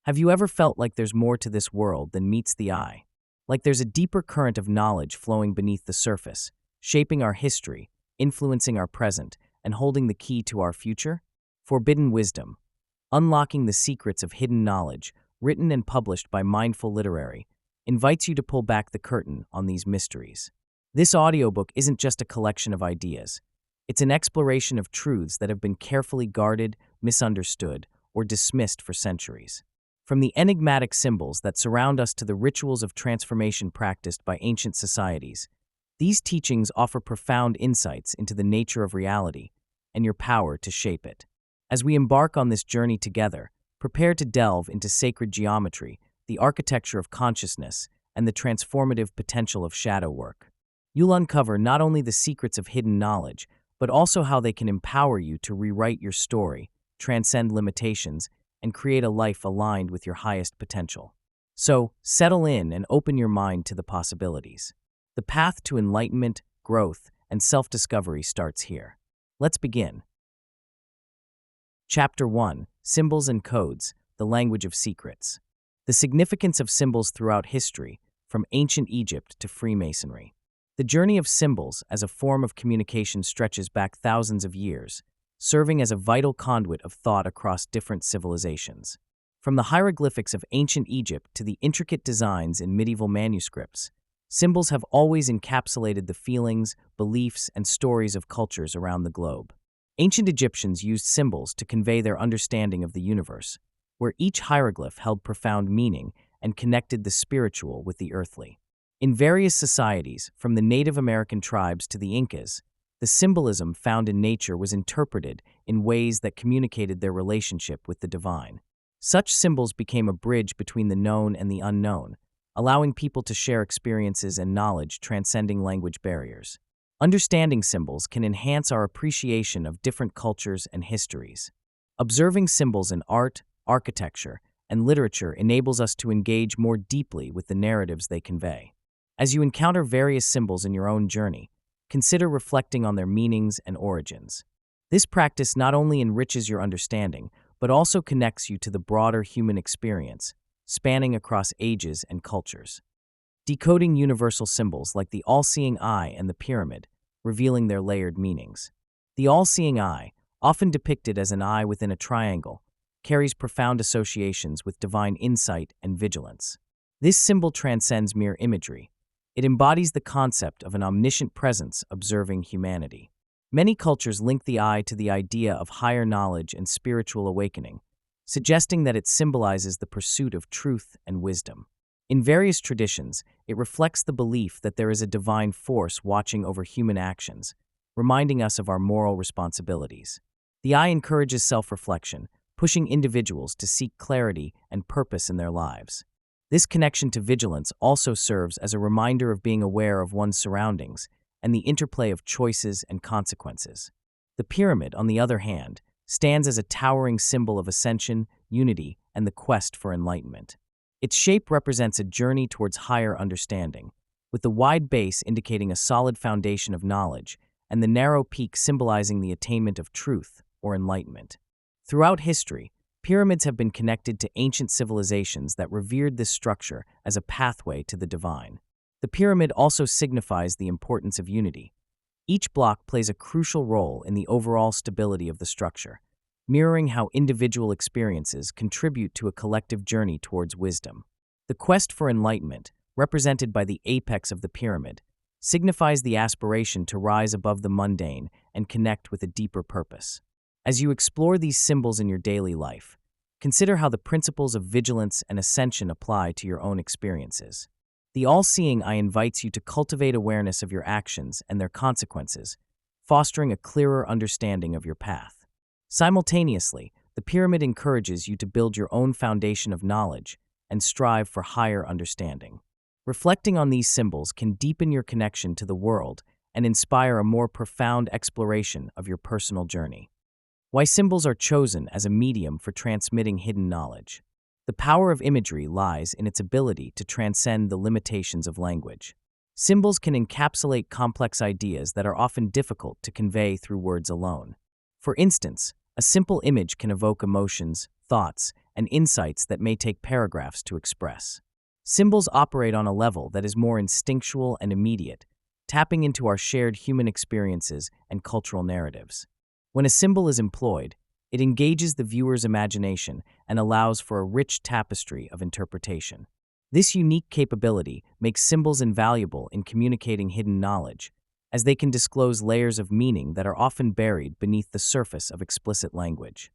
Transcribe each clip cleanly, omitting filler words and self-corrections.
Have you ever felt like there's more to this world than meets the eye? Like there's a deeper current of knowledge flowing beneath the surface, shaping our history, influencing our present, and holding the key to our future? Forbidden Wisdom, Unlocking the Secrets of Hidden Knowledge, written and published by Mindful Literary, invites you to pull back the curtain on these mysteries. This audiobook isn't just a collection of ideas. It's an exploration of truths that have been carefully guarded, misunderstood, or dismissed for centuries. From the enigmatic symbols that surround us to the rituals of transformation practiced by ancient societies, these teachings offer profound insights into the nature of reality and your power to shape it. As we embark on this journey together, prepare to delve into sacred geometry, the architecture of consciousness, and the transformative potential of shadow work. You'll uncover not only the secrets of hidden knowledge, but also how they can empower you to rewrite your story, transcend limitations, and create a life aligned with your highest potential. So, settle in and open your mind to the possibilities. The path to enlightenment, growth, and self-discovery starts here. Let's begin. Chapter 1: Symbols and Codes, the Language of Secrets. The significance of symbols throughout history, from ancient Egypt to Freemasonry. The journey of symbols as a form of communication stretches back thousands of years, serving as a vital conduit of thought across different civilizations. From the hieroglyphics of ancient Egypt to the intricate designs in medieval manuscripts, symbols have always encapsulated the feelings, beliefs, and stories of cultures around the globe. Ancient Egyptians used symbols to convey their understanding of the universe, where each hieroglyph held profound meaning and connected the spiritual with the earthly. In various societies, from the Native American tribes to the Incas, the symbolism found in nature was interpreted in ways that communicated their relationship with the divine. Such symbols became a bridge between the known and the unknown, allowing people to share experiences and knowledge transcending language barriers. Understanding symbols can enhance our appreciation of different cultures and histories. Observing symbols in art, architecture, and literature enables us to engage more deeply with the narratives they convey. As you encounter various symbols in your own journey, consider reflecting on their meanings and origins. This practice not only enriches your understanding, but also connects you to the broader human experience, spanning across ages and cultures. Decoding universal symbols like the all-seeing eye and the pyramid, revealing their layered meanings. The all-seeing eye, often depicted as an eye within a triangle, carries profound associations with divine insight and vigilance. This symbol transcends mere imagery. It embodies the concept of an omniscient presence observing humanity. Many cultures link the eye to the idea of higher knowledge and spiritual awakening, suggesting that it symbolizes the pursuit of truth and wisdom. In various traditions, it reflects the belief that there is a divine force watching over human actions, reminding us of our moral responsibilities. The eye encourages self-reflection, pushing individuals to seek clarity and purpose in their lives. This connection to vigilance also serves as a reminder of being aware of one's surroundings and the interplay of choices and consequences. The pyramid, on the other hand, stands as a towering symbol of ascension, unity, and the quest for enlightenment. Its shape represents a journey towards higher understanding, with the wide base indicating a solid foundation of knowledge and the narrow peak symbolizing the attainment of truth or enlightenment. Throughout history, pyramids have been connected to ancient civilizations that revered this structure as a pathway to the divine. The pyramid also signifies the importance of unity. Each block plays a crucial role in the overall stability of the structure, mirroring how individual experiences contribute to a collective journey towards wisdom. The quest for enlightenment, represented by the apex of the pyramid, signifies the aspiration to rise above the mundane and connect with a deeper purpose. As you explore these symbols in your daily life, consider how the principles of vigilance and ascension apply to your own experiences. The all-seeing eye invites you to cultivate awareness of your actions and their consequences, fostering a clearer understanding of your path. Simultaneously, the pyramid encourages you to build your own foundation of knowledge and strive for higher understanding. Reflecting on these symbols can deepen your connection to the world and inspire a more profound exploration of your personal journey. Why symbols are chosen as a medium for transmitting hidden knowledge. The power of imagery lies in its ability to transcend the limitations of language. Symbols can encapsulate complex ideas that are often difficult to convey through words alone. For instance, a simple image can evoke emotions, thoughts, and insights that may take paragraphs to express. Symbols operate on a level that is more instinctual and immediate, tapping into our shared human experiences and cultural narratives. When a symbol is employed, it engages the viewer's imagination and allows for a rich tapestry of interpretation. This unique capability makes symbols invaluable in communicating hidden knowledge, as they can disclose layers of meaning that are often buried beneath the surface of explicit language.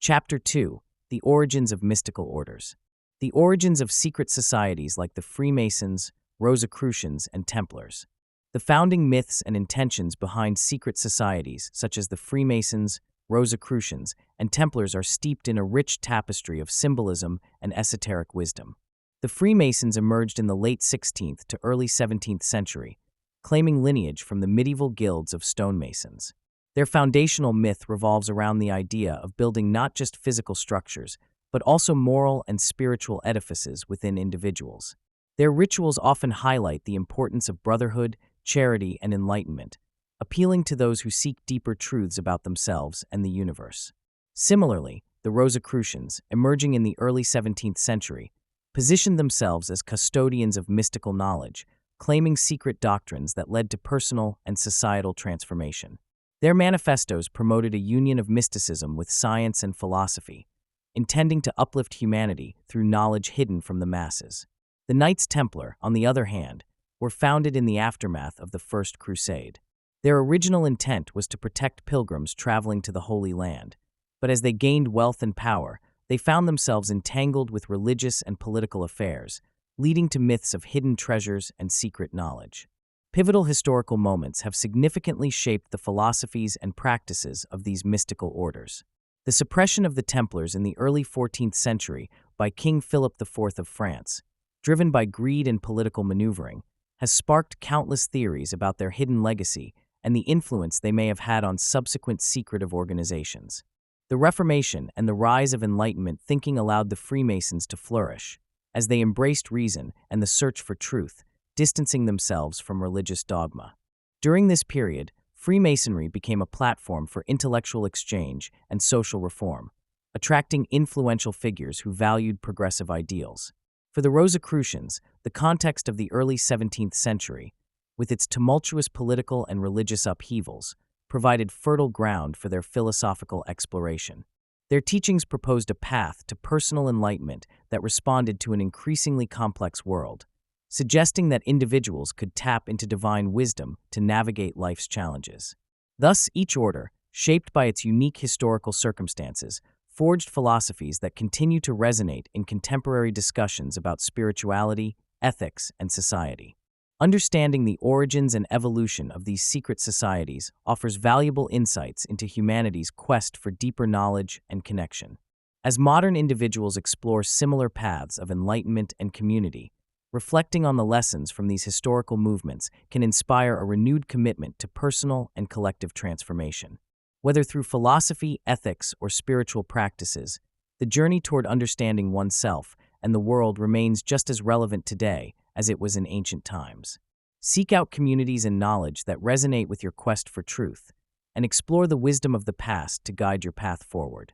Chapter 2: The Origins of Mystical Orders. The origins of secret societies like the Freemasons, Rosicrucians, and Templars. The founding myths and intentions behind secret societies such as the Freemasons, Rosicrucians, and Templars are steeped in a rich tapestry of symbolism and esoteric wisdom. The Freemasons emerged in the late 16th to early 17th century, claiming lineage from the medieval guilds of stonemasons. Their foundational myth revolves around the idea of building not just physical structures, but also moral and spiritual edifices within individuals. Their rituals often highlight the importance of brotherhood, charity, and enlightenment, appealing to those who seek deeper truths about themselves and the universe. Similarly, the Rosicrucians, emerging in the early 17th century, positioned themselves as custodians of mystical knowledge, claiming secret doctrines that led to personal and societal transformation. Their manifestos promoted a union of mysticism with science and philosophy, intending to uplift humanity through knowledge hidden from the masses. The Knights Templar, on the other hand, were founded in the aftermath of the First Crusade. Their original intent was to protect pilgrims traveling to the Holy Land, but as they gained wealth and power, they found themselves entangled with religious and political affairs, leading to myths of hidden treasures and secret knowledge. Pivotal historical moments have significantly shaped the philosophies and practices of these mystical orders. The suppression of the Templars in the early 14th century by King Philip IV of France, driven by greed and political maneuvering, has sparked countless theories about their hidden legacy and the influence they may have had on subsequent secretive organizations. The Reformation and the rise of Enlightenment thinking allowed the Freemasons to flourish, as they embraced reason and the search for truth, distancing themselves from religious dogma. During this period, Freemasonry became a platform for intellectual exchange and social reform, attracting influential figures who valued progressive ideals. For the Rosicrucians, the context of the early 17th century, with its tumultuous political and religious upheavals, provided fertile ground for their philosophical exploration. Their teachings proposed a path to personal enlightenment that responded to an increasingly complex world, suggesting that individuals could tap into divine wisdom to navigate life's challenges. Thus, each order, shaped by its unique historical circumstances, forged philosophies that continue to resonate in contemporary discussions about spirituality, ethics, and society. Understanding the origins and evolution of these secret societies offers valuable insights into humanity's quest for deeper knowledge and connection. As modern individuals explore similar paths of enlightenment and community, reflecting on the lessons from these historical movements can inspire a renewed commitment to personal and collective transformation. Whether through philosophy, ethics, or spiritual practices, the journey toward understanding oneself and the world remains just as relevant today as it was in ancient times. Seek out communities and knowledge that resonate with your quest for truth, and explore the wisdom of the past to guide your path forward.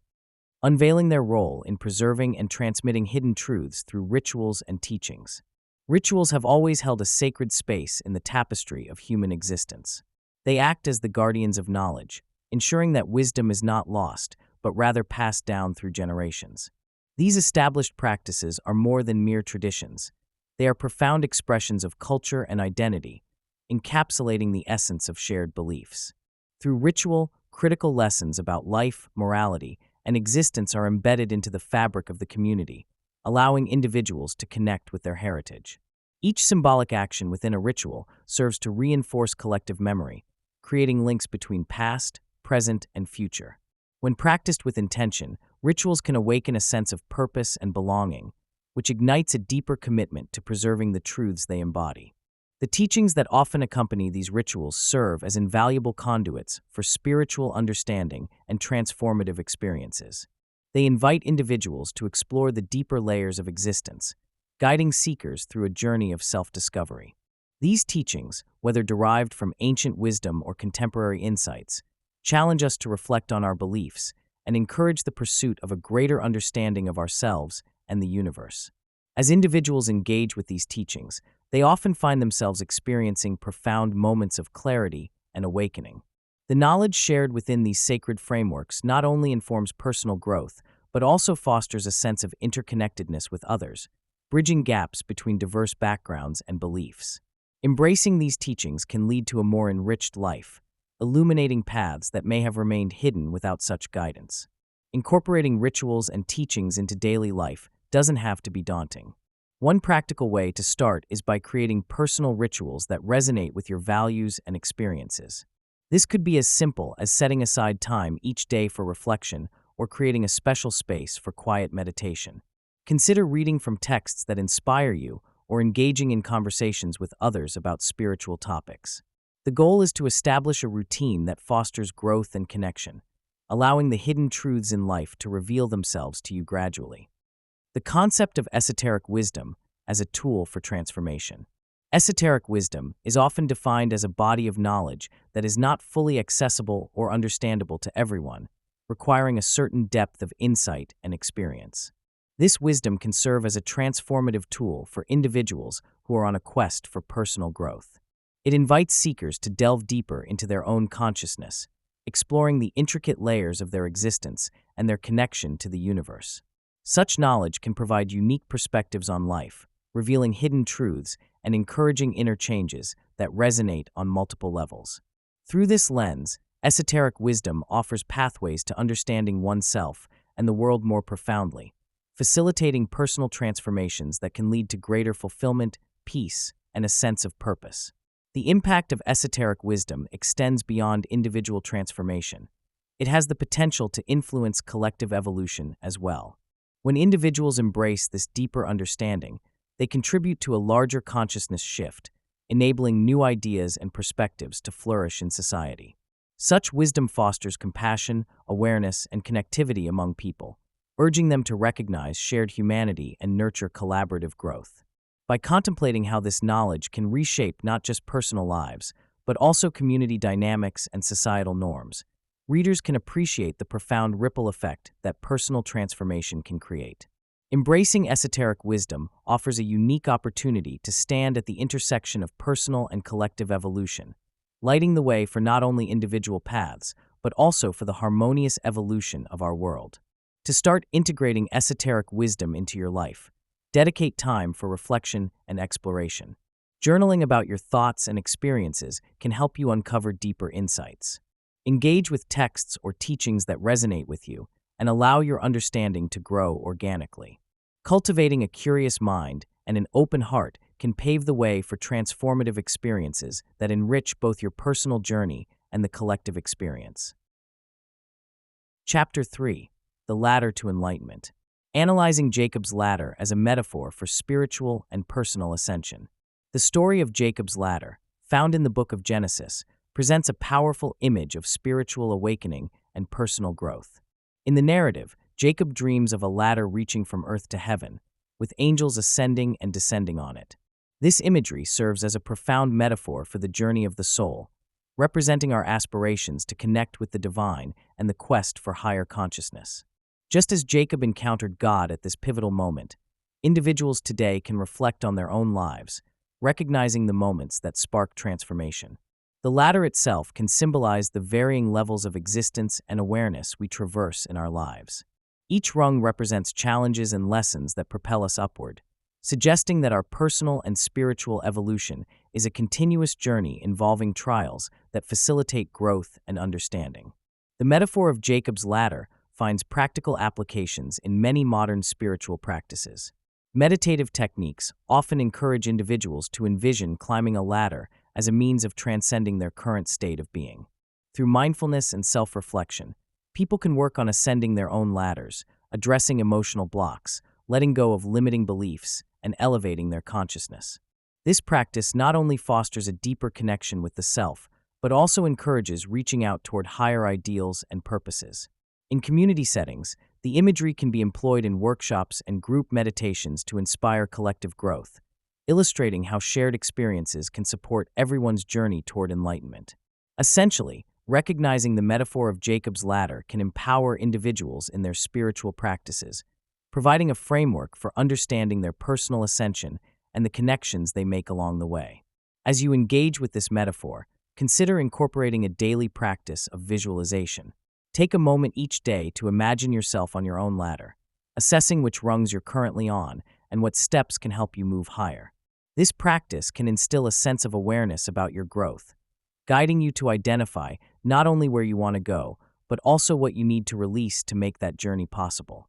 Unveiling their role in preserving and transmitting hidden truths through rituals and teachings. Rituals have always held a sacred space in the tapestry of human existence. They act as the guardians of knowledge, ensuring that wisdom is not lost, but rather passed down through generations. These established practices are more than mere traditions. They are profound expressions of culture and identity, encapsulating the essence of shared beliefs. Through ritual, critical lessons about life, morality, and existence are embedded into the fabric of the community, allowing individuals to connect with their heritage. Each symbolic action within a ritual serves to reinforce collective memory, creating links between past, present, and future. When practiced with intention, rituals can awaken a sense of purpose and belonging, which ignites a deeper commitment to preserving the truths they embody. The teachings that often accompany these rituals serve as invaluable conduits for spiritual understanding and transformative experiences. They invite individuals to explore the deeper layers of existence, guiding seekers through a journey of self-discovery. These teachings, whether derived from ancient wisdom or contemporary insights, challenge us to reflect on our beliefs and encourage the pursuit of a greater understanding of ourselves and the universe. As individuals engage with these teachings, they often find themselves experiencing profound moments of clarity and awakening. The knowledge shared within these sacred frameworks not only informs personal growth, but also fosters a sense of interconnectedness with others, bridging gaps between diverse backgrounds and beliefs. Embracing these teachings can lead to a more enriched life, illuminating paths that may have remained hidden without such guidance. Incorporating rituals and teachings into daily life doesn't have to be daunting. One practical way to start is by creating personal rituals that resonate with your values and experiences. This could be as simple as setting aside time each day for reflection or creating a special space for quiet meditation. Consider reading from texts that inspire you or engaging in conversations with others about spiritual topics. The goal is to establish a routine that fosters growth and connection, allowing the hidden truths in life to reveal themselves to you gradually. The concept of esoteric wisdom as a tool for transformation. Esoteric wisdom is often defined as a body of knowledge that is not fully accessible or understandable to everyone, requiring a certain depth of insight and experience. This wisdom can serve as a transformative tool for individuals who are on a quest for personal growth. It invites seekers to delve deeper into their own consciousness, exploring the intricate layers of their existence and their connection to the universe. Such knowledge can provide unique perspectives on life, revealing hidden truths and encouraging inner changes that resonate on multiple levels. Through this lens, esoteric wisdom offers pathways to understanding oneself and the world more profoundly, facilitating personal transformations that can lead to greater fulfillment, peace, and a sense of purpose. The impact of esoteric wisdom extends beyond individual transformation. It has the potential to influence collective evolution as well. When individuals embrace this deeper understanding, they contribute to a larger consciousness shift, enabling new ideas and perspectives to flourish in society. Such wisdom fosters compassion, awareness, and connectivity among people, urging them to recognize shared humanity and nurture collaborative growth. By contemplating how this knowledge can reshape not just personal lives, but also community dynamics and societal norms, readers can appreciate the profound ripple effect that personal transformation can create. Embracing esoteric wisdom offers a unique opportunity to stand at the intersection of personal and collective evolution, lighting the way for not only individual paths, but also for the harmonious evolution of our world. To start integrating esoteric wisdom into your life, dedicate time for reflection and exploration. Journaling about your thoughts and experiences can help you uncover deeper insights. Engage with texts or teachings that resonate with you and allow your understanding to grow organically. Cultivating a curious mind and an open heart can pave the way for transformative experiences that enrich both your personal journey and the collective experience. Chapter 3: The Ladder to Enlightenment. Analyzing Jacob's ladder as a metaphor for spiritual and personal ascension. The story of Jacob's ladder, found in the book of Genesis, presents a powerful image of spiritual awakening and personal growth. In the narrative, Jacob dreams of a ladder reaching from earth to heaven, with angels ascending and descending on it. This imagery serves as a profound metaphor for the journey of the soul, representing our aspirations to connect with the divine and the quest for higher consciousness. Just as Jacob encountered God at this pivotal moment, individuals today can reflect on their own lives, recognizing the moments that spark transformation. The ladder itself can symbolize the varying levels of existence and awareness we traverse in our lives. Each rung represents challenges and lessons that propel us upward, suggesting that our personal and spiritual evolution is a continuous journey involving trials that facilitate growth and understanding. The metaphor of Jacob's ladder finds practical applications in many modern spiritual practices. Meditative techniques often encourage individuals to envision climbing a ladder as a means of transcending their current state of being. Through mindfulness and self-reflection, people can work on ascending their own ladders, addressing emotional blocks, letting go of limiting beliefs, and elevating their consciousness. This practice not only fosters a deeper connection with the self, but also encourages reaching out toward higher ideals and purposes. In community settings, the imagery can be employed in workshops and group meditations to inspire collective growth, illustrating how shared experiences can support everyone's journey toward enlightenment. Essentially, Recognizing the metaphor of Jacob's ladder can empower individuals in their spiritual practices, providing a framework for understanding their personal ascension and the connections they make along the way. As you engage with this metaphor, consider incorporating a daily practice of visualization. Take a moment each day to imagine yourself on your own ladder, assessing which rungs you're currently on and what steps can help you move higher. This practice can instill a sense of awareness about your growth, guiding you to identify not only where you want to go, but also what you need to release to make that journey possible.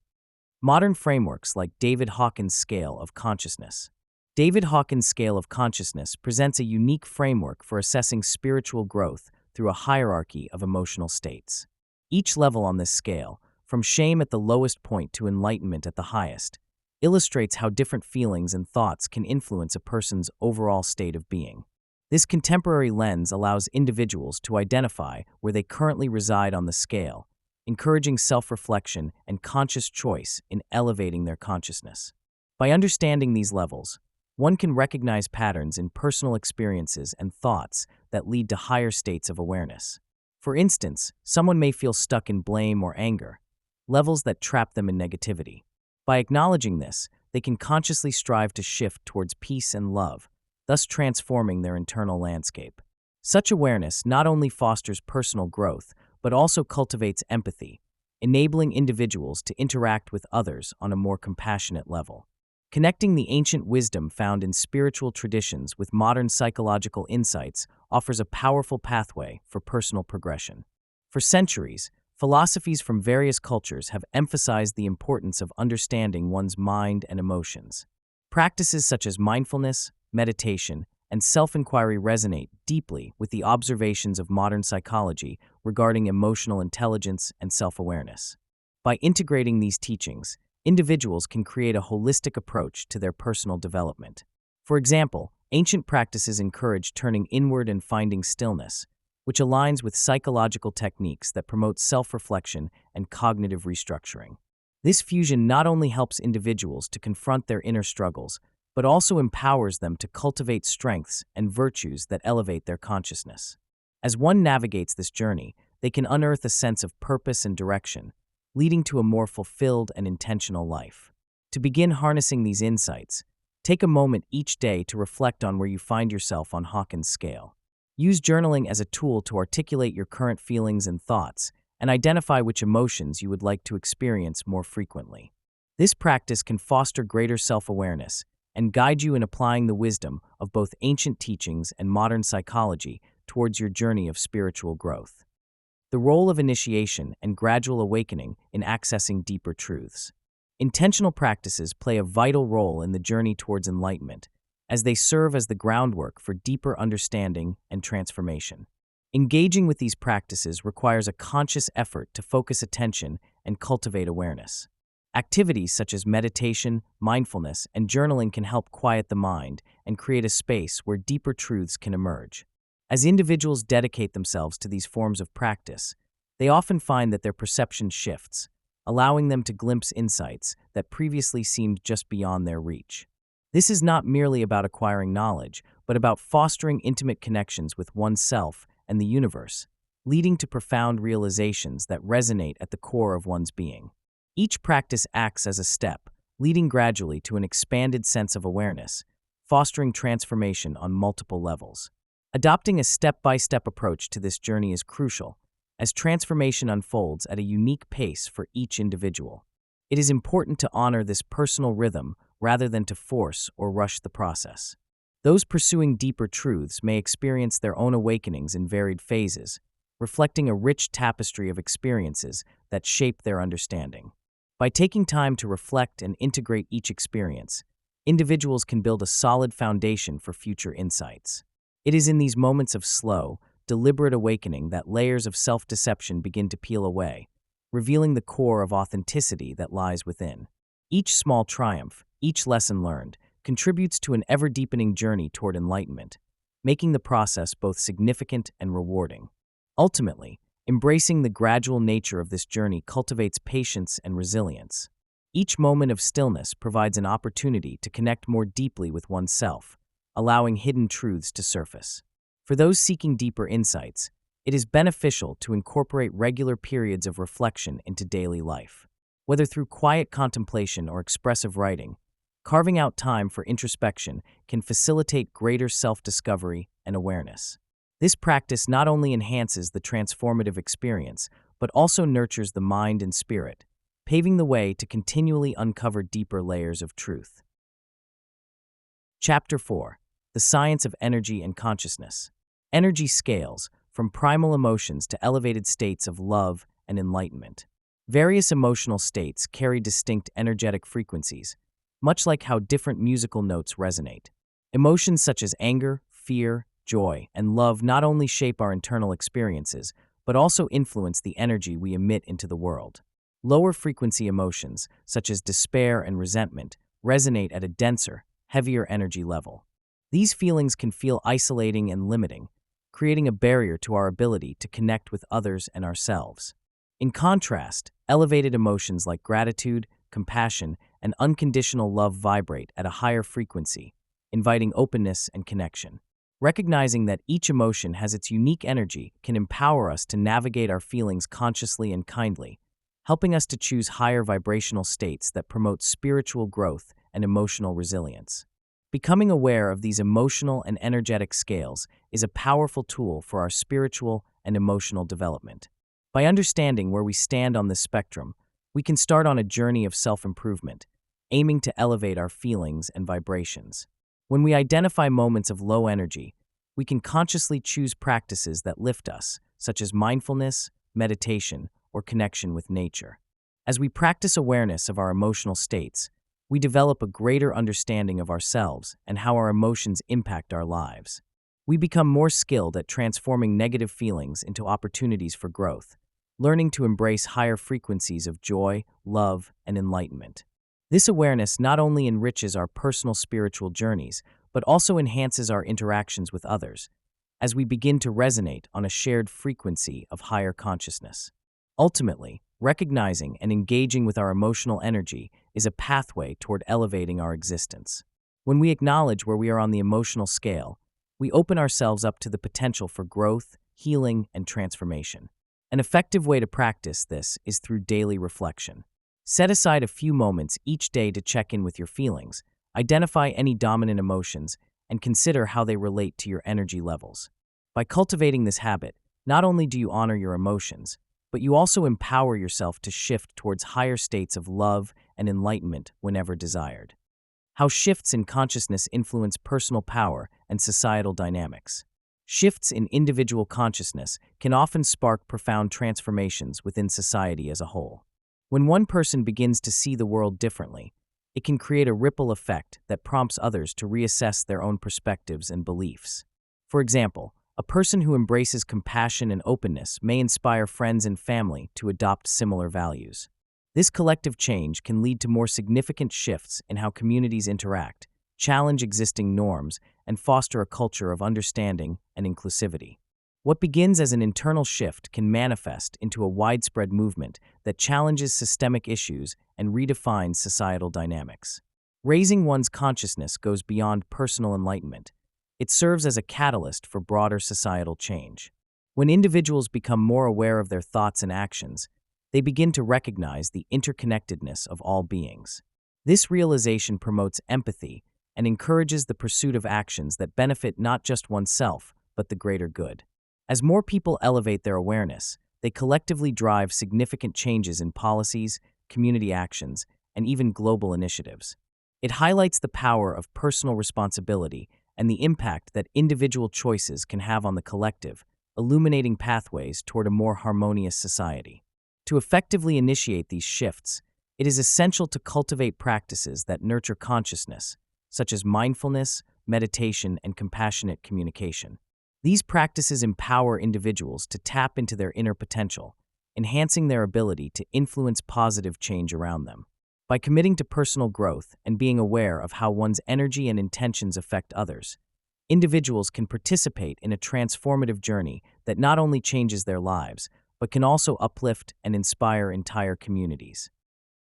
Modern frameworks like David Hawkins' scale of consciousness. David Hawkins' scale of consciousness presents a unique framework for assessing spiritual growth through a hierarchy of emotional states. Each level on this scale, from shame at the lowest point to enlightenment at the highest, illustrates how different feelings and thoughts can influence a person's overall state of being. This contemporary lens allows individuals to identify where they currently reside on the scale, encouraging self-reflection and conscious choice in elevating their consciousness. By understanding these levels, one can recognize patterns in personal experiences and thoughts that lead to higher states of awareness. For instance, someone may feel stuck in blame or anger, levels that trap them in negativity. By acknowledging this, they can consciously strive to shift towards peace and love, thus transforming their internal landscape. Such awareness not only fosters personal growth, but also cultivates empathy, enabling individuals to interact with others on a more compassionate level. Connecting the ancient wisdom found in spiritual traditions with modern psychological insights offers a powerful pathway for personal progression. For centuries, philosophies from various cultures have emphasized the importance of understanding one's mind and emotions. Practices such as mindfulness, meditation, and self-inquiry resonate deeply with the observations of modern psychology regarding emotional intelligence and self-awareness. By integrating these teachings, individuals can create a holistic approach to their personal development. For example, ancient practices encourage turning inward and finding stillness, which aligns with psychological techniques that promote self-reflection and cognitive restructuring. This fusion not only helps individuals to confront their inner struggles, but also empowers them to cultivate strengths and virtues that elevate their consciousness. As one navigates this journey, they can unearth a sense of purpose and direction, leading to a more fulfilled and intentional life. To begin harnessing these insights, take a moment each day to reflect on where you find yourself on Hawkins' scale. Use journaling as a tool to articulate your current feelings and thoughts, and identify which emotions you would like to experience more frequently. This practice can foster greater self-awareness and guide you in applying the wisdom of both ancient teachings and modern psychology towards your journey of spiritual growth. The role of initiation and gradual awakening in accessing deeper truths. Intentional practices play a vital role in the journey towards enlightenment, as they serve as the groundwork for deeper understanding and transformation. Engaging with these practices requires a conscious effort to focus attention and cultivate awareness. Activities such as meditation, mindfulness, and journaling can help quiet the mind and create a space where deeper truths can emerge. As individuals dedicate themselves to these forms of practice, they often find that their perception shifts, allowing them to glimpse insights that previously seemed just beyond their reach. This is not merely about acquiring knowledge, but about fostering intimate connections with oneself and the universe, leading to profound realizations that resonate at the core of one's being. Each practice acts as a step, leading gradually to an expanded sense of awareness, fostering transformation on multiple levels. Adopting a step-by-step approach to this journey is crucial, as transformation unfolds at a unique pace for each individual. It is important to honor this personal rhythm rather than to force or rush the process. Those pursuing deeper truths may experience their own awakenings in varied phases, reflecting a rich tapestry of experiences that shape their understanding. By taking time to reflect and integrate each experience, individuals can build a solid foundation for future insights. It is in these moments of slow, deliberate awakening that layers of self-deception begin to peel away, revealing the core of authenticity that lies within. Each small triumph, each lesson learned, contributes to an ever-deepening journey toward enlightenment, making the process both significant and rewarding. Ultimately, embracing the gradual nature of this journey cultivates patience and resilience. Each moment of stillness provides an opportunity to connect more deeply with oneself, allowing hidden truths to surface. For those seeking deeper insights, it is beneficial to incorporate regular periods of reflection into daily life. Whether through quiet contemplation or expressive writing, carving out time for introspection can facilitate greater self-discovery and awareness. This practice not only enhances the transformative experience, but also nurtures the mind and spirit, paving the way to continually uncover deeper layers of truth. Chapter 4. The Science of Energy and Consciousness. Energy scales, from primal emotions to elevated states of love and enlightenment. Various emotional states carry distinct energetic frequencies, much like how different musical notes resonate. Emotions such as anger, fear, joy, and love not only shape our internal experiences, but also influence the energy we emit into the world. Lower frequency emotions, such as despair and resentment, resonate at a denser, heavier energy level. These feelings can feel isolating and limiting, creating a barrier to our ability to connect with others and ourselves. In contrast, elevated emotions like gratitude, compassion, and unconditional love vibrate at a higher frequency, inviting openness and connection. Recognizing that each emotion has its unique energy can empower us to navigate our feelings consciously and kindly, helping us to choose higher vibrational states that promote spiritual growth and emotional resilience. Becoming aware of these emotional and energetic scales is a powerful tool for our spiritual and emotional development. By understanding where we stand on this spectrum, we can start on a journey of self-improvement, aiming to elevate our feelings and vibrations. When we identify moments of low energy, we can consciously choose practices that lift us, such as mindfulness, meditation, or connection with nature. As we practice awareness of our emotional states, we develop a greater understanding of ourselves and how our emotions impact our lives. We become more skilled at transforming negative feelings into opportunities for growth, learning to embrace higher frequencies of joy, love, and enlightenment. This awareness not only enriches our personal spiritual journeys, but also enhances our interactions with others, as we begin to resonate on a shared frequency of higher consciousness. Ultimately, recognizing and engaging with our emotional energy is a pathway toward elevating our existence. When we acknowledge where we are on the emotional scale, we open ourselves up to the potential for growth, healing, and transformation. An effective way to practice this is through daily reflection. Set aside a few moments each day to check in with your feelings, identify any dominant emotions, and consider how they relate to your energy levels. By cultivating this habit, not only do you honor your emotions, but you also empower yourself to shift towards higher states of love and enlightenment whenever desired. How shifts in consciousness influence personal power and societal dynamics. Shifts in individual consciousness can often spark profound transformations within society as a whole. When one person begins to see the world differently, it can create a ripple effect that prompts others to reassess their own perspectives and beliefs. For example, a person who embraces compassion and openness may inspire friends and family to adopt similar values. This collective change can lead to more significant shifts in how communities interact, challenge existing norms, and foster a culture of understanding and inclusivity. What begins as an internal shift can manifest into a widespread movement that challenges systemic issues and redefines societal dynamics. Raising one's consciousness goes beyond personal enlightenment. It serves as a catalyst for broader societal change. When individuals become more aware of their thoughts and actions, they begin to recognize the interconnectedness of all beings. This realization promotes empathy and encourages the pursuit of actions that benefit not just oneself, but the greater good. As more people elevate their awareness, they collectively drive significant changes in policies, community actions, and even global initiatives. It highlights the power of personal responsibility and the impact that individual choices can have on the collective, illuminating pathways toward a more harmonious society. To effectively initiate these shifts, it is essential to cultivate practices that nurture consciousness, such as mindfulness, meditation, and compassionate communication. These practices empower individuals to tap into their inner potential, enhancing their ability to influence positive change around them. By committing to personal growth and being aware of how one's energy and intentions affect others, individuals can participate in a transformative journey that not only changes their lives, but can also uplift and inspire entire communities.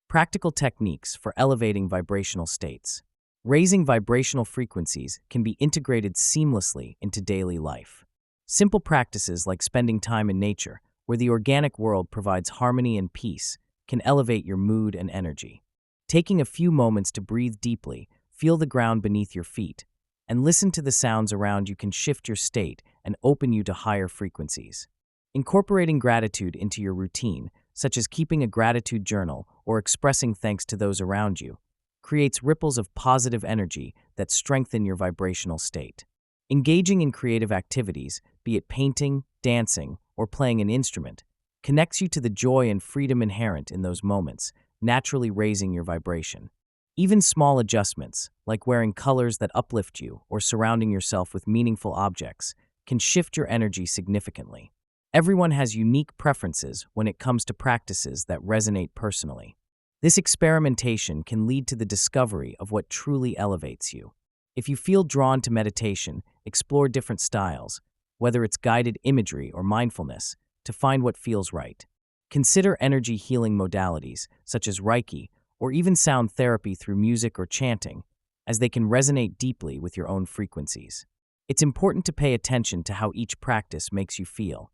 Practical techniques for elevating vibrational states. Raising vibrational frequencies can be integrated seamlessly into daily life. Simple practices like spending time in nature, where the organic world provides harmony and peace, can elevate your mood and energy. Taking a few moments to breathe deeply, feel the ground beneath your feet, and listen to the sounds around you can shift your state and open you to higher frequencies. Incorporating gratitude into your routine, such as keeping a gratitude journal or expressing thanks to those around you, creates ripples of positive energy that strengthen your vibrational state. Engaging in creative activities, be it painting, dancing, or playing an instrument, connects you to the joy and freedom inherent in those moments, naturally raising your vibration. Even small adjustments, like wearing colors that uplift you or surrounding yourself with meaningful objects, can shift your energy significantly. Everyone has unique preferences when it comes to practices that resonate personally. This experimentation can lead to the discovery of what truly elevates you. If you feel drawn to meditation, explore different styles, whether it's guided imagery or mindfulness, to find what feels right. Consider energy healing modalities, such as Reiki, or even sound therapy through music or chanting, as they can resonate deeply with your own frequencies. It's important to pay attention to how each practice makes you feel.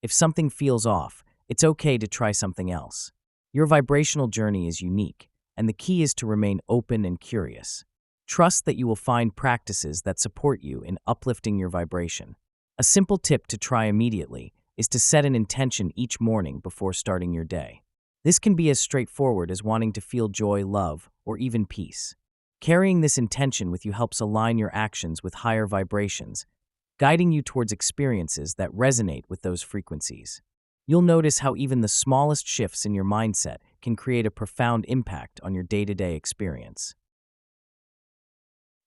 If something feels off, it's okay to try something else. Your vibrational journey is unique, and the key is to remain open and curious. Trust that you will find practices that support you in uplifting your vibration. A simple tip to try immediately is to set an intention each morning before starting your day. This can be as straightforward as wanting to feel joy, love, or even peace. Carrying this intention with you helps align your actions with higher vibrations, guiding you towards experiences that resonate with those frequencies. You'll notice how even the smallest shifts in your mindset can create a profound impact on your day-to-day experience.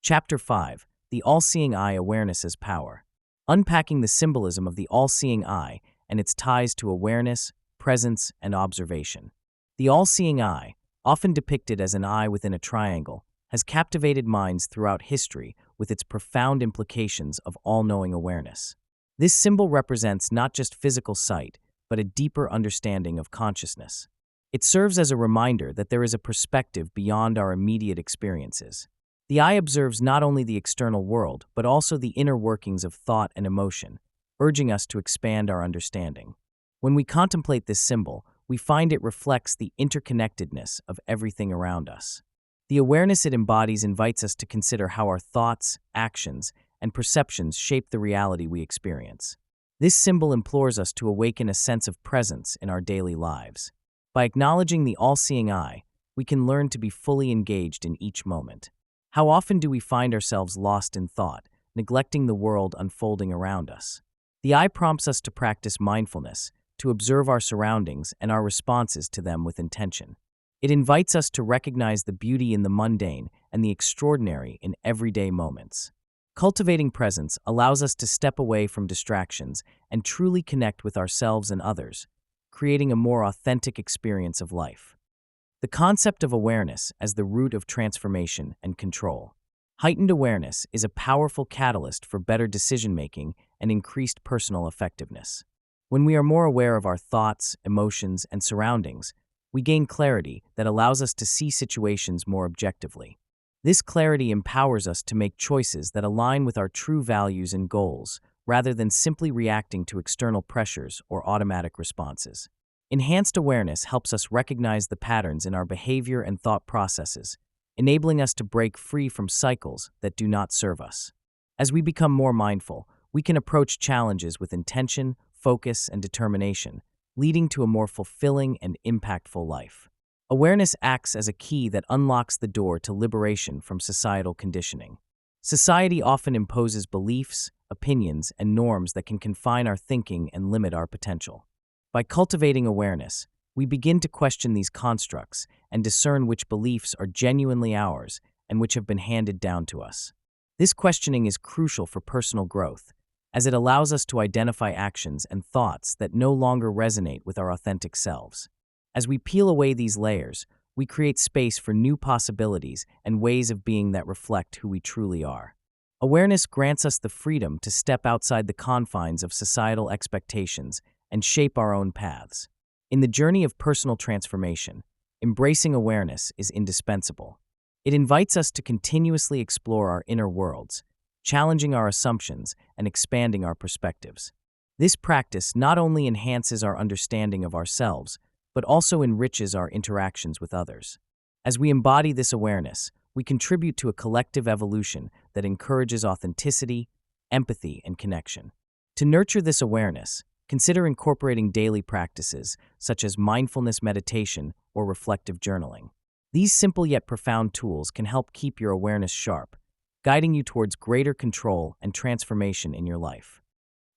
Chapter 5. The All-Seeing Eye Awareness as Power. Unpacking the symbolism of the all-seeing eye and its ties to awareness, presence, and observation. The all-seeing eye, often depicted as an eye within a triangle, has captivated minds throughout history with its profound implications of all-knowing awareness. This symbol represents not just physical sight, but a deeper understanding of consciousness. It serves as a reminder that there is a perspective beyond our immediate experiences. The eye observes not only the external world, but also the inner workings of thought and emotion, urging us to expand our understanding. When we contemplate this symbol, we find it reflects the interconnectedness of everything around us. The awareness it embodies invites us to consider how our thoughts, actions, and perceptions shape the reality we experience. This symbol implores us to awaken a sense of presence in our daily lives. By acknowledging the all-seeing eye, we can learn to be fully engaged in each moment. How often do we find ourselves lost in thought, neglecting the world unfolding around us? The eye prompts us to practice mindfulness, to observe our surroundings and our responses to them with intention. It invites us to recognize the beauty in the mundane and the extraordinary in everyday moments. Cultivating presence allows us to step away from distractions and truly connect with ourselves and others, creating a more authentic experience of life. The concept of awareness as the root of transformation and control. Heightened awareness is a powerful catalyst for better decision-making and increased personal effectiveness. When we are more aware of our thoughts, emotions, and surroundings, we gain clarity that allows us to see situations more objectively. This clarity empowers us to make choices that align with our true values and goals, rather than simply reacting to external pressures or automatic responses. Enhanced awareness helps us recognize the patterns in our behavior and thought processes, enabling us to break free from cycles that do not serve us. As we become more mindful, we can approach challenges with intention, focus, and determination, leading to a more fulfilling and impactful life. Awareness acts as a key that unlocks the door to liberation from societal conditioning. Society often imposes beliefs, opinions, and norms that can confine our thinking and limit our potential. By cultivating awareness, we begin to question these constructs and discern which beliefs are genuinely ours and which have been handed down to us. This questioning is crucial for personal growth, as it allows us to identify actions and thoughts that no longer resonate with our authentic selves. As we peel away these layers, we create space for new possibilities and ways of being that reflect who we truly are. Awareness grants us the freedom to step outside the confines of societal expectations and shape our own paths. In the journey of personal transformation, embracing awareness is indispensable. It invites us to continuously explore our inner worlds, challenging our assumptions and expanding our perspectives. This practice not only enhances our understanding of ourselves, but also enriches our interactions with others. As we embody this awareness, we contribute to a collective evolution that encourages authenticity, empathy, and connection. To nurture this awareness, consider incorporating daily practices such as mindfulness meditation or reflective journaling. These simple yet profound tools can help keep your awareness sharp, guiding you towards greater control and transformation in your life.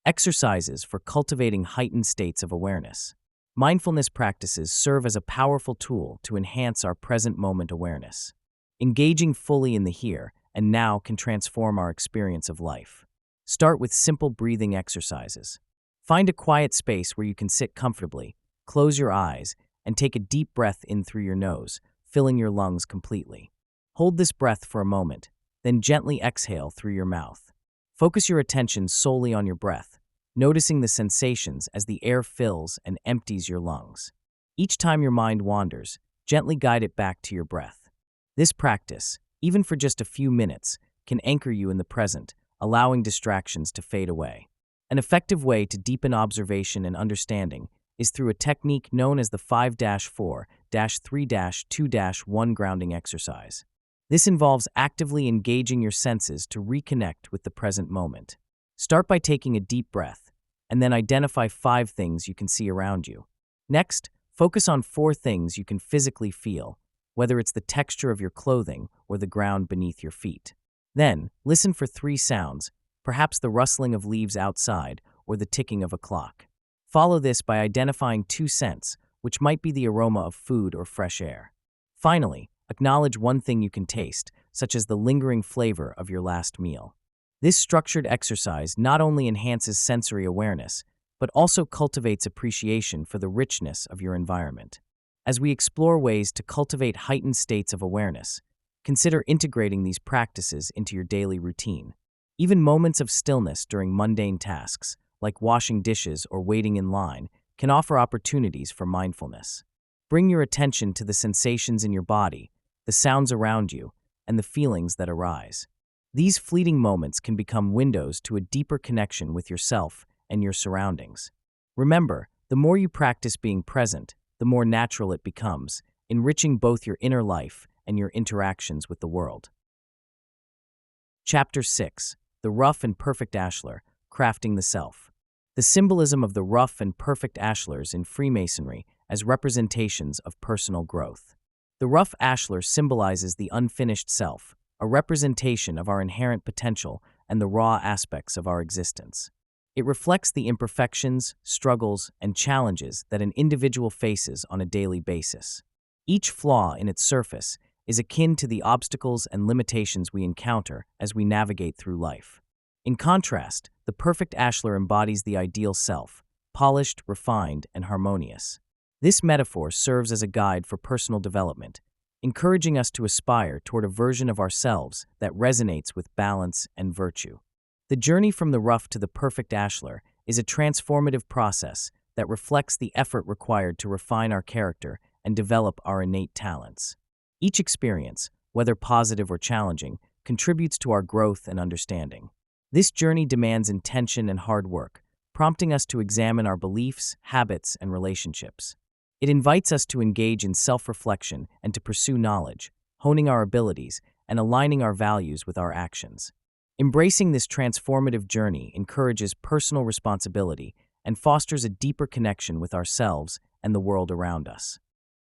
Exercises for cultivating heightened states of awareness. Mindfulness practices serve as a powerful tool to enhance our present moment awareness. Engaging fully in the here and now can transform our experience of life. Start with simple breathing exercises. Find a quiet space where you can sit comfortably, close your eyes, and take a deep breath in through your nose, filling your lungs completely. Hold this breath for a moment, then gently exhale through your mouth. Focus your attention solely on your breath, noticing the sensations as the air fills and empties your lungs. Each time your mind wanders, gently guide it back to your breath. This practice, even for just a few minutes, can anchor you in the present, allowing distractions to fade away. An effective way to deepen observation and understanding is through a technique known as the 5-4-3-2-1 grounding exercise. This involves actively engaging your senses to reconnect with the present moment. Start by taking a deep breath, and then identify 5 things you can see around you. Next, focus on 4 things you can physically feel, whether it's the texture of your clothing or the ground beneath your feet. Then, listen for 3 sounds, perhaps the rustling of leaves outside or the ticking of a clock. Follow this by identifying 2 scents, which might be the aroma of food or fresh air. Finally, acknowledge 1 thing you can taste, such as the lingering flavor of your last meal. This structured exercise not only enhances sensory awareness, but also cultivates appreciation for the richness of your environment. As we explore ways to cultivate heightened states of awareness, consider integrating these practices into your daily routine. Even moments of stillness during mundane tasks, like washing dishes or waiting in line, can offer opportunities for mindfulness. Bring your attention to the sensations in your body, the sounds around you, and the feelings that arise. These fleeting moments can become windows to a deeper connection with yourself and your surroundings. Remember, the more you practice being present, the more natural it becomes, enriching both your inner life and your interactions with the world. Chapter 6. The Rough and Perfect Ashlar, Crafting the Self. The symbolism of the rough and perfect ashlars in Freemasonry as representations of personal growth. The rough ashlar symbolizes the unfinished self, a representation of our inherent potential and the raw aspects of our existence. It reflects the imperfections, struggles, and challenges that an individual faces on a daily basis. Each flaw in its surface is akin to the obstacles and limitations we encounter as we navigate through life. In contrast, the perfect ashlar embodies the ideal self, polished, refined, and harmonious. This metaphor serves as a guide for personal development, encouraging us to aspire toward a version of ourselves that resonates with balance and virtue. The journey from the rough to the perfect ashlar is a transformative process that reflects the effort required to refine our character and develop our innate talents. Each experience, whether positive or challenging, contributes to our growth and understanding. This journey demands intention and hard work, prompting us to examine our beliefs, habits, and relationships. It invites us to engage in self-reflection and to pursue knowledge, honing our abilities and aligning our values with our actions. Embracing this transformative journey encourages personal responsibility and fosters a deeper connection with ourselves and the world around us.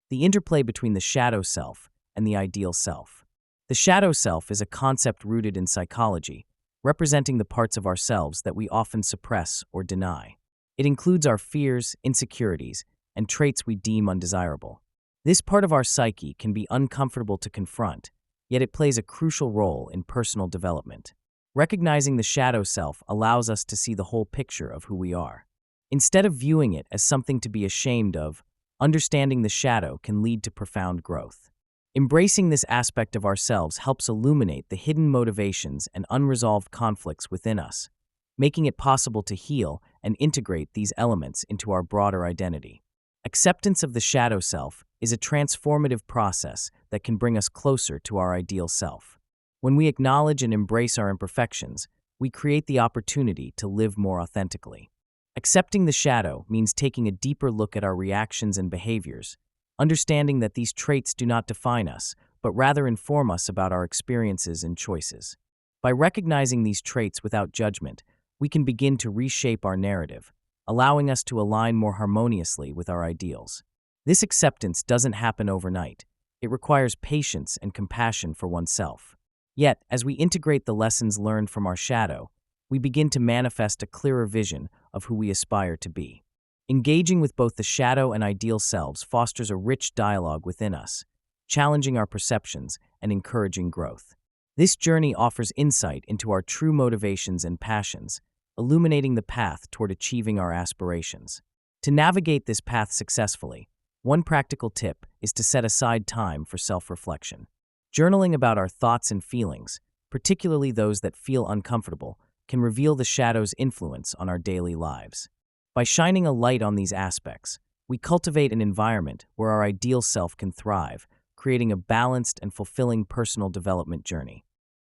The interplay between the shadow self and the ideal self. The shadow self is a concept rooted in psychology, representing the parts of ourselves that we often suppress or deny. It includes our fears, insecurities, and traits we deem undesirable. This part of our psyche can be uncomfortable to confront, yet it plays a crucial role in personal development. Recognizing the shadow self allows us to see the whole picture of who we are. Instead of viewing it as something to be ashamed of, understanding the shadow can lead to profound growth. Embracing this aspect of ourselves helps illuminate the hidden motivations and unresolved conflicts within us, making it possible to heal and integrate these elements into our broader identity. Acceptance of the shadow self is a transformative process that can bring us closer to our ideal self. When we acknowledge and embrace our imperfections, we create the opportunity to live more authentically. Accepting the shadow means taking a deeper look at our reactions and behaviors, understanding that these traits do not define us, but rather inform us about our experiences and choices. By recognizing these traits without judgment, we can begin to reshape our narrative, allowing us to align more harmoniously with our ideals. This acceptance doesn't happen overnight. It requires patience and compassion for oneself. Yet, as we integrate the lessons learned from our shadow, we begin to manifest a clearer vision of who we aspire to be. Engaging with both the shadow and ideal selves fosters a rich dialogue within us, challenging our perceptions and encouraging growth. This journey offers insight into our true motivations and passions, illuminating the path toward achieving our aspirations. To navigate this path successfully, one practical tip is to set aside time for self-reflection. Journaling about our thoughts and feelings, particularly those that feel uncomfortable, can reveal the shadow's influence on our daily lives. By shining a light on these aspects, we cultivate an environment where our ideal self can thrive, creating a balanced and fulfilling personal development journey.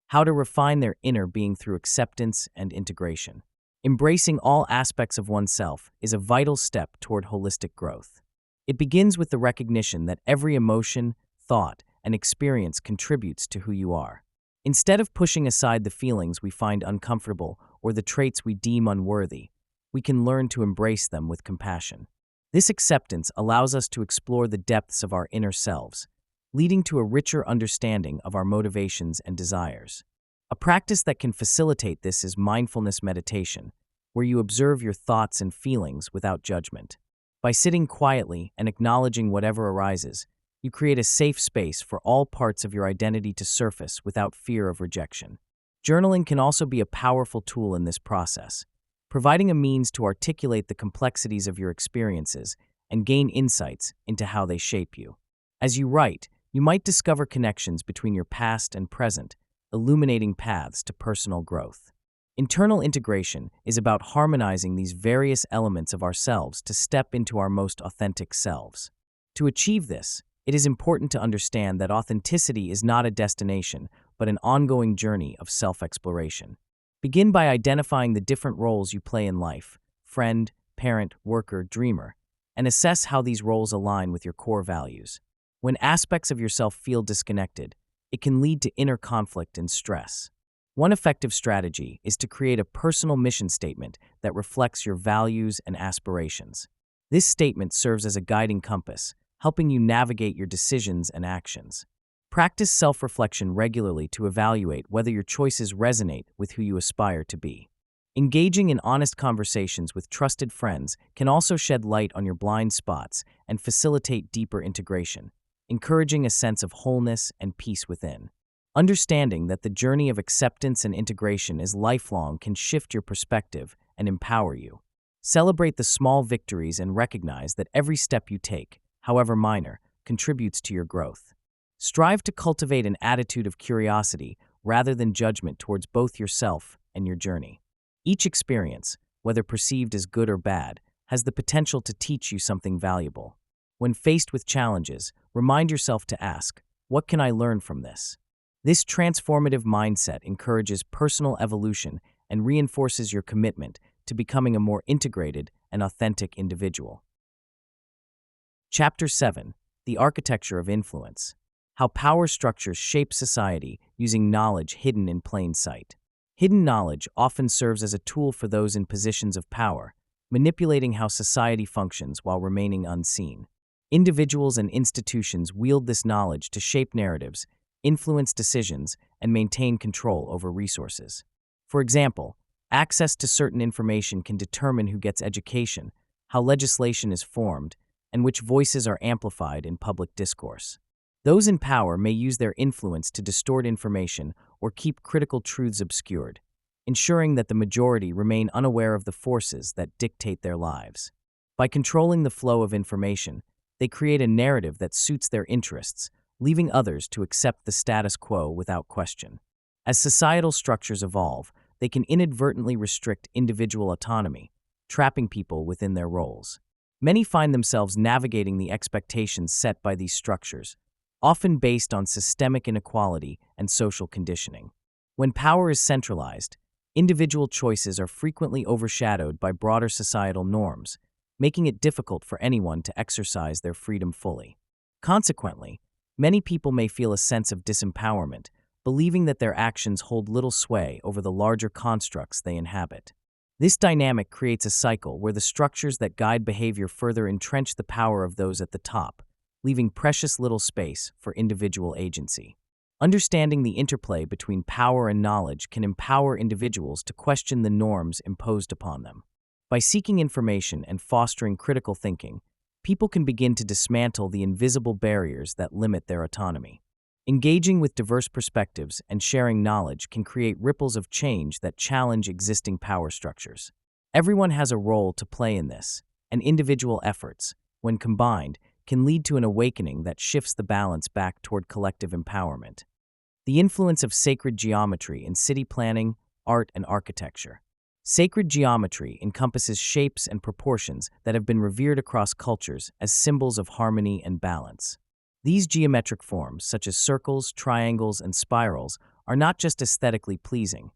How to refine their inner being through acceptance and integration. Embracing all aspects of oneself is a vital step toward holistic growth. It begins with the recognition that every emotion, thought, and experience contributes to who you are. Instead of pushing aside the feelings we find uncomfortable or the traits we deem unworthy, we can learn to embrace them with compassion. This acceptance allows us to explore the depths of our inner selves, leading to a richer understanding of our motivations and desires. A practice that can facilitate this is mindfulness meditation, where you observe your thoughts and feelings without judgment. By sitting quietly and acknowledging whatever arises, you create a safe space for all parts of your identity to surface without fear of rejection. Journaling can also be a powerful tool in this process, providing a means to articulate the complexities of your experiences and gain insights into how they shape you. As you write, you might discover connections between your past and present, illuminating paths to personal growth. Internal integration is about harmonizing these various elements of ourselves to step into our most authentic selves. To achieve this, it is important to understand that authenticity is not a destination, but an ongoing journey of self-exploration. Begin by identifying the different roles you play in life: friend, parent, worker, dreamer, and assess how these roles align with your core values. When aspects of yourself feel disconnected, it can lead to inner conflict and stress. One effective strategy is to create a personal mission statement that reflects your values and aspirations. This statement serves as a guiding compass, helping you navigate your decisions and actions. Practice self-reflection regularly to evaluate whether your choices resonate with who you aspire to be. Engaging in honest conversations with trusted friends can also shed light on your blind spots and facilitate deeper integration, encouraging a sense of wholeness and peace within. Understanding that the journey of acceptance and integration is lifelong can shift your perspective and empower you. Celebrate the small victories and recognize that every step you take, however minor, contributes to your growth. Strive to cultivate an attitude of curiosity rather than judgment towards both yourself and your journey. Each experience, whether perceived as good or bad, has the potential to teach you something valuable. When faced with challenges, remind yourself to ask, "What can I learn from this?" This transformative mindset encourages personal evolution and reinforces your commitment to becoming a more integrated and authentic individual. Chapter 7: The Architecture of Influence. How power structures shape society using knowledge hidden in plain sight. Hidden knowledge often serves as a tool for those in positions of power, manipulating how society functions while remaining unseen. Individuals and institutions wield this knowledge to shape narratives, influence decisions, and maintain control over resources. For example, access to certain information can determine who gets education, how legislation is formed, and which voices are amplified in public discourse. Those in power may use their influence to distort information or keep critical truths obscured, ensuring that the majority remain unaware of the forces that dictate their lives. By controlling the flow of information, they create a narrative that suits their interests, leaving others to accept the status quo without question. As societal structures evolve, they can inadvertently restrict individual autonomy, trapping people within their roles. Many find themselves navigating the expectations set by these structures, often based on systemic inequality and social conditioning. When power is centralized, individual choices are frequently overshadowed by broader societal norms, making it difficult for anyone to exercise their freedom fully. Consequently, many people may feel a sense of disempowerment, believing that their actions hold little sway over the larger constructs they inhabit. This dynamic creates a cycle where the structures that guide behavior further entrench the power of those at the top, leaving precious little space for individual agency. Understanding the interplay between power and knowledge can empower individuals to question the norms imposed upon them. By seeking information and fostering critical thinking, people can begin to dismantle the invisible barriers that limit their autonomy. Engaging with diverse perspectives and sharing knowledge can create ripples of change that challenge existing power structures. Everyone has a role to play in this, and individual efforts, when combined, can lead to an awakening that shifts the balance back toward collective empowerment. The influence of sacred geometry in city planning, art, and architecture. Sacred geometry encompasses shapes and proportions that have been revered across cultures as symbols of harmony and balance. These geometric forms, such as circles, triangles, and spirals, are not just aesthetically pleasing.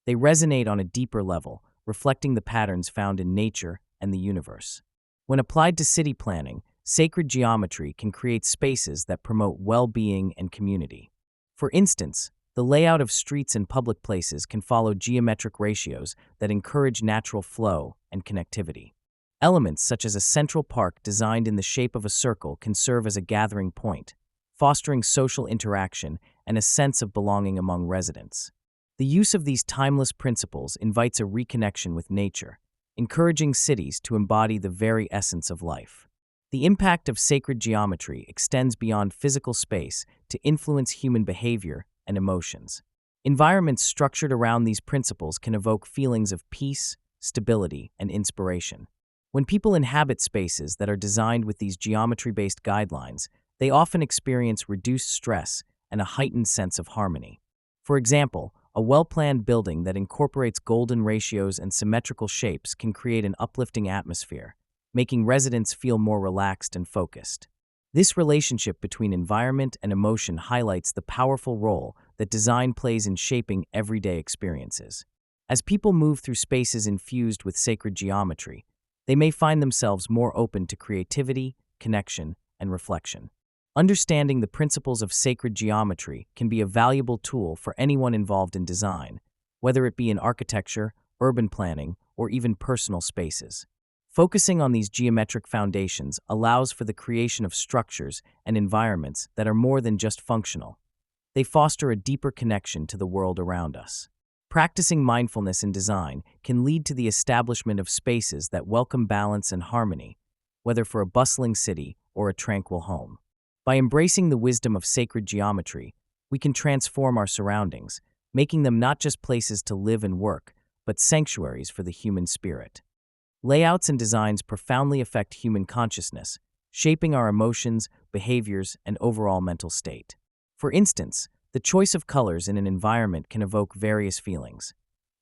They resonate on a deeper level, reflecting the patterns found in nature and the universe. When applied to city planning, sacred geometry can create spaces that promote well-being and community. For instance, the layout of streets and public places can follow geometric ratios that encourage natural flow and connectivity. Elements such as a central park designed in the shape of a circle can serve as a gathering point, fostering social interaction and a sense of belonging among residents. The use of these timeless principles invites a reconnection with nature, encouraging cities to embody the very essence of life. The impact of sacred geometry extends beyond physical space to influence human behavior and emotions. Environments structured around these principles can evoke feelings of peace, stability, and inspiration. When people inhabit spaces that are designed with these geometry-based guidelines, they often experience reduced stress and a heightened sense of harmony. For example, a well-planned building that incorporates golden ratios and symmetrical shapes can create an uplifting atmosphere, making residents feel more relaxed and focused. This relationship between environment and emotion highlights the powerful role that design plays in shaping everyday experiences. As people move through spaces infused with sacred geometry, they may find themselves more open to creativity, connection, and reflection. Understanding the principles of sacred geometry can be a valuable tool for anyone involved in design, whether it be in architecture, urban planning, or even personal spaces. Focusing on these geometric foundations allows for the creation of structures and environments that are more than just functional. They foster a deeper connection to the world around us. Practicing mindfulness in design can lead to the establishment of spaces that welcome balance and harmony, whether for a bustling city or a tranquil home. By embracing the wisdom of sacred geometry, we can transform our surroundings, making them not just places to live and work, but sanctuaries for the human spirit. Layouts and designs profoundly affect human consciousness, shaping our emotions, behaviors, and overall mental state. For instance, the choice of colors in an environment can evoke various feelings.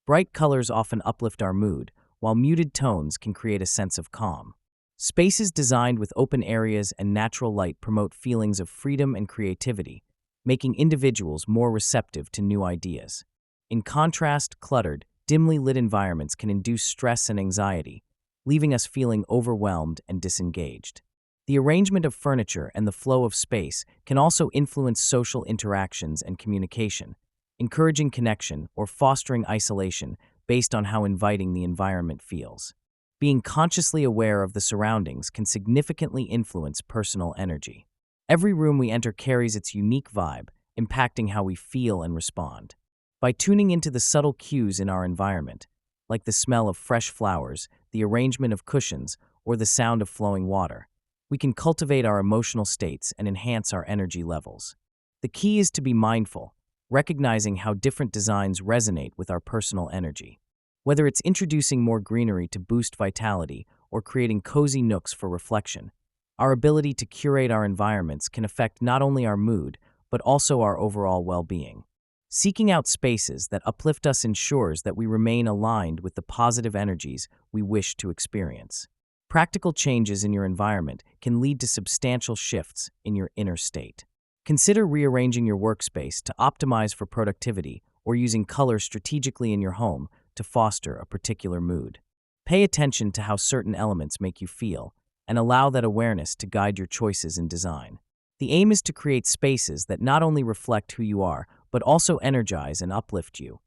Bright colors often uplift our mood, while muted tones can create a sense of calm. Spaces designed with open areas and natural light promote feelings of freedom and creativity, making individuals more receptive to new ideas. In contrast, cluttered, dimly lit environments can induce stress and anxiety, leaving us feeling overwhelmed and disengaged. The arrangement of furniture and the flow of space can also influence social interactions and communication, encouraging connection or fostering isolation based on how inviting the environment feels. Being consciously aware of the surroundings can significantly influence personal energy. Every room we enter carries its unique vibe, impacting how we feel and respond. By tuning into the subtle cues in our environment, like the smell of fresh flowers, the arrangement of cushions, or the sound of flowing water, we can cultivate our emotional states and enhance our energy levels. The key is to be mindful, recognizing how different designs resonate with our personal energy. Whether it's introducing more greenery to boost vitality or creating cozy nooks for reflection, our ability to curate our environments can affect not only our mood, but also our overall well-being. Seeking out spaces that uplift us ensures that we remain aligned with the positive energies we wish to experience. Practical changes in your environment can lead to substantial shifts in your inner state. Consider rearranging your workspace to optimize for productivity or using color strategically in your home to foster a particular mood. Pay attention to how certain elements make you feel and allow that awareness to guide your choices in design. The aim is to create spaces that not only reflect who you are, but also energize and uplift you,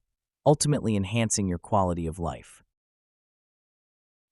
ultimately enhancing your quality of life.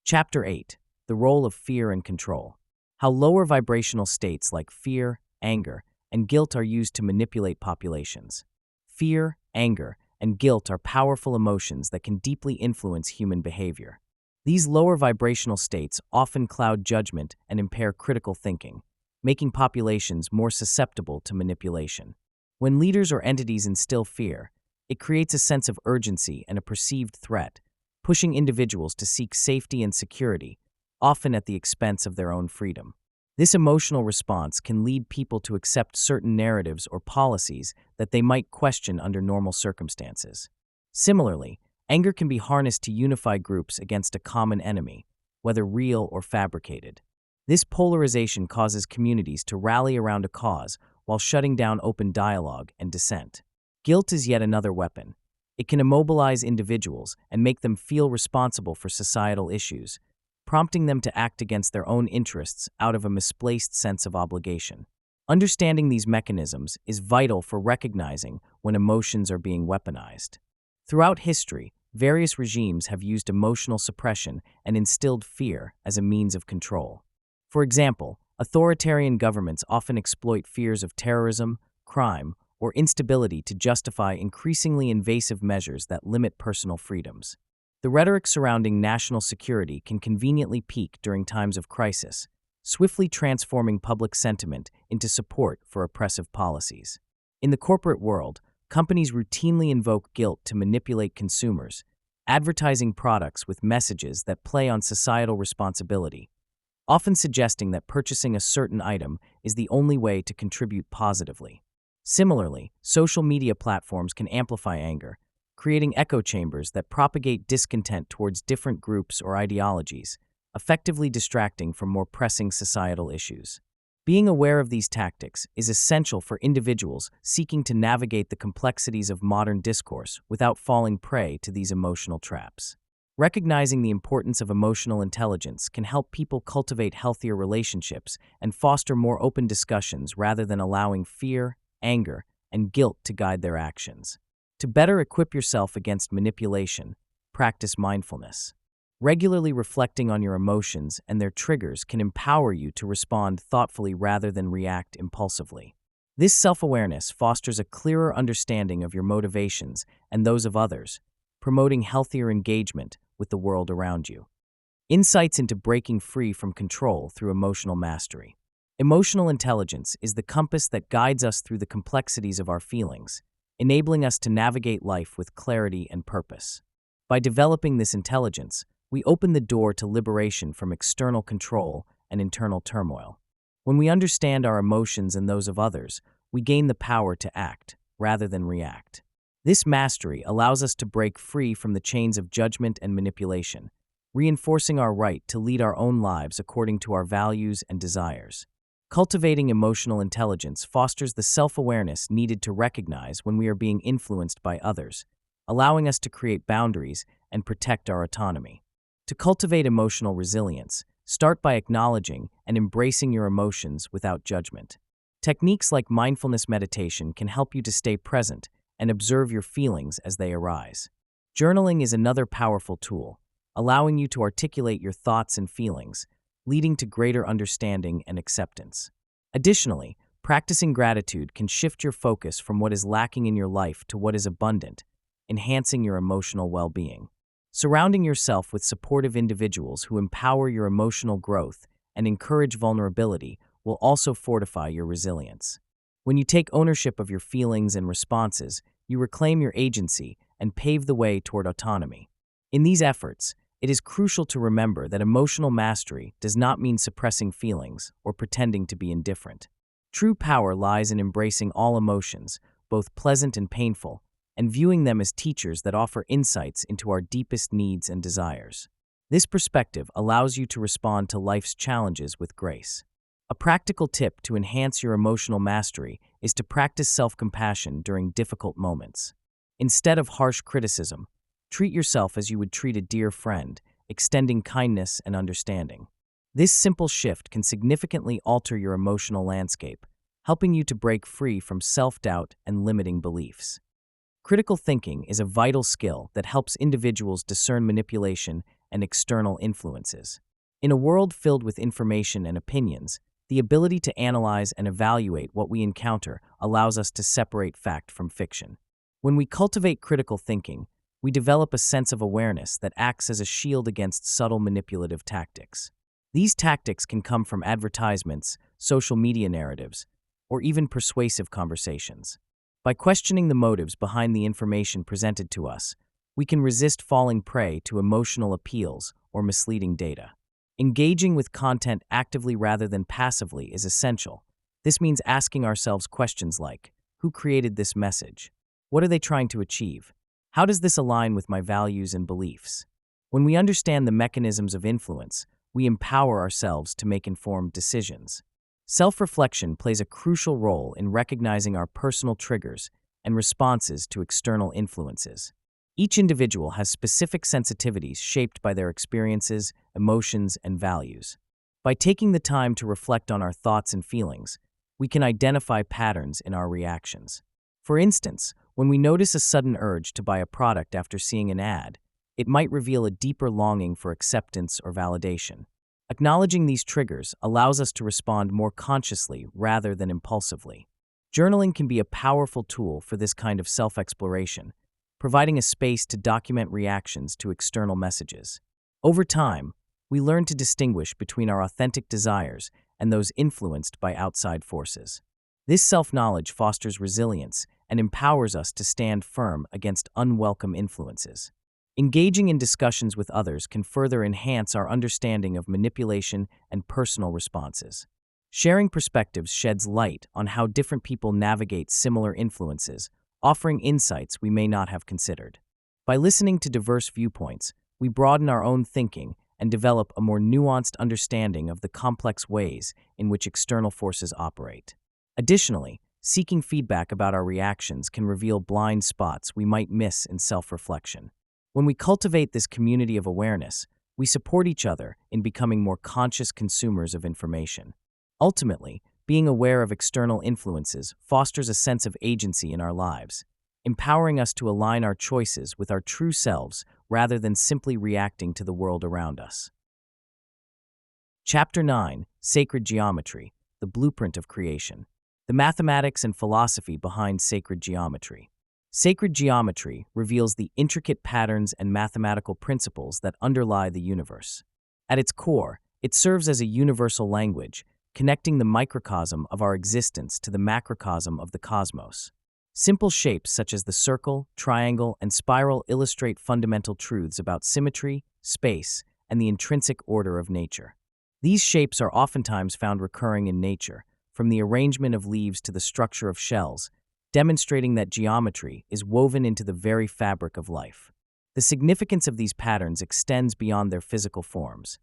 Chapter 8. The Role of Fear and Control. How lower vibrational states like fear, anger, and guilt are used to manipulate populations. Fear, anger, and guilt are powerful emotions that can deeply influence human behavior. These lower vibrational states often cloud judgment and impair critical thinking, making populations more susceptible to manipulation. When leaders or entities instill fear, it creates a sense of urgency and a perceived threat, pushing individuals to seek safety and security, often at the expense of their own freedom. This emotional response can lead people to accept certain narratives or policies that they might question under normal circumstances. Similarly, anger can be harnessed to unify groups against a common enemy, whether real or fabricated. This polarization causes communities to rally around a cause while shutting down open dialogue and dissent. Guilt is yet another weapon. It can immobilize individuals and make them feel responsible for societal issues, prompting them to act against their own interests out of a misplaced sense of obligation. Understanding these mechanisms is vital for recognizing when emotions are being weaponized. Throughout history, various regimes have used emotional suppression and instilled fear as a means of control. For example, authoritarian governments often exploit fears of terrorism, crime, or instability to justify increasingly invasive measures that limit personal freedoms. The rhetoric surrounding national security can conveniently peak during times of crisis, swiftly transforming public sentiment into support for oppressive policies. In the corporate world, companies routinely invoke guilt to manipulate consumers, advertising products with messages that play on societal responsibility, often suggesting that purchasing a certain item is the only way to contribute positively. Similarly, social media platforms can amplify anger, creating echo chambers that propagate discontent towards different groups or ideologies, effectively distracting from more pressing societal issues. Being aware of these tactics is essential for individuals seeking to navigate the complexities of modern discourse without falling prey to these emotional traps. Recognizing the importance of emotional intelligence can help people cultivate healthier relationships and foster more open discussions rather than allowing fear, anger, and guilt to guide their actions. To better equip yourself against manipulation, practice mindfulness. Regularly reflecting on your emotions and their triggers can empower you to respond thoughtfully rather than react impulsively. This self-awareness fosters a clearer understanding of your motivations and those of others, promoting healthier engagement with the world around you. Insights into breaking free from control through emotional mastery. Emotional intelligence is the compass that guides us through the complexities of our feelings, enabling us to navigate life with clarity and purpose. By developing this intelligence, we open the door to liberation from external control and internal turmoil. When we understand our emotions and those of others, we gain the power to act, rather than react. This mastery allows us to break free from the chains of judgment and manipulation, reinforcing our right to lead our own lives according to our values and desires. Cultivating emotional intelligence fosters the self-awareness needed to recognize when we are being influenced by others, allowing us to create boundaries and protect our autonomy. To cultivate emotional resilience, start by acknowledging and embracing your emotions without judgment. Techniques like mindfulness meditation can help you to stay present and observe your feelings as they arise. Journaling is another powerful tool, allowing you to articulate your thoughts and feelings, leading to greater understanding and acceptance. Additionally, practicing gratitude can shift your focus from what is lacking in your life to what is abundant, enhancing your emotional well-being. Surrounding yourself with supportive individuals who empower your emotional growth and encourage vulnerability will also fortify your resilience. When you take ownership of your feelings and responses, you reclaim your agency and pave the way toward autonomy. In these efforts, it is crucial to remember that emotional mastery does not mean suppressing feelings or pretending to be indifferent. True power lies in embracing all emotions, both pleasant and painful, and viewing them as teachers that offer insights into our deepest needs and desires. This perspective allows you to respond to life's challenges with grace. A practical tip to enhance your emotional mastery is to practice self-compassion during difficult moments. Instead of harsh criticism, treat yourself as you would treat a dear friend, extending kindness and understanding. This simple shift can significantly alter your emotional landscape, helping you to break free from self-doubt and limiting beliefs. Critical thinking is a vital skill that helps individuals discern manipulation and external influences. In a world filled with information and opinions, the ability to analyze and evaluate what we encounter allows us to separate fact from fiction. When we cultivate critical thinking, we develop a sense of awareness that acts as a shield against subtle manipulative tactics. These tactics can come from advertisements, social media narratives, or even persuasive conversations. By questioning the motives behind the information presented to us, we can resist falling prey to emotional appeals or misleading data. Engaging with content actively rather than passively is essential. This means asking ourselves questions like, who created this message? What are they trying to achieve? How does this align with my values and beliefs? When we understand the mechanisms of influence, we empower ourselves to make informed decisions. Self-reflection plays a crucial role in recognizing our personal triggers and responses to external influences. Each individual has specific sensitivities shaped by their experiences, emotions, and values. By taking the time to reflect on our thoughts and feelings, we can identify patterns in our reactions. For instance, when we notice a sudden urge to buy a product after seeing an ad, it might reveal a deeper longing for acceptance or validation. Acknowledging these triggers allows us to respond more consciously rather than impulsively. Journaling can be a powerful tool for this kind of self-exploration, providing a space to document reactions to external messages. Over time, we learn to distinguish between our authentic desires and those influenced by outside forces. This self-knowledge fosters resilience and empowers us to stand firm against unwelcome influences. Engaging in discussions with others can further enhance our understanding of manipulation and personal responses. Sharing perspectives sheds light on how different people navigate similar influences, offering insights we may not have considered. By listening to diverse viewpoints, we broaden our own thinking and develop a more nuanced understanding of the complex ways in which external forces operate. Additionally, seeking feedback about our reactions can reveal blind spots we might miss in self-reflection. When we cultivate this community of awareness, we support each other in becoming more conscious consumers of information. Ultimately, being aware of external influences fosters a sense of agency in our lives, empowering us to align our choices with our true selves rather than simply reacting to the world around us. Chapter 9: Sacred Geometry, the Blueprint of Creation. The mathematics and philosophy behind sacred geometry. Sacred geometry reveals the intricate patterns and mathematical principles that underlie the universe. At its core, it serves as a universal language, connecting the microcosm of our existence to the macrocosm of the cosmos. Simple shapes such as the circle, triangle, and spiral illustrate fundamental truths about symmetry, space, and the intrinsic order of nature. These shapes are oftentimes found recurring in nature, from the arrangement of leaves to the structure of shells, demonstrating that geometry is woven into the very fabric of life. The significance of these patterns extends beyond their physical forms.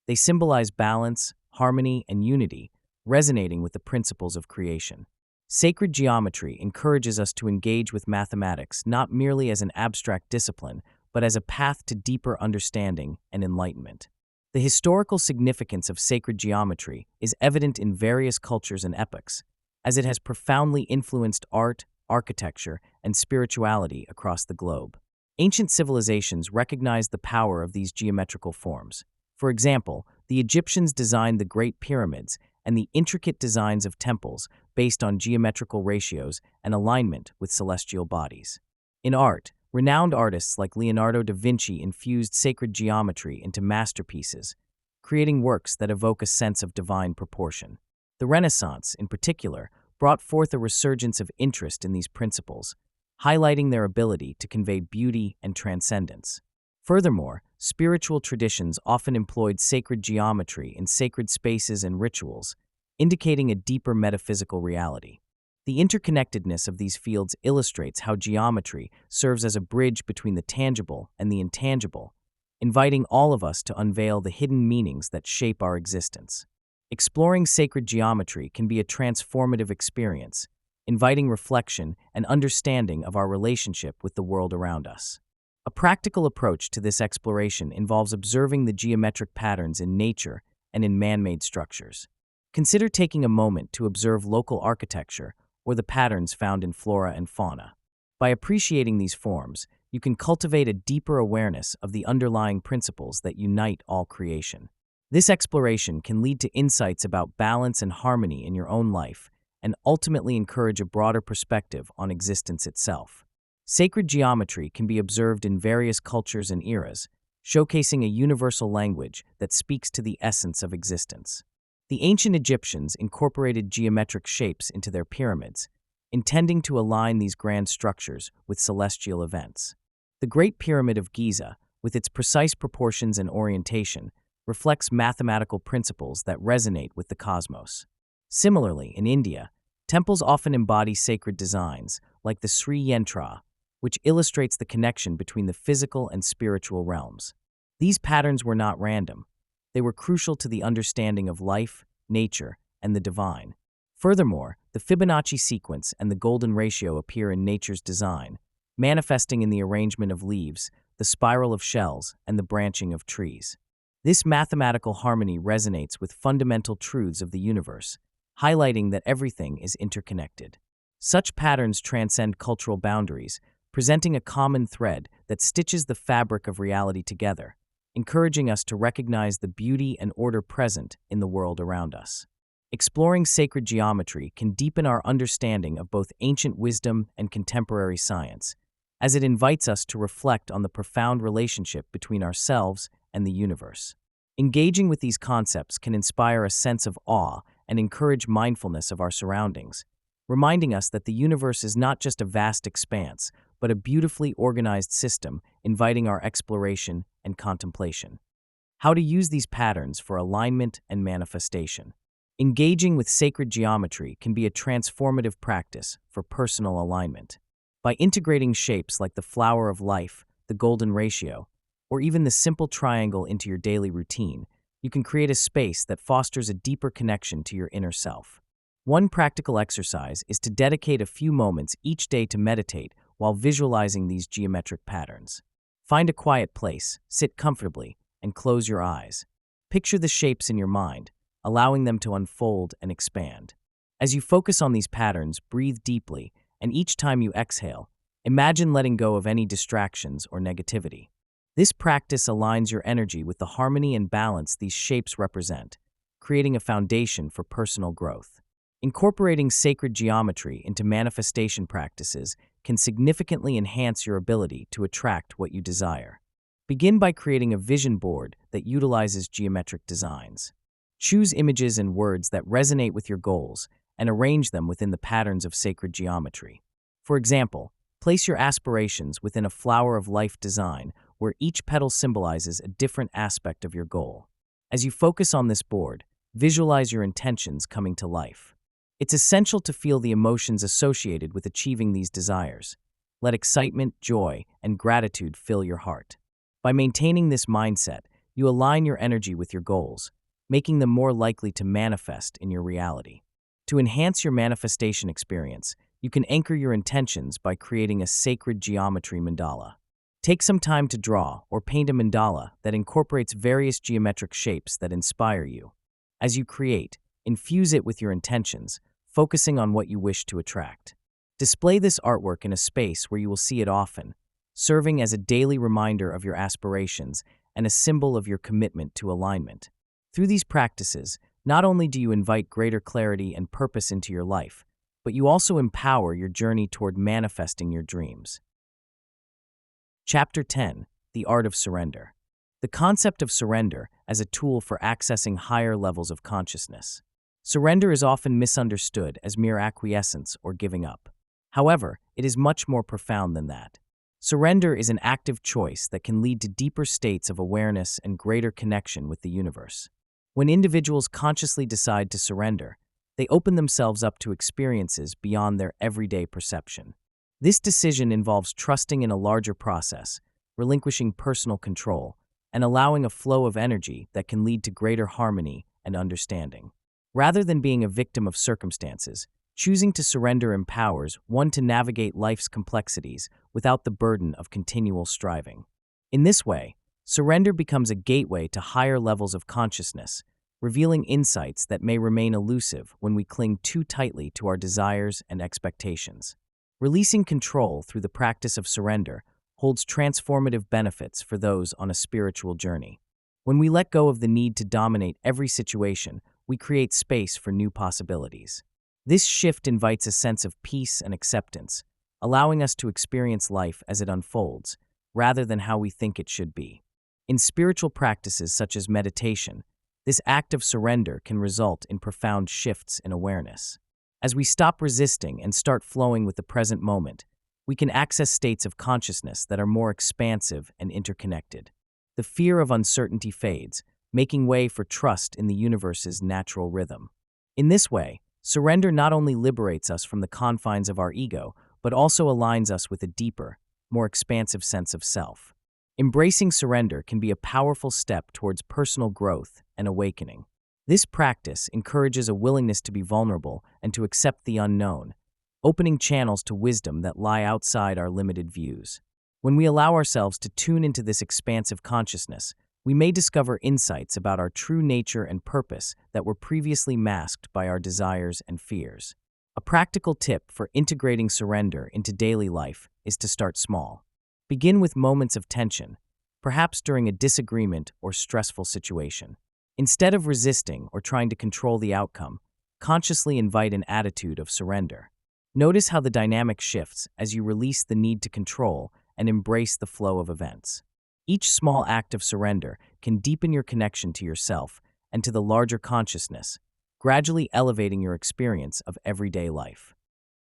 They symbolize balance, harmony, and unity, resonating with the principles of creation. Sacred geometry encourages us to engage with mathematics not merely as an abstract discipline, but as a path to deeper understanding and enlightenment. The historical significance of sacred geometry is evident in various cultures and epochs, as it has profoundly influenced art, architecture, and spirituality across the globe. Ancient civilizations recognized the power of these geometrical forms. For example, the Egyptians designed the Great Pyramids and the intricate designs of temples based on geometrical ratios and alignment with celestial bodies. In art, renowned artists like Leonardo da Vinci infused sacred geometry into masterpieces, creating works that evoke a sense of divine proportion. The Renaissance, in particular, brought forth a resurgence of interest in these principles, highlighting their ability to convey beauty and transcendence. Furthermore, spiritual traditions often employed sacred geometry in sacred spaces and rituals, indicating a deeper metaphysical reality. The interconnectedness of these fields illustrates how geometry serves as a bridge between the tangible and the intangible, inviting all of us to unveil the hidden meanings that shape our existence. Exploring sacred geometry can be a transformative experience, inviting reflection and understanding of our relationship with the world around us. A practical approach to this exploration involves observing the geometric patterns in nature and in man-made structures. Consider taking a moment to observe local architecture or the patterns found in flora and fauna. By appreciating these forms, you can cultivate a deeper awareness of the underlying principles that unite all creation. This exploration can lead to insights about balance and harmony in your own life and ultimately encourage a broader perspective on existence itself. Sacred geometry can be observed in various cultures and eras, showcasing a universal language that speaks to the essence of existence. The ancient Egyptians incorporated geometric shapes into their pyramids, intending to align these grand structures with celestial events. The Great Pyramid of Giza, with its precise proportions and orientation, reflects mathematical principles that resonate with the cosmos. Similarly, in India, temples often embody sacred designs, like the Sri Yantra, which illustrates the connection between the physical and spiritual realms. These patterns were not random. They were crucial to the understanding of life, nature, and the divine. Furthermore, the Fibonacci sequence and the golden ratio appear in nature's design, manifesting in the arrangement of leaves, the spiral of shells, and the branching of trees. This mathematical harmony resonates with fundamental truths of the universe, highlighting that everything is interconnected. Such patterns transcend cultural boundaries, presenting a common thread that stitches the fabric of reality together, encouraging us to recognize the beauty and order present in the world around us. Exploring sacred geometry can deepen our understanding of both ancient wisdom and contemporary science, as it invites us to reflect on the profound relationship between ourselves and the universe. Engaging with these concepts can inspire a sense of awe and encourage mindfulness of our surroundings, reminding us that the universe is not just a vast expanse, but a beautifully organized system inviting our exploration and contemplation. How to use these patterns for alignment and manifestation. Engaging with sacred geometry can be a transformative practice for personal alignment. By integrating shapes like the flower of life, the golden ratio, or even the simple triangle into your daily routine, you can create a space that fosters a deeper connection to your inner self. One practical exercise is to dedicate a few moments each day to meditate while visualizing these geometric patterns. Find a quiet place, sit comfortably, and close your eyes. Picture the shapes in your mind, allowing them to unfold and expand. As you focus on these patterns, breathe deeply, and each time you exhale, imagine letting go of any distractions or negativity. This practice aligns your energy with the harmony and balance these shapes represent, creating a foundation for personal growth. Incorporating sacred geometry into manifestation practices can significantly enhance your ability to attract what you desire. Begin by creating a vision board that utilizes geometric designs. Choose images and words that resonate with your goals and arrange them within the patterns of sacred geometry. For example, place your aspirations within a flower of life design where each petal symbolizes a different aspect of your goal. As you focus on this board, visualize your intentions coming to life. It's essential to feel the emotions associated with achieving these desires. Let excitement, joy, and gratitude fill your heart. By maintaining this mindset, you align your energy with your goals, making them more likely to manifest in your reality. To enhance your manifestation experience, you can anchor your intentions by creating a sacred geometry mandala. Take some time to draw or paint a mandala that incorporates various geometric shapes that inspire you. As you create, infuse it with your intentions, focusing on what you wish to attract. Display this artwork in a space where you will see it often, serving as a daily reminder of your aspirations and a symbol of your commitment to alignment. Through these practices, not only do you invite greater clarity and purpose into your life, but you also empower your journey toward manifesting your dreams. Chapter 10: The Art of Surrender. The concept of surrender as a tool for accessing higher levels of consciousness. Surrender is often misunderstood as mere acquiescence or giving up. However, it is much more profound than that. Surrender is an active choice that can lead to deeper states of awareness and greater connection with the universe. When individuals consciously decide to surrender, they open themselves up to experiences beyond their everyday perception. This decision involves trusting in a larger process, relinquishing personal control, and allowing a flow of energy that can lead to greater harmony and understanding. Rather than being a victim of circumstances, Choosing to surrender empowers one to navigate life's complexities without the burden of continual striving. In this way, surrender becomes a gateway to higher levels of consciousness, revealing insights that may remain elusive when we cling too tightly to our desires and expectations. Releasing control through the practice of surrender holds transformative benefits for those on a spiritual journey. When we let go of the need to dominate every situation, we create space for new possibilities. This shift invites a sense of peace and acceptance, allowing us to experience life as it unfolds, rather than how we think it should be. In spiritual practices such as meditation, this act of surrender can result in profound shifts in awareness. As we stop resisting and start flowing with the present moment, we can access states of consciousness that are more expansive and interconnected. The fear of uncertainty fades, making way for trust in the universe's natural rhythm. In this way, surrender not only liberates us from the confines of our ego, but also aligns us with a deeper, more expansive sense of self. Embracing surrender can be a powerful step towards personal growth and awakening. This practice encourages a willingness to be vulnerable and to accept the unknown, opening channels to wisdom that lie outside our limited views. When we allow ourselves to tune into this expansive consciousness, we may discover insights about our true nature and purpose that were previously masked by our desires and fears. A practical tip for integrating surrender into daily life is to start small. Begin with moments of tension, perhaps during a disagreement or stressful situation. Instead of resisting or trying to control the outcome, consciously invite an attitude of surrender. Notice how the dynamic shifts as you release the need to control and embrace the flow of events. Each small act of surrender can deepen your connection to yourself and to the larger consciousness, gradually elevating your experience of everyday life.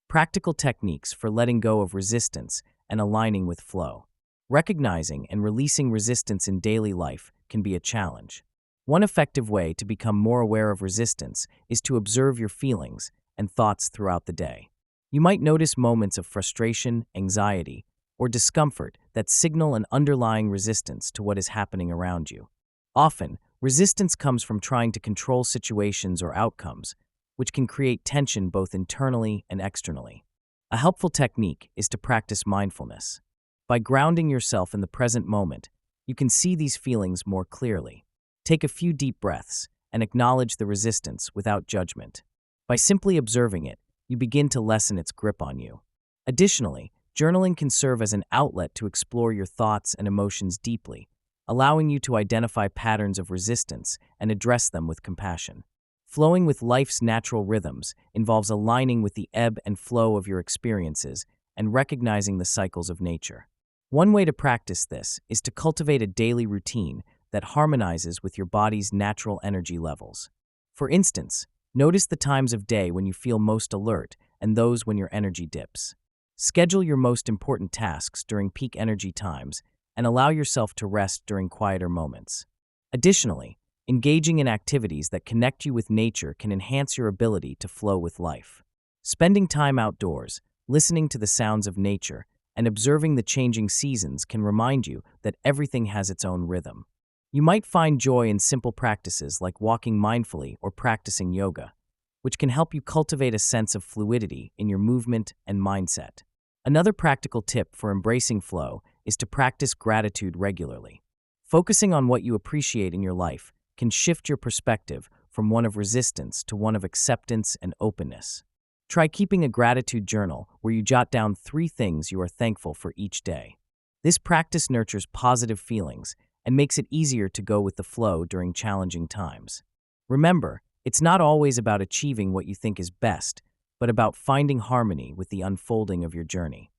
Practical techniques for letting go of resistance and aligning with flow. Recognizing and releasing resistance in daily life can be a challenge. One effective way to become more aware of resistance is to observe your feelings and thoughts throughout the day. You might notice moments of frustration, anxiety, or discomfort that signal an underlying resistance to what is happening around you. Often, resistance comes from trying to control situations or outcomes, which can create tension both internally and externally. A helpful technique is to practice mindfulness. By grounding yourself in the present moment, you can see these feelings more clearly. Take a few deep breaths and acknowledge the resistance without judgment. By simply observing it, you begin to lessen its grip on you. Additionally, journaling can serve as an outlet to explore your thoughts and emotions deeply, allowing you to identify patterns of resistance and address them with compassion. Flowing with life's natural rhythms involves aligning with the ebb and flow of your experiences and recognizing the cycles of nature. One way to practice this is to cultivate a daily routine that harmonizes with your body's natural energy levels. For instance, notice the times of day when you feel most alert and those when your energy dips. Schedule your most important tasks during peak energy times and allow yourself to rest during quieter moments. Additionally, engaging in activities that connect you with nature can enhance your ability to flow with life. Spending time outdoors, listening to the sounds of nature, and observing the changing seasons can remind you that everything has its own rhythm. You might find joy in simple practices like walking mindfully or practicing yoga, which can help you cultivate a sense of fluidity in your movement and mindset. Another practical tip for embracing flow is to practice gratitude regularly. Focusing on what you appreciate in your life can shift your perspective from one of resistance to one of acceptance and openness. Try keeping a gratitude journal where you jot down 3 things you are thankful for each day. This practice nurtures positive feelings and makes it easier to go with the flow during challenging times. Remember, it's not always about achieving what you think is best, but about finding harmony with the unfolding of your journey.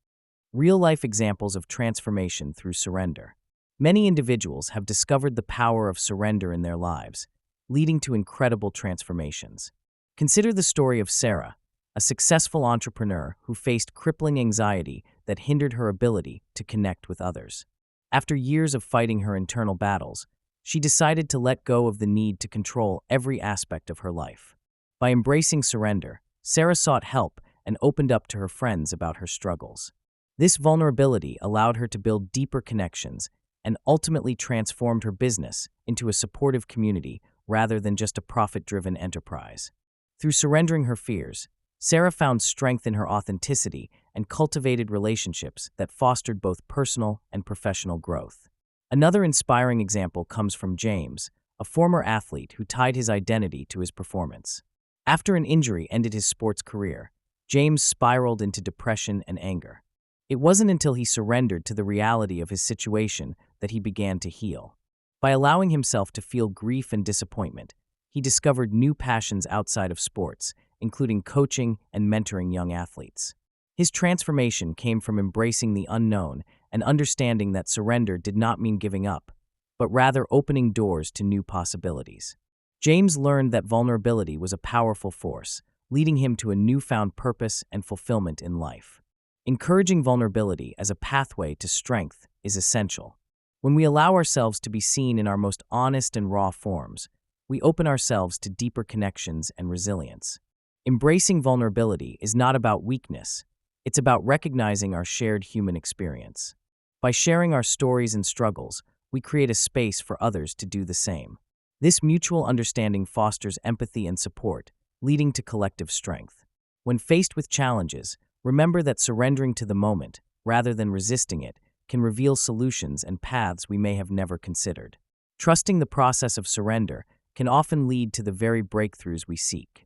Real-life examples of transformation through surrender. Many individuals have discovered the power of surrender in their lives, leading to incredible transformations. Consider the story of Sarah, a successful entrepreneur who faced crippling anxiety that hindered her ability to connect with others. After years of fighting her internal battles, she decided to let go of the need to control every aspect of her life. By embracing surrender, Sarah sought help and opened up to her friends about her struggles. This vulnerability allowed her to build deeper connections and ultimately transformed her business into a supportive community rather than just a profit-driven enterprise. Through surrendering her fears, Sarah found strength in her authenticity and cultivated relationships that fostered both personal and professional growth. Another inspiring example comes from James, a former athlete who tied his identity to his performance. After an injury ended his sports career, James spiraled into depression and anger. It wasn't until he surrendered to the reality of his situation that he began to heal. By allowing himself to feel grief and disappointment, he discovered new passions outside of sports, including coaching and mentoring young athletes. His transformation came from embracing the unknown and understanding that surrender did not mean giving up, but rather opening doors to new possibilities. James learned that vulnerability was a powerful force, leading him to a newfound purpose and fulfillment in life. Encouraging vulnerability as a pathway to strength is essential. When we allow ourselves to be seen in our most honest and raw forms, we open ourselves to deeper connections and resilience. Embracing vulnerability is not about weakness, it's about recognizing our shared human experience. By sharing our stories and struggles, we create a space for others to do the same. This mutual understanding fosters empathy and support, leading to collective strength. When faced with challenges, remember that surrendering to the moment, rather than resisting it, can reveal solutions and paths we may have never considered. Trusting the process of surrender can often lead to the very breakthroughs we seek.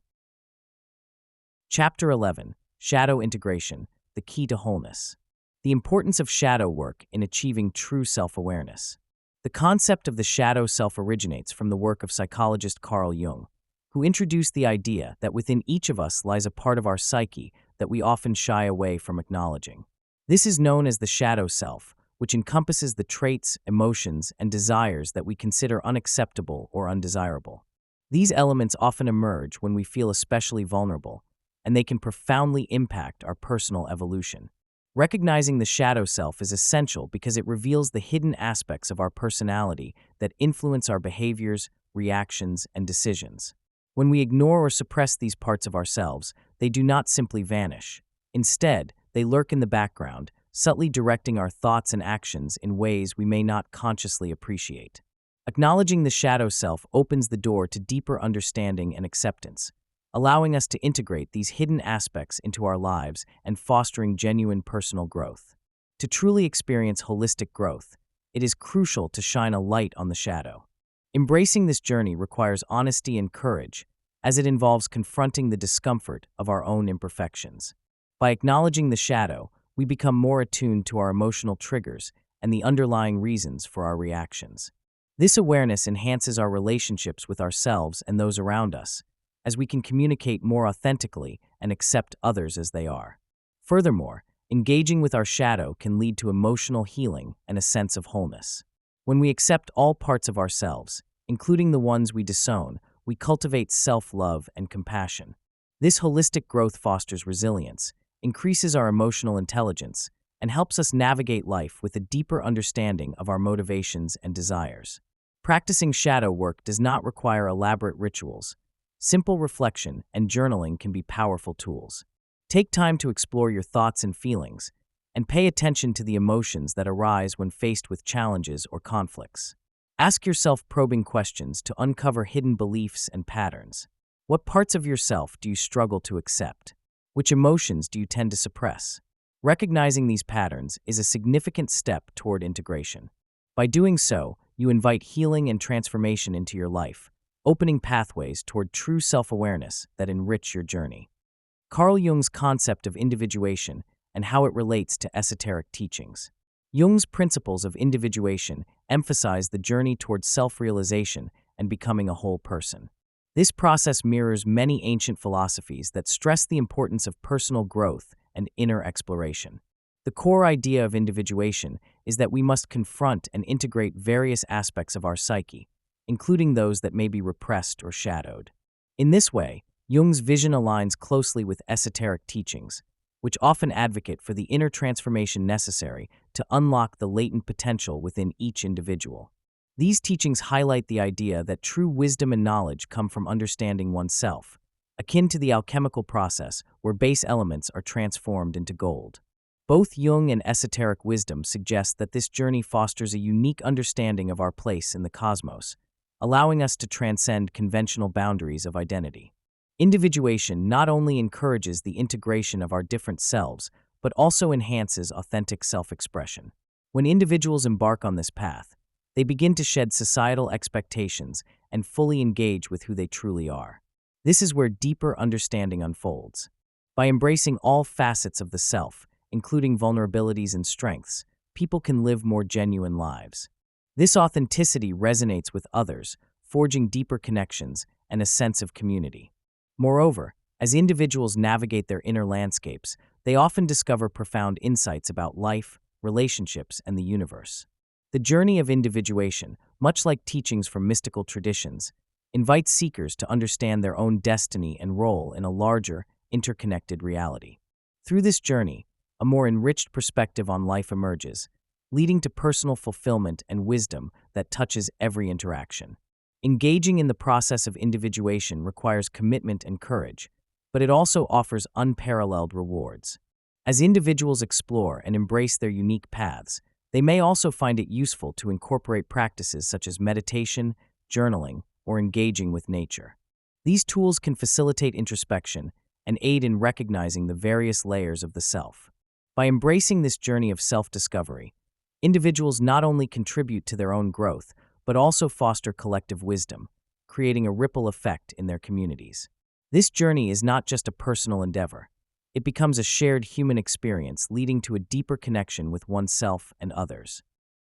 Chapter 11: Shadow Integration, the Key to Wholeness. The importance of shadow work in achieving true self-awareness. The concept of the shadow self originates from the work of psychologist Carl Jung, who introduced the idea that within each of us lies a part of our psyche that we often shy away from acknowledging. This is known as the shadow self, which encompasses the traits, emotions, and desires that we consider unacceptable or undesirable. These elements often emerge when we feel especially vulnerable, and they can profoundly impact our personal evolution. Recognizing the shadow self is essential because it reveals the hidden aspects of our personality that influence our behaviors, reactions, and decisions. When we ignore or suppress these parts of ourselves, they do not simply vanish. Instead, they lurk in the background, subtly directing our thoughts and actions in ways we may not consciously appreciate. Acknowledging the shadow self opens the door to deeper understanding and acceptance, allowing us to integrate these hidden aspects into our lives and fostering genuine personal growth. To truly experience holistic growth, it is crucial to shine a light on the shadow. Embracing this journey requires honesty and courage, as it involves confronting the discomfort of our own imperfections. By acknowledging the shadow, we become more attuned to our emotional triggers and the underlying reasons for our reactions. This awareness enhances our relationships with ourselves and those around us, as we can communicate more authentically and accept others as they are. Furthermore, engaging with our shadow can lead to emotional healing and a sense of wholeness. When we accept all parts of ourselves, including the ones we disown, we cultivate self-love and compassion. This holistic growth fosters resilience, increases our emotional intelligence, and helps us navigate life with a deeper understanding of our motivations and desires. Practicing shadow work does not require elaborate rituals. Simple reflection and journaling can be powerful tools. Take time to explore your thoughts and feelings, and pay attention to the emotions that arise when faced with challenges or conflicts. Ask yourself probing questions to uncover hidden beliefs and patterns. What parts of yourself do you struggle to accept? Which emotions do you tend to suppress? Recognizing these patterns is a significant step toward integration. By doing so, you invite healing and transformation into your life, opening pathways toward true self-awareness that enrich your journey. Carl Jung's concept of individuation and how it relates to esoteric teachings. Jung's principles of individuation emphasize the journey toward self-realization and becoming a whole person. This process mirrors many ancient philosophies that stress the importance of personal growth and inner exploration. The core idea of individuation is that we must confront and integrate various aspects of our psyche, including those that may be repressed or shadowed. In this way, Jung's vision aligns closely with esoteric teachings, which often advocate for the inner transformation necessary to unlock the latent potential within each individual. These teachings highlight the idea that true wisdom and knowledge come from understanding oneself, akin to the alchemical process where base elements are transformed into gold. Both Jung and esoteric wisdom suggest that this journey fosters a unique understanding of our place in the cosmos, allowing us to transcend conventional boundaries of identity. Individuation not only encourages the integration of our different selves, but also enhances authentic self-expression. When individuals embark on this path, they begin to shed societal expectations and fully engage with who they truly are. This is where deeper understanding unfolds. By embracing all facets of the self, including vulnerabilities and strengths, people can live more genuine lives. This authenticity resonates with others, forging deeper connections and a sense of community. Moreover, as individuals navigate their inner landscapes, they often discover profound insights about life, relationships, and the universe. The journey of individuation, much like teachings from mystical traditions, invites seekers to understand their own destiny and role in a larger, interconnected reality. Through this journey, a more enriched perspective on life emerges, leading to personal fulfillment and wisdom that touches every interaction. Engaging in the process of individuation requires commitment and courage, but it also offers unparalleled rewards. As individuals explore and embrace their unique paths, they may also find it useful to incorporate practices such as meditation, journaling, or engaging with nature. These tools can facilitate introspection and aid in recognizing the various layers of the self. By embracing this journey of self-discovery, individuals not only contribute to their own growth, but also foster collective wisdom, creating a ripple effect in their communities. This journey is not just a personal endeavor. It becomes a shared human experience leading to a deeper connection with oneself and others.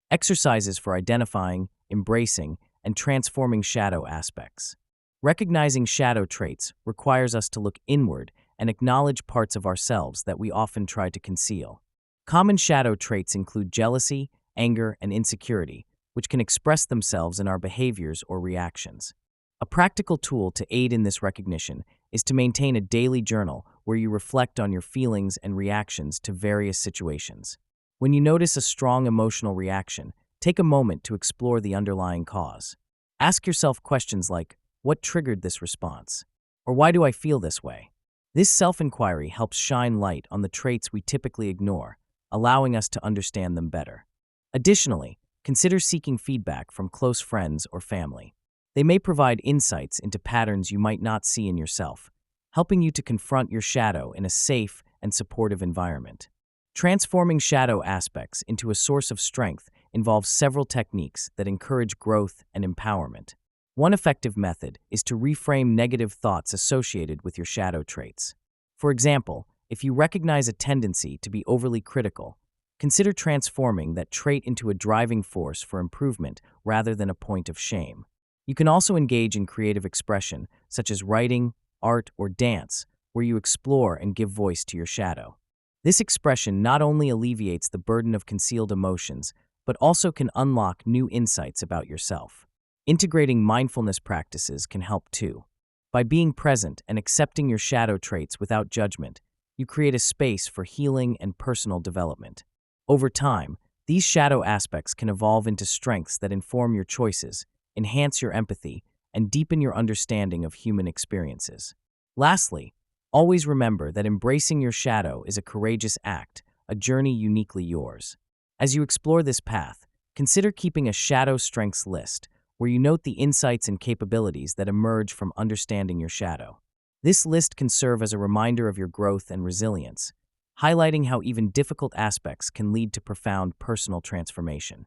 Exercises for identifying, embracing, and transforming shadow aspects. Recognizing shadow traits requires us to look inward and acknowledge parts of ourselves that we often try to conceal. Common shadow traits include jealousy, anger, and insecurity, which can express themselves in our behaviors or reactions. A practical tool to aid in this recognition is to maintain a daily journal where you reflect on your feelings and reactions to various situations. When you notice a strong emotional reaction, take a moment to explore the underlying cause. Ask yourself questions like, what triggered this response? Or why do I feel this way? This self-inquiry helps shine light on the traits we typically ignore, allowing us to understand them better. Additionally, consider seeking feedback from close friends or family. They may provide insights into patterns you might not see in yourself, helping you to confront your shadow in a safe and supportive environment. Transforming shadow aspects into a source of strength involves several techniques that encourage growth and empowerment. One effective method is to reframe negative thoughts associated with your shadow traits. For example, if you recognize a tendency to be overly critical, consider transforming that trait into a driving force for improvement rather than a point of shame. You can also engage in creative expression, such as writing, art, or dance, where you explore and give voice to your shadow. This expression not only alleviates the burden of concealed emotions, but also can unlock new insights about yourself. Integrating mindfulness practices can help too. By being present and accepting your shadow traits without judgment, you create a space for healing and personal development. Over time, these shadow aspects can evolve into strengths that inform your choices, enhance your empathy, and deepen your understanding of human experiences. Lastly, always remember that embracing your shadow is a courageous act, a journey uniquely yours. As you explore this path, consider keeping a shadow strengths list, where you note the insights and capabilities that emerge from understanding your shadow. This list can serve as a reminder of your growth and resilience, highlighting how even difficult aspects can lead to profound personal transformation.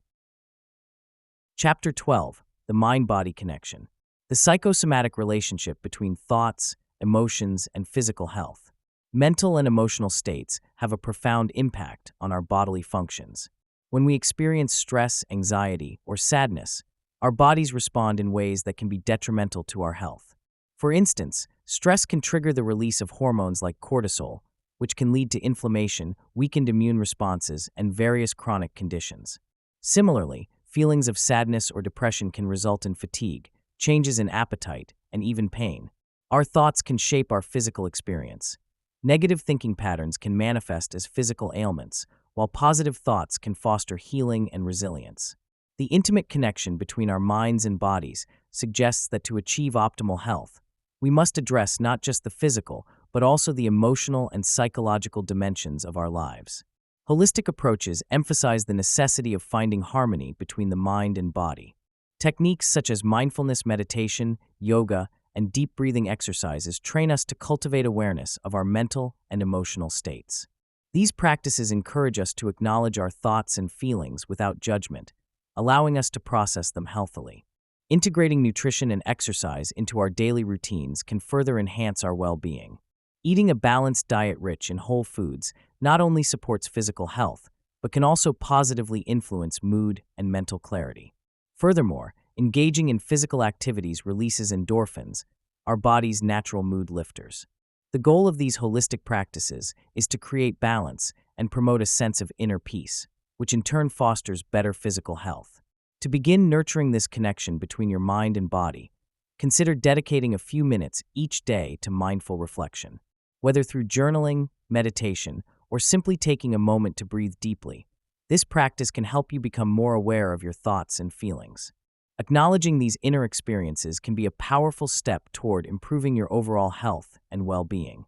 Chapter 12. The Mind-Body Connection. The psychosomatic relationship between thoughts, emotions, and physical health. Mental and emotional states have a profound impact on our bodily functions. When we experience stress, anxiety, or sadness, our bodies respond in ways that can be detrimental to our health. For instance, stress can trigger the release of hormones like cortisol, which can lead to inflammation, weakened immune responses, and various chronic conditions. Similarly, feelings of sadness or depression can result in fatigue, changes in appetite, and even pain. Our thoughts can shape our physical experience. Negative thinking patterns can manifest as physical ailments, while positive thoughts can foster healing and resilience. The intimate connection between our minds and bodies suggests that to achieve optimal health, we must address not just the physical, but also the emotional and psychological dimensions of our lives. Holistic approaches emphasize the necessity of finding harmony between the mind and body. Techniques such as mindfulness meditation, yoga, and deep breathing exercises train us to cultivate awareness of our mental and emotional states. These practices encourage us to acknowledge our thoughts and feelings without judgment, allowing us to process them healthily. Integrating nutrition and exercise into our daily routines can further enhance our well-being. Eating a balanced diet rich in whole foods not only supports physical health, but can also positively influence mood and mental clarity. Furthermore, engaging in physical activities releases endorphins, our body's natural mood lifters. The goal of these holistic practices is to create balance and promote a sense of inner peace, which in turn fosters better physical health. To begin nurturing this connection between your mind and body, consider dedicating a few minutes each day to mindful reflection. Whether through journaling, meditation, or simply taking a moment to breathe deeply, this practice can help you become more aware of your thoughts and feelings. Acknowledging these inner experiences can be a powerful step toward improving your overall health and well-being.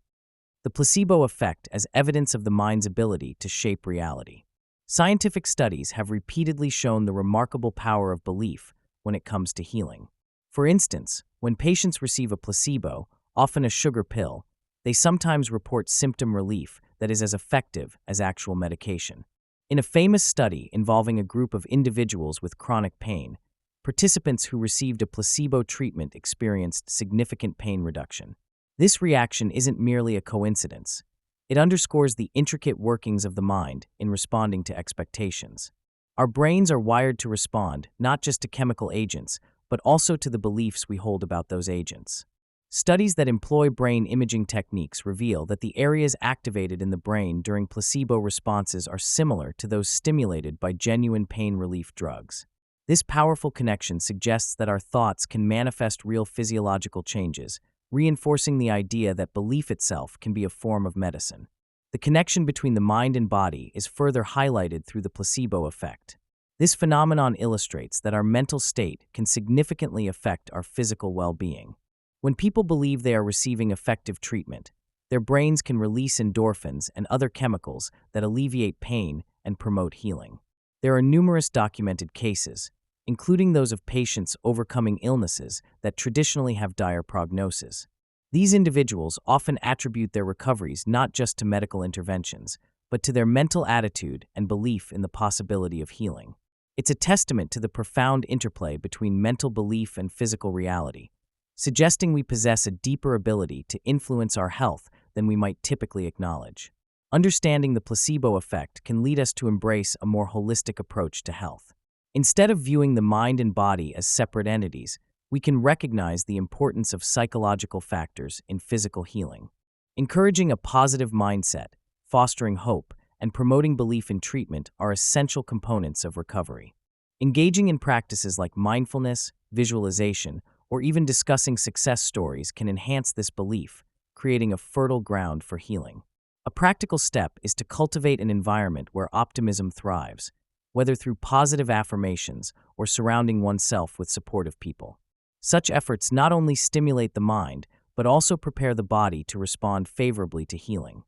The placebo effect as evidence of the mind's ability to shape reality. Scientific studies have repeatedly shown the remarkable power of belief when it comes to healing. For instance, when patients receive a placebo, often a sugar pill, they sometimes report symptom relief that is as effective as actual medication. In a famous study involving a group of individuals with chronic pain, participants who received a placebo treatment experienced significant pain reduction. This reaction isn't merely a coincidence. It underscores the intricate workings of the mind in responding to expectations. Our brains are wired to respond not just to chemical agents, but also to the beliefs we hold about those agents. Studies that employ brain imaging techniques reveal that the areas activated in the brain during placebo responses are similar to those stimulated by genuine pain relief drugs. This powerful connection suggests that our thoughts can manifest real physiological changes, reinforcing the idea that belief itself can be a form of medicine. The connection between the mind and body is further highlighted through the placebo effect. This phenomenon illustrates that our mental state can significantly affect our physical well-being. When people believe they are receiving effective treatment, their brains can release endorphins and other chemicals that alleviate pain and promote healing. There are numerous documented cases, including those of patients overcoming illnesses that traditionally have dire prognosis. These individuals often attribute their recoveries not just to medical interventions, but to their mental attitude and belief in the possibility of healing. It's a testament to the profound interplay between mental belief and physical reality, suggesting we possess a deeper ability to influence our health than we might typically acknowledge. Understanding the placebo effect can lead us to embrace a more holistic approach to health. Instead of viewing the mind and body as separate entities, we can recognize the importance of psychological factors in physical healing. Encouraging a positive mindset, fostering hope, and promoting belief in treatment are essential components of recovery. Engaging in practices like mindfulness, visualization, or even discussing success stories can enhance this belief, creating a fertile ground for healing. A practical step is to cultivate an environment where optimism thrives, whether through positive affirmations or surrounding oneself with supportive people. Such efforts not only stimulate the mind, but also prepare the body to respond favorably to healing.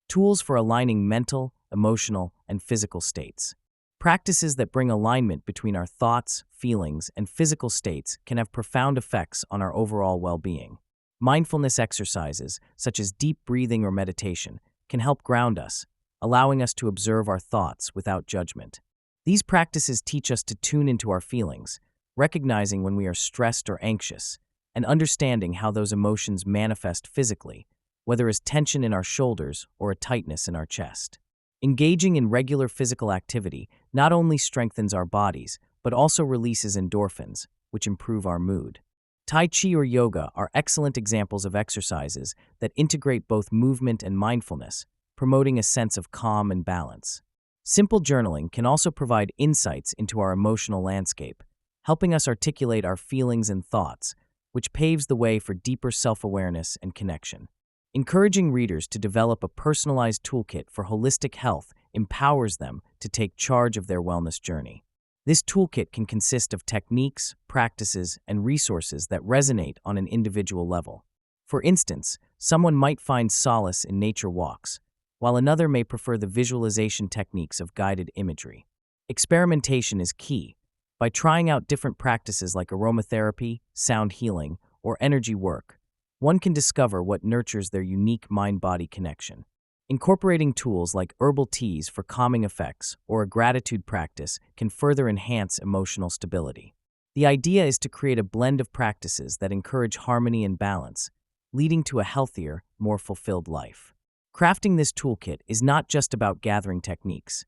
Tools for aligning mental, emotional, and physical states. Practices that bring alignment between our thoughts, feelings, and physical states can have profound effects on our overall well-being. Mindfulness exercises, such as deep breathing or meditation, can help ground us, allowing us to observe our thoughts without judgment. These practices teach us to tune into our feelings, recognizing when we are stressed or anxious, and understanding how those emotions manifest physically, whether as tension in our shoulders or a tightness in our chest. Engaging in regular physical activity not only strengthens our bodies, but also releases endorphins, which improve our mood. Tai Chi or yoga are excellent examples of exercises that integrate both movement and mindfulness, promoting a sense of calm and balance. Simple journaling can also provide insights into our emotional landscape, helping us articulate our feelings and thoughts, which paves the way for deeper self-awareness and connection. Encouraging readers to develop a personalized toolkit for holistic health empowers them to take charge of their wellness journey. This toolkit can consist of techniques, practices, and resources that resonate on an individual level. For instance, someone might find solace in nature walks, while another may prefer the visualization techniques of guided imagery. Experimentation is key. By trying out different practices like aromatherapy, sound healing, or energy work, one can discover what nurtures their unique mind-body connection. Incorporating tools like herbal teas for calming effects or a gratitude practice can further enhance emotional stability. The idea is to create a blend of practices that encourage harmony and balance, leading to a healthier, more fulfilled life. Crafting this toolkit is not just about gathering techniques.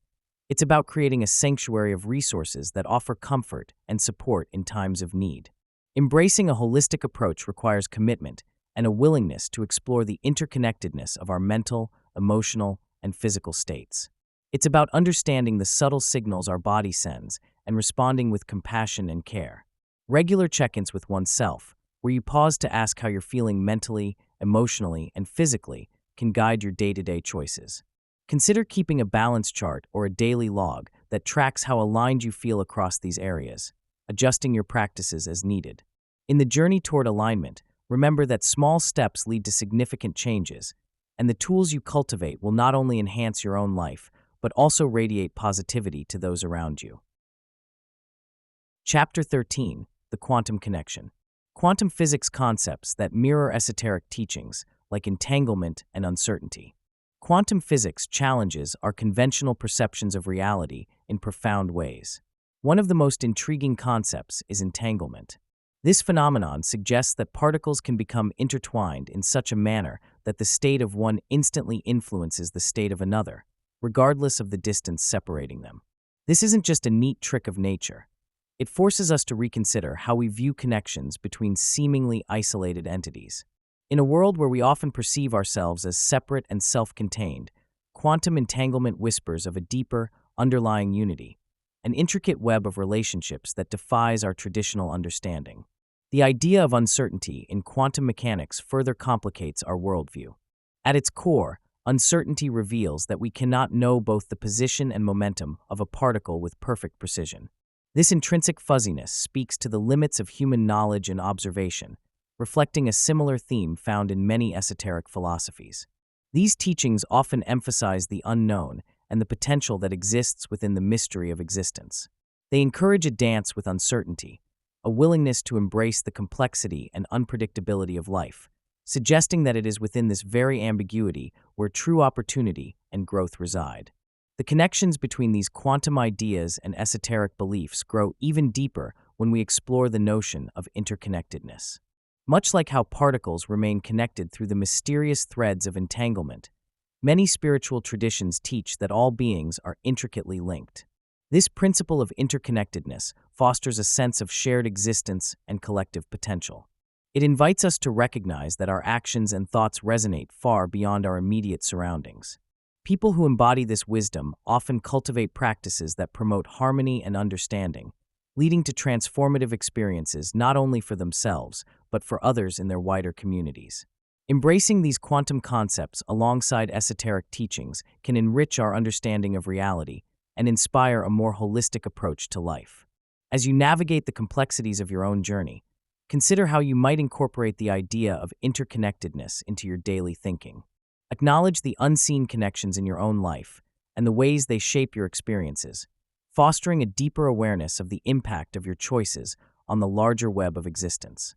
It's about creating a sanctuary of resources that offer comfort and support in times of need. Embracing a holistic approach requires commitment and a willingness to explore the interconnectedness of our mental, emotional, and physical states. It's about understanding the subtle signals our body sends and responding with compassion and care. Regular check-ins with oneself, where you pause to ask how you're feeling mentally, emotionally, and physically, can guide your day-to-day choices. Consider keeping a balance chart or a daily log that tracks how aligned you feel across these areas, adjusting your practices as needed. In the journey toward alignment, remember that small steps lead to significant changes, and the tools you cultivate will not only enhance your own life, but also radiate positivity to those around you. Chapter 13: The Quantum Connection. Quantum physics concepts that mirror esoteric teachings, like entanglement and uncertainty. Quantum physics challenges our conventional perceptions of reality in profound ways. One of the most intriguing concepts is entanglement. This phenomenon suggests that particles can become intertwined in such a manner that the state of one instantly influences the state of another, regardless of the distance separating them. This isn't just a neat trick of nature. It forces us to reconsider how we view connections between seemingly isolated entities. In a world where we often perceive ourselves as separate and self-contained, quantum entanglement whispers of a deeper, underlying unity, an intricate web of relationships that defies our traditional understanding. The idea of uncertainty in quantum mechanics further complicates our worldview. At its core, uncertainty reveals that we cannot know both the position and momentum of a particle with perfect precision. This intrinsic fuzziness speaks to the limits of human knowledge and observation, reflecting a similar theme found in many esoteric philosophies. These teachings often emphasize the unknown and the potential that exists within the mystery of existence. They encourage a dance with uncertainty, a willingness to embrace the complexity and unpredictability of life, suggesting that it is within this very ambiguity where true opportunity and growth reside. The connections between these quantum ideas and esoteric beliefs grow even deeper when we explore the notion of interconnectedness. Much like how particles remain connected through the mysterious threads of entanglement, many spiritual traditions teach that all beings are intricately linked. This principle of interconnectedness fosters a sense of shared existence and collective potential. It invites us to recognize that our actions and thoughts resonate far beyond our immediate surroundings. People who embody this wisdom often cultivate practices that promote harmony and understanding, leading to transformative experiences not only for themselves, but for others in their wider communities. Embracing these quantum concepts alongside esoteric teachings can enrich our understanding of reality and inspire a more holistic approach to life. As you navigate the complexities of your own journey, consider how you might incorporate the idea of interconnectedness into your daily thinking. Acknowledge the unseen connections in your own life and the ways they shape your experiences, fostering a deeper awareness of the impact of your choices on the larger web of existence.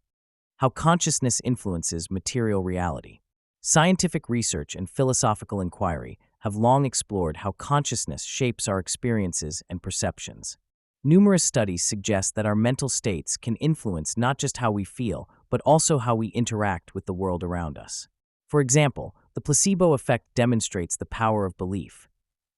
How consciousness influences material reality. Scientific research and philosophical inquiry have long explored how consciousness shapes our experiences and perceptions. Numerous studies suggest that our mental states can influence not just how we feel, but also how we interact with the world around us. For example, the placebo effect demonstrates the power of belief.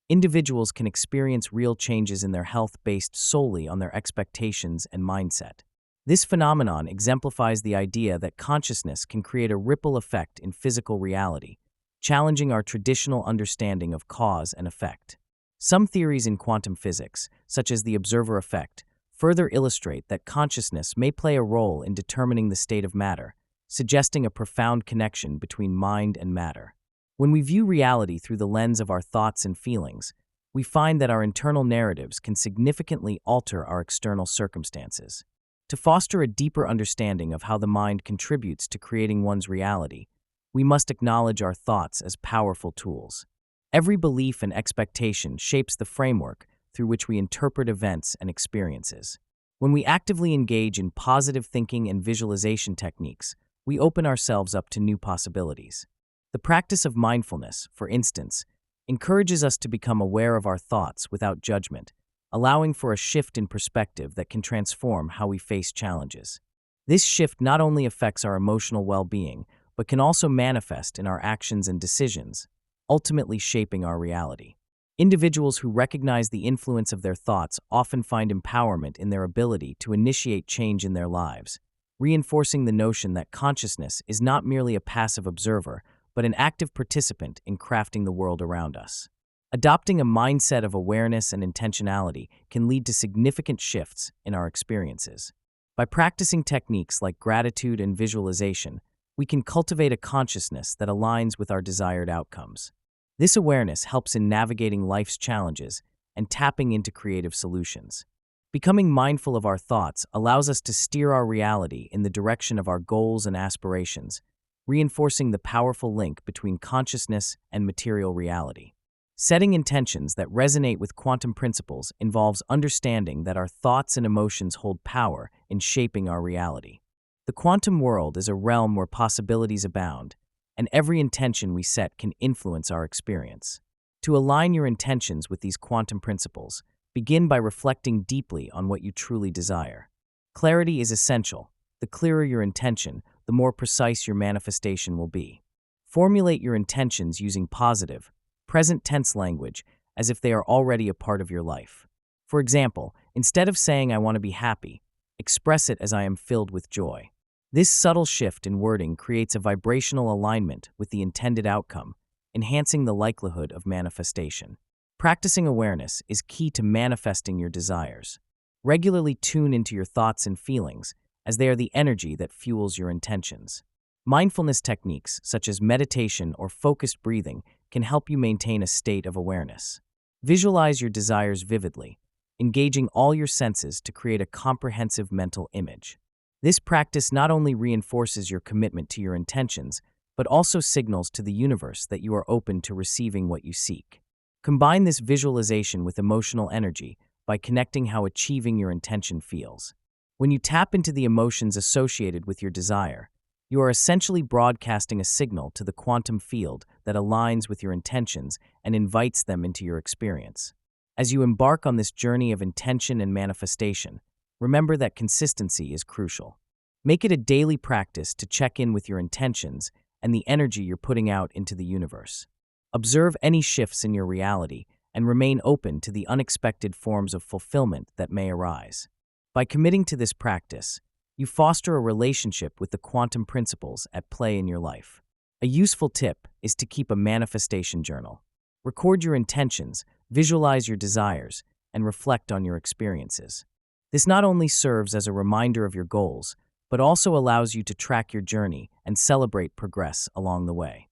Individuals can experience real changes in their health based solely on their expectations and mindset. This phenomenon exemplifies the idea that consciousness can create a ripple effect in physical reality, challenging our traditional understanding of cause and effect. Some theories in quantum physics, such as the observer effect, further illustrate that consciousness may play a role in determining the state of matter, suggesting a profound connection between mind and matter. When we view reality through the lens of our thoughts and feelings, we find that our internal narratives can significantly alter our external circumstances. To foster a deeper understanding of how the mind contributes to creating one's reality, we must acknowledge our thoughts as powerful tools. Every belief and expectation shapes the framework through which we interpret events and experiences. When we actively engage in positive thinking and visualization techniques, we open ourselves up to new possibilities. The practice of mindfulness, for instance, encourages us to become aware of our thoughts without judgment, allowing for a shift in perspective that can transform how we face challenges. This shift not only affects our emotional well-being, but can also manifest in our actions and decisions, ultimately shaping our reality. Individuals who recognize the influence of their thoughts often find empowerment in their ability to initiate change in their lives, reinforcing the notion that consciousness is not merely a passive observer, but an active participant in crafting the world around us. Adopting a mindset of awareness and intentionality can lead to significant shifts in our experiences. By practicing techniques like gratitude and visualization, we can cultivate a consciousness that aligns with our desired outcomes. This awareness helps in navigating life's challenges and tapping into creative solutions. Becoming mindful of our thoughts allows us to steer our reality in the direction of our goals and aspirations, reinforcing the powerful link between consciousness and material reality. Setting intentions that resonate with quantum principles involves understanding that our thoughts and emotions hold power in shaping our reality. The quantum world is a realm where possibilities abound, and every intention we set can influence our experience. To align your intentions with these quantum principles, begin by reflecting deeply on what you truly desire. Clarity is essential. The clearer your intention, the more precise your manifestation will be. Formulate your intentions using positive, present tense language as if they are already a part of your life. For example, instead of saying "I want to be happy," express it as "I am filled with joy." This subtle shift in wording creates a vibrational alignment with the intended outcome, enhancing the likelihood of manifestation. Practicing awareness is key to manifesting your desires. Regularly tune into your thoughts and feelings, as they are the energy that fuels your intentions. Mindfulness techniques, such as meditation or focused breathing, can help you maintain a state of awareness. Visualize your desires vividly, engaging all your senses to create a comprehensive mental image. This practice not only reinforces your commitment to your intentions, but also signals to the universe that you are open to receiving what you seek. Combine this visualization with emotional energy by connecting how achieving your intention feels. When you tap into the emotions associated with your desire, you are essentially broadcasting a signal to the quantum field that aligns with your intentions and invites them into your experience. As you embark on this journey of intention and manifestation, remember that consistency is crucial. Make it a daily practice to check in with your intentions and the energy you're putting out into the universe. Observe any shifts in your reality and remain open to the unexpected forms of fulfillment that may arise. By committing to this practice, you foster a relationship with the quantum principles at play in your life. A useful tip is to keep a manifestation journal. Record your intentions, visualize your desires, and reflect on your experiences. This not only serves as a reminder of your goals, but also allows you to track your journey and celebrate progress along the way.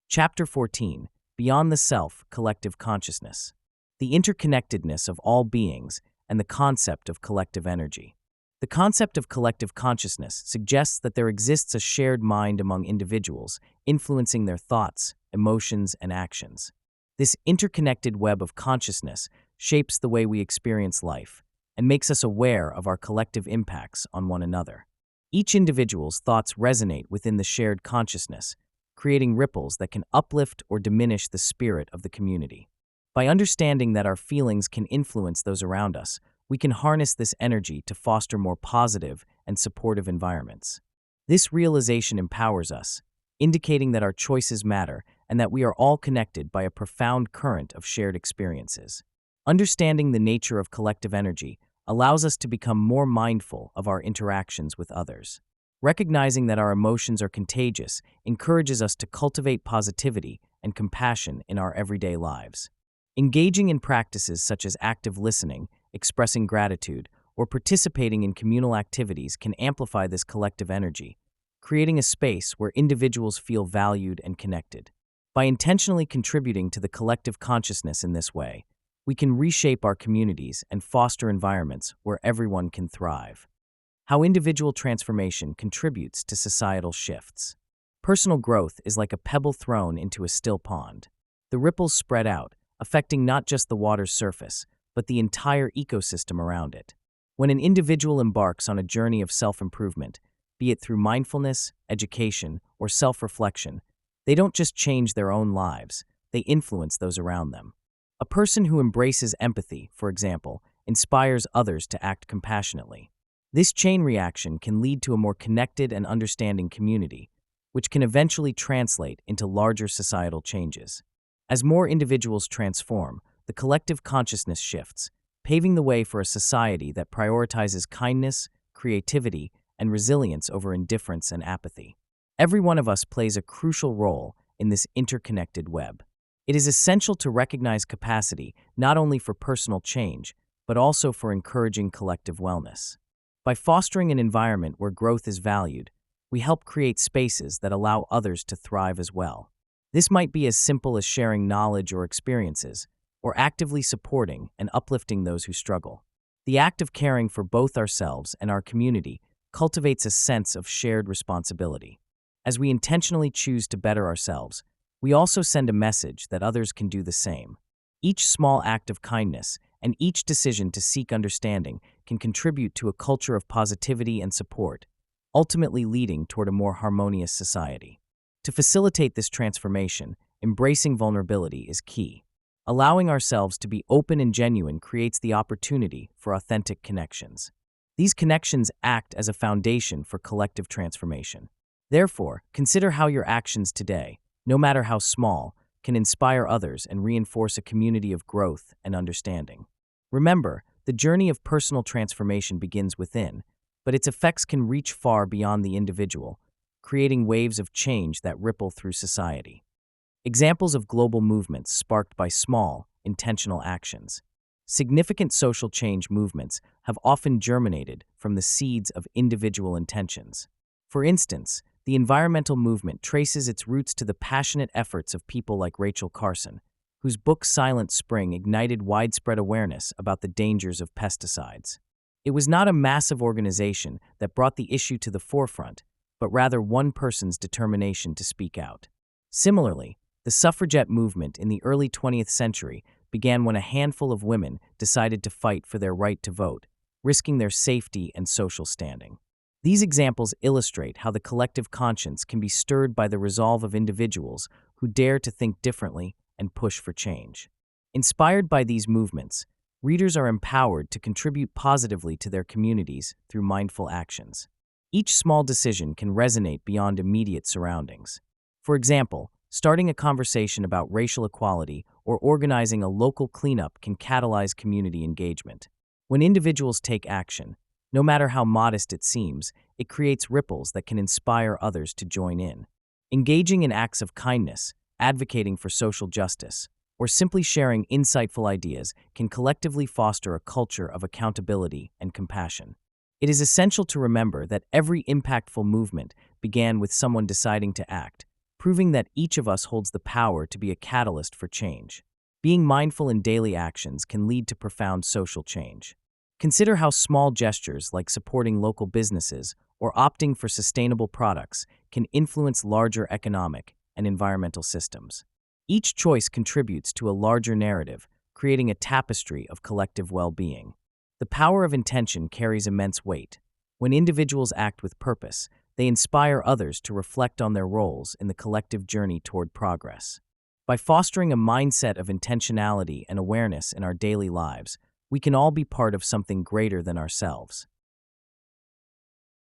Chapter 14: Beyond the Self, Collective Consciousness. The interconnectedness of all beings and the concept of collective energy. The concept of collective consciousness suggests that there exists a shared mind among individuals, influencing their thoughts, emotions, and actions. This interconnected web of consciousness shapes the way we experience life and makes us aware of our collective impacts on one another. Each individual's thoughts resonate within the shared consciousness, creating ripples that can uplift or diminish the spirit of the community. By understanding that our feelings can influence those around us, we can harness this energy to foster more positive and supportive environments. This realization empowers us, indicating that our choices matter and that we are all connected by a profound current of shared experiences. Understanding the nature of collective energy allows us to become more mindful of our interactions with others. Recognizing that our emotions are contagious encourages us to cultivate positivity and compassion in our everyday lives. Engaging in practices such as active listening, expressing gratitude, or participating in communal activities can amplify this collective energy, creating a space where individuals feel valued and connected. By intentionally contributing to the collective consciousness in this way, we can reshape our communities and foster environments where everyone can thrive. How individual transformation contributes to societal shifts. Personal growth is like a pebble thrown into a still pond. The ripples spread out, affecting not just the water's surface, but the entire ecosystem around it. When an individual embarks on a journey of self-improvement, be it through mindfulness, education, or self-reflection, they don't just change their own lives, they influence those around them. A person who embraces empathy, for example, inspires others to act compassionately. This chain reaction can lead to a more connected and understanding community, which can eventually translate into larger societal changes. As more individuals transform, the collective consciousness shifts, paving the way for a society that prioritizes kindness, creativity, and resilience over indifference and apathy. Every one of us plays a crucial role in this interconnected web. It is essential to recognize capacity not only for personal change, but also for encouraging collective wellness. By fostering an environment where growth is valued, we help create spaces that allow others to thrive as well. This might be as simple as sharing knowledge or experiences, or actively supporting and uplifting those who struggle. The act of caring for both ourselves and our community cultivates a sense of shared responsibility. As we intentionally choose to better ourselves, we also send a message that others can do the same. Each small act of kindness and each decision to seek understanding can contribute to a culture of positivity and support, ultimately leading toward a more harmonious society. To facilitate this transformation, embracing vulnerability is key. Allowing ourselves to be open and genuine creates the opportunity for authentic connections. These connections act as a foundation for collective transformation. Therefore, consider how your actions today, no matter how small, can inspire others and reinforce a community of growth and understanding. Remember, the journey of personal transformation begins within, but its effects can reach far beyond the individual, creating waves of change that ripple through society. Examples of global movements sparked by small, intentional actions. Significant social change movements have often germinated from the seeds of individual intentions. For instance, the environmental movement traces its roots to the passionate efforts of people like Rachel Carson, whose book Silent Spring ignited widespread awareness about the dangers of pesticides. It was not a massive organization that brought the issue to the forefront, but rather one person's determination to speak out. Similarly, the suffragette movement in the early 20th century began when a handful of women decided to fight for their right to vote, risking their safety and social standing. These examples illustrate how the collective conscience can be stirred by the resolve of individuals who dare to think differently and push for change. Inspired by these movements, readers are empowered to contribute positively to their communities through mindful actions. Each small decision can resonate beyond immediate surroundings. For example, starting a conversation about racial equality or organizing a local cleanup can catalyze community engagement. When individuals take action, no matter how modest it seems, it creates ripples that can inspire others to join in. Engaging in acts of kindness, advocating for social justice, or simply sharing insightful ideas can collectively foster a culture of accountability and compassion. It is essential to remember that every impactful movement began with someone deciding to act, proving that each of us holds the power to be a catalyst for change. Being mindful in daily actions can lead to profound social change. Consider how small gestures like supporting local businesses or opting for sustainable products can influence larger economic and environmental systems. Each choice contributes to a larger narrative, creating a tapestry of collective well-being. The power of intention carries immense weight. When individuals act with purpose, they inspire others to reflect on their roles in the collective journey toward progress. By fostering a mindset of intentionality and awareness in our daily lives, we can all be part of something greater than ourselves.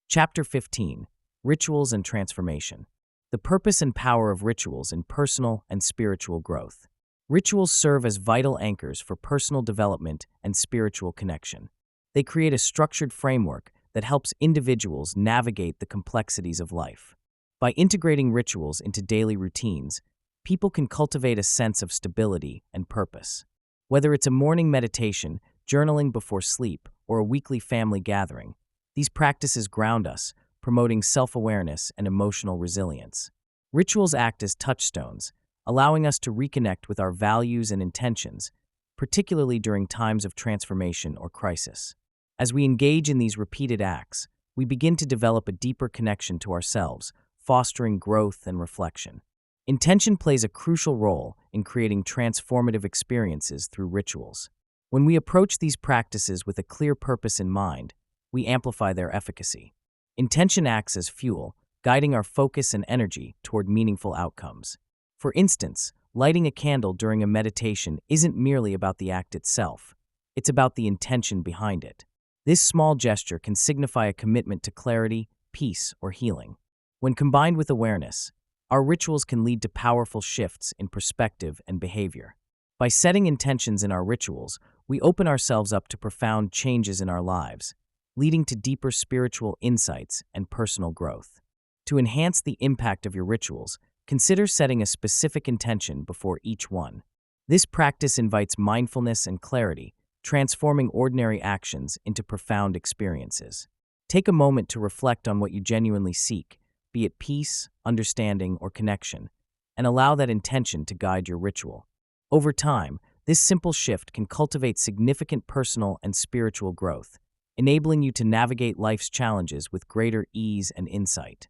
Chapter 15: Rituals and Transformation. The purpose and power of rituals in personal and spiritual growth. Rituals serve as vital anchors for personal development and spiritual connection. They create a structured framework that helps individuals navigate the complexities of life. By integrating rituals into daily routines, people can cultivate a sense of stability and purpose. Whether it's a morning meditation, journaling before sleep, or a weekly family gathering, these practices ground us, promoting self-awareness and emotional resilience. Rituals act as touchstones, allowing us to reconnect with our values and intentions, particularly during times of transformation or crisis. As we engage in these repeated acts, we begin to develop a deeper connection to ourselves, fostering growth and reflection. Intention plays a crucial role in creating transformative experiences through rituals. When we approach these practices with a clear purpose in mind, we amplify their efficacy. Intention acts as fuel, guiding our focus and energy toward meaningful outcomes. For instance, lighting a candle during a meditation isn't merely about the act itself, it's about the intention behind it. This small gesture can signify a commitment to clarity, peace, or healing. When combined with awareness, our rituals can lead to powerful shifts in perspective and behavior. By setting intentions in our rituals, we open ourselves up to profound changes in our lives, leading to deeper spiritual insights and personal growth. To enhance the impact of your rituals, consider setting a specific intention before each one. This practice invites mindfulness and clarity, transforming ordinary actions into profound experiences. Take a moment to reflect on what you genuinely seek, be it peace, understanding, or connection, and allow that intention to guide your ritual. Over time, this simple shift can cultivate significant personal and spiritual growth, enabling you to navigate life's challenges with greater ease and insight.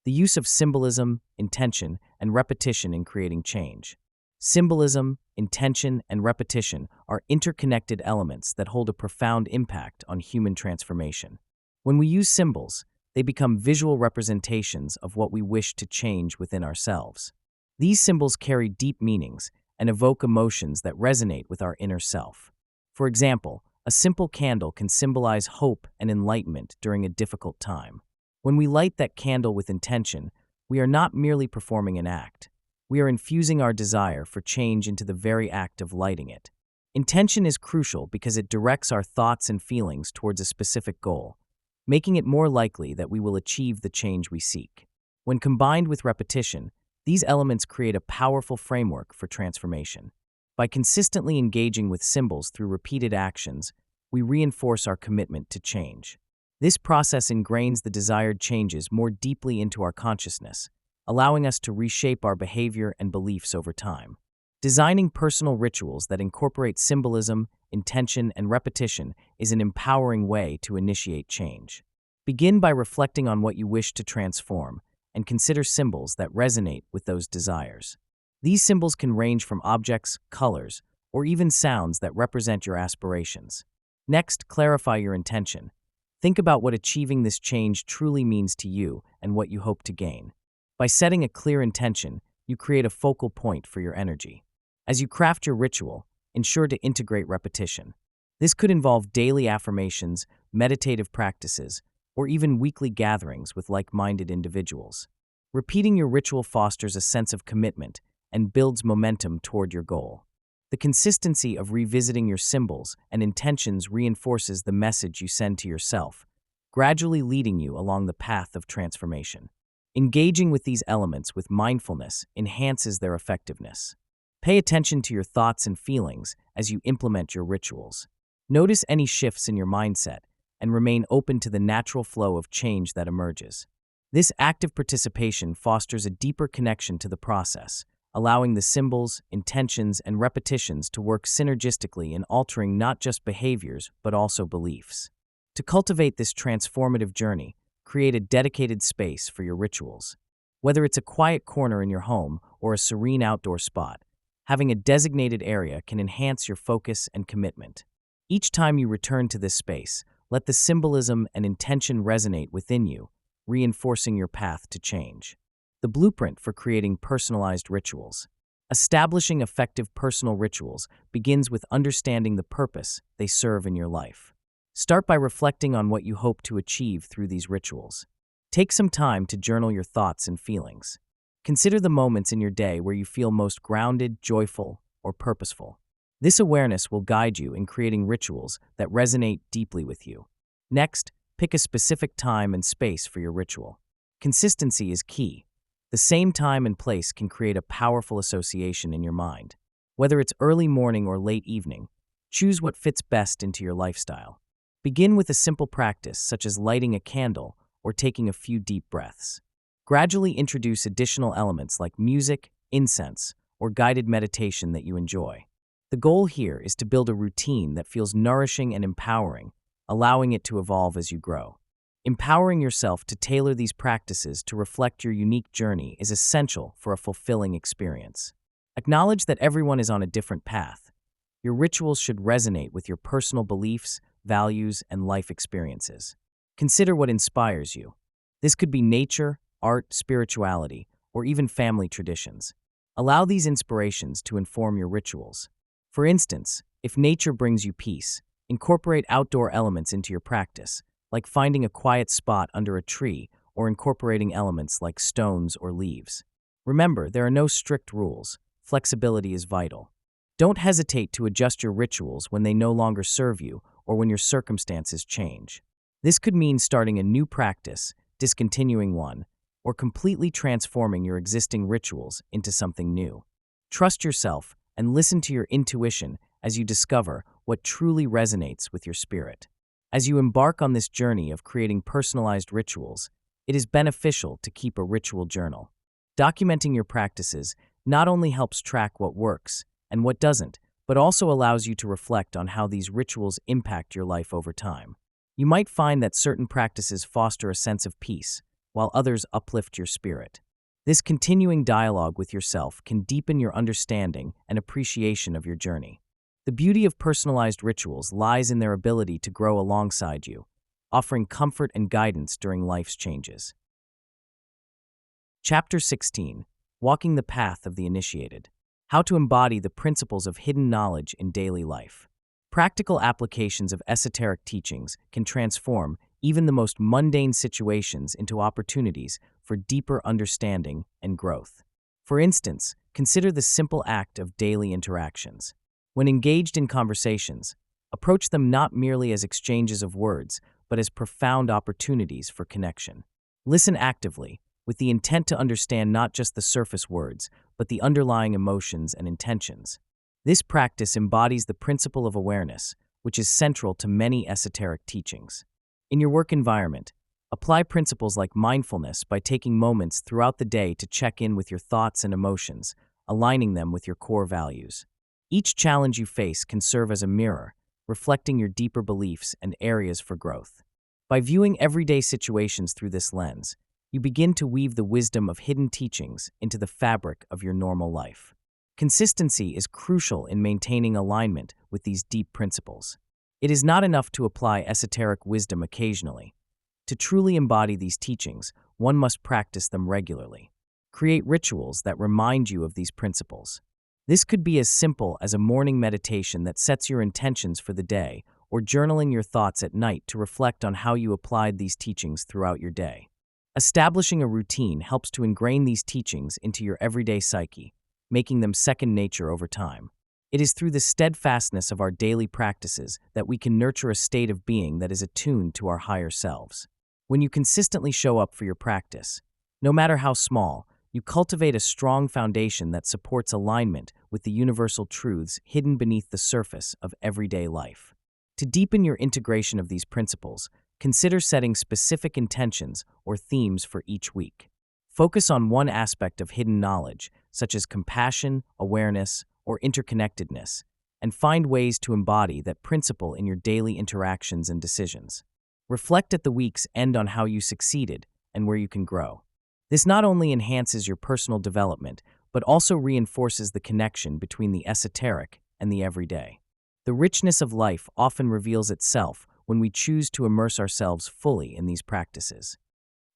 The use of symbolism, intention, and repetition in creating change. Symbolism, intention, and repetition are interconnected elements that hold a profound impact on human transformation. When we use symbols, they become visual representations of what we wish to change within ourselves. These symbols carry deep meanings and evoke emotions that resonate with our inner self. For example, a simple candle can symbolize hope and enlightenment during a difficult time. When we light that candle with intention, we are not merely performing an act. We are infusing our desire for change into the very act of lighting it. Intention is crucial because it directs our thoughts and feelings towards a specific goal, making it more likely that we will achieve the change we seek. When combined with repetition, these elements create a powerful framework for transformation. By consistently engaging with symbols through repeated actions, we reinforce our commitment to change. This process ingrains the desired changes more deeply into our consciousness, allowing us to reshape our behavior and beliefs over time. Designing personal rituals that incorporate symbolism, intention, and repetition is an empowering way to initiate change. Begin by reflecting on what you wish to transform, and consider symbols that resonate with those desires. These symbols can range from objects, colors, or even sounds that represent your aspirations. Next, clarify your intention. Think about what achieving this change truly means to you and what you hope to gain. By setting a clear intention, you create a focal point for your energy. As you craft your ritual, ensure to integrate repetition. This could involve daily affirmations, meditative practices, or even weekly gatherings with like-minded individuals. Repeating your ritual fosters a sense of commitment and builds momentum toward your goal. The consistency of revisiting your symbols and intentions reinforces the message you send to yourself, gradually leading you along the path of transformation. Engaging with these elements with mindfulness enhances their effectiveness. Pay attention to your thoughts and feelings as you implement your rituals. Notice any shifts in your mindset and remain open to the natural flow of change that emerges. This active participation fosters a deeper connection to the process, allowing the symbols, intentions, and repetitions to work synergistically in altering not just behaviors but also beliefs. To cultivate this transformative journey, create a dedicated space for your rituals. Whether it's a quiet corner in your home or a serene outdoor spot, having a designated area can enhance your focus and commitment. Each time you return to this space, let the symbolism and intention resonate within you, reinforcing your path to change. The blueprint for creating personalized rituals. Establishing effective personal rituals begins with understanding the purpose they serve in your life. Start by reflecting on what you hope to achieve through these rituals. Take some time to journal your thoughts and feelings. Consider the moments in your day where you feel most grounded, joyful, or purposeful. This awareness will guide you in creating rituals that resonate deeply with you. Next, pick a specific time and space for your ritual. Consistency is key. The same time and place can create a powerful association in your mind. Whether it's early morning or late evening, choose what fits best into your lifestyle. Begin with a simple practice such as lighting a candle or taking a few deep breaths. Gradually introduce additional elements like music, incense, or guided meditation that you enjoy. The goal here is to build a routine that feels nourishing and empowering, allowing it to evolve as you grow. Empowering yourself to tailor these practices to reflect your unique journey is essential for a fulfilling experience. Acknowledge that everyone is on a different path, Your rituals should resonate with your personal beliefs, values, and life experiences. Consider what inspires you. This could be nature, art, spirituality, or even family traditions. Allow these inspirations to inform your rituals. For instance, if nature brings you peace, incorporate outdoor elements into your practice, like finding a quiet spot under a tree or incorporating elements like stones or leaves. Remember, there are no strict rules. Flexibility is vital. Don't hesitate to adjust your rituals when they no longer serve you or when your circumstances change. This could mean starting a new practice, discontinuing one, or completely transforming your existing rituals into something new. Trust yourself and listen to your intuition as you discover what truly resonates with your spirit. As you embark on this journey of creating personalized rituals, it is beneficial to keep a ritual journal. Documenting your practices not only helps track what works and what doesn't, but also allows you to reflect on how these rituals impact your life over time. You might find that certain practices foster a sense of peace, while others uplift your spirit. This continuing dialogue with yourself can deepen your understanding and appreciation of your journey. The beauty of personalized rituals lies in their ability to grow alongside you, offering comfort and guidance during life's changes. Chapter 16: Walking the Path of the Initiated. How to embody the principles of hidden knowledge in daily life. Practical applications of esoteric teachings can transform even the most mundane situations into opportunities for deeper understanding and growth. For instance, consider the simple act of daily interactions. When engaged in conversations, approach them not merely as exchanges of words, but as profound opportunities for connection. Listen actively, with the intent to understand not just the surface words, but the underlying emotions and intentions. This practice embodies the principle of awareness, which is central to many esoteric teachings. In your work environment, apply principles like mindfulness by taking moments throughout the day to check in with your thoughts and emotions, aligning them with your core values. Each challenge you face can serve as a mirror, reflecting your deeper beliefs and areas for growth. By viewing everyday situations through this lens, you begin to weave the wisdom of hidden teachings into the fabric of your normal life. Consistency is crucial in maintaining alignment with these deep principles. It is not enough to apply esoteric wisdom occasionally. To truly embody these teachings, one must practice them regularly. Create rituals that remind you of these principles. This could be as simple as a morning meditation that sets your intentions for the day, or journaling your thoughts at night to reflect on how you applied these teachings throughout your day. Establishing a routine helps to ingrain these teachings into your everyday psyche, making them second nature over time. It is through the steadfastness of our daily practices that we can nurture a state of being that is attuned to our higher selves. When you consistently show up for your practice, no matter how small, you cultivate a strong foundation that supports alignment with the universal truths hidden beneath the surface of everyday life. To deepen your integration of these principles, consider setting specific intentions or themes for each week. Focus on one aspect of hidden knowledge, such as compassion, awareness, or interconnectedness, and find ways to embody that principle in your daily interactions and decisions. Reflect at the week's end on how you succeeded and where you can grow. This not only enhances your personal development, but also reinforces the connection between the esoteric and the everyday. The richness of life often reveals itself when we choose to immerse ourselves fully in these practices.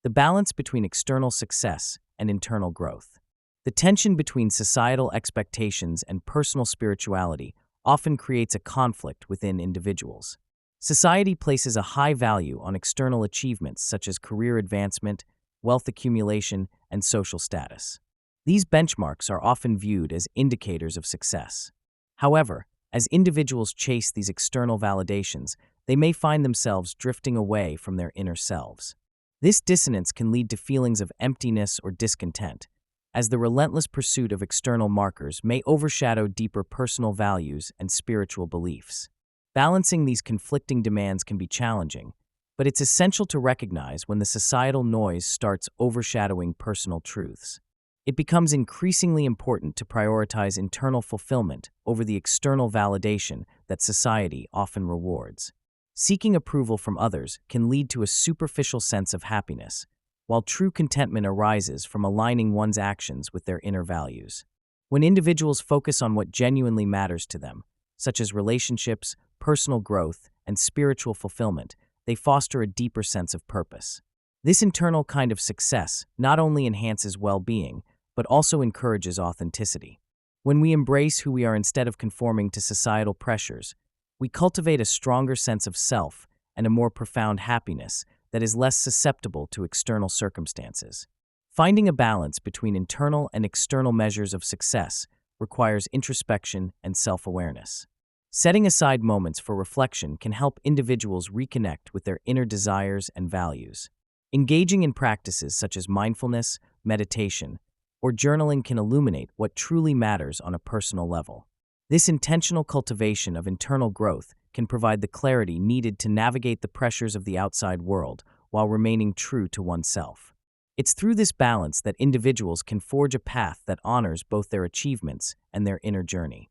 The balance between external success and internal growth. The tension between societal expectations and personal spirituality often creates a conflict within individuals. Society places a high value on external achievements such as career advancement, wealth accumulation, and social status. These benchmarks are often viewed as indicators of success. However, as individuals chase these external validations, they may find themselves drifting away from their inner selves. This dissonance can lead to feelings of emptiness or discontent, as the relentless pursuit of external markers may overshadow deeper personal values and spiritual beliefs. Balancing these conflicting demands can be challenging, but it's essential to recognize when the societal noise starts overshadowing personal truths. It becomes increasingly important to prioritize internal fulfillment over the external validation that society often rewards. Seeking approval from others can lead to a superficial sense of happiness, while true contentment arises from aligning one's actions with their inner values. When individuals focus on what genuinely matters to them, such as relationships, personal growth, and spiritual fulfillment, they foster a deeper sense of purpose. This internal kind of success not only enhances well-being, but also encourages authenticity. When we embrace who we are instead of conforming to societal pressures, we cultivate a stronger sense of self and a more profound happiness that is less susceptible to external circumstances. Finding a balance between internal and external measures of success requires introspection and self-awareness. Setting aside moments for reflection can help individuals reconnect with their inner desires and values. Engaging in practices such as mindfulness, meditation, or journaling can illuminate what truly matters on a personal level. This intentional cultivation of internal growth can provide the clarity needed to navigate the pressures of the outside world while remaining true to oneself. It's through this balance that individuals can forge a path that honors both their achievements and their inner journey.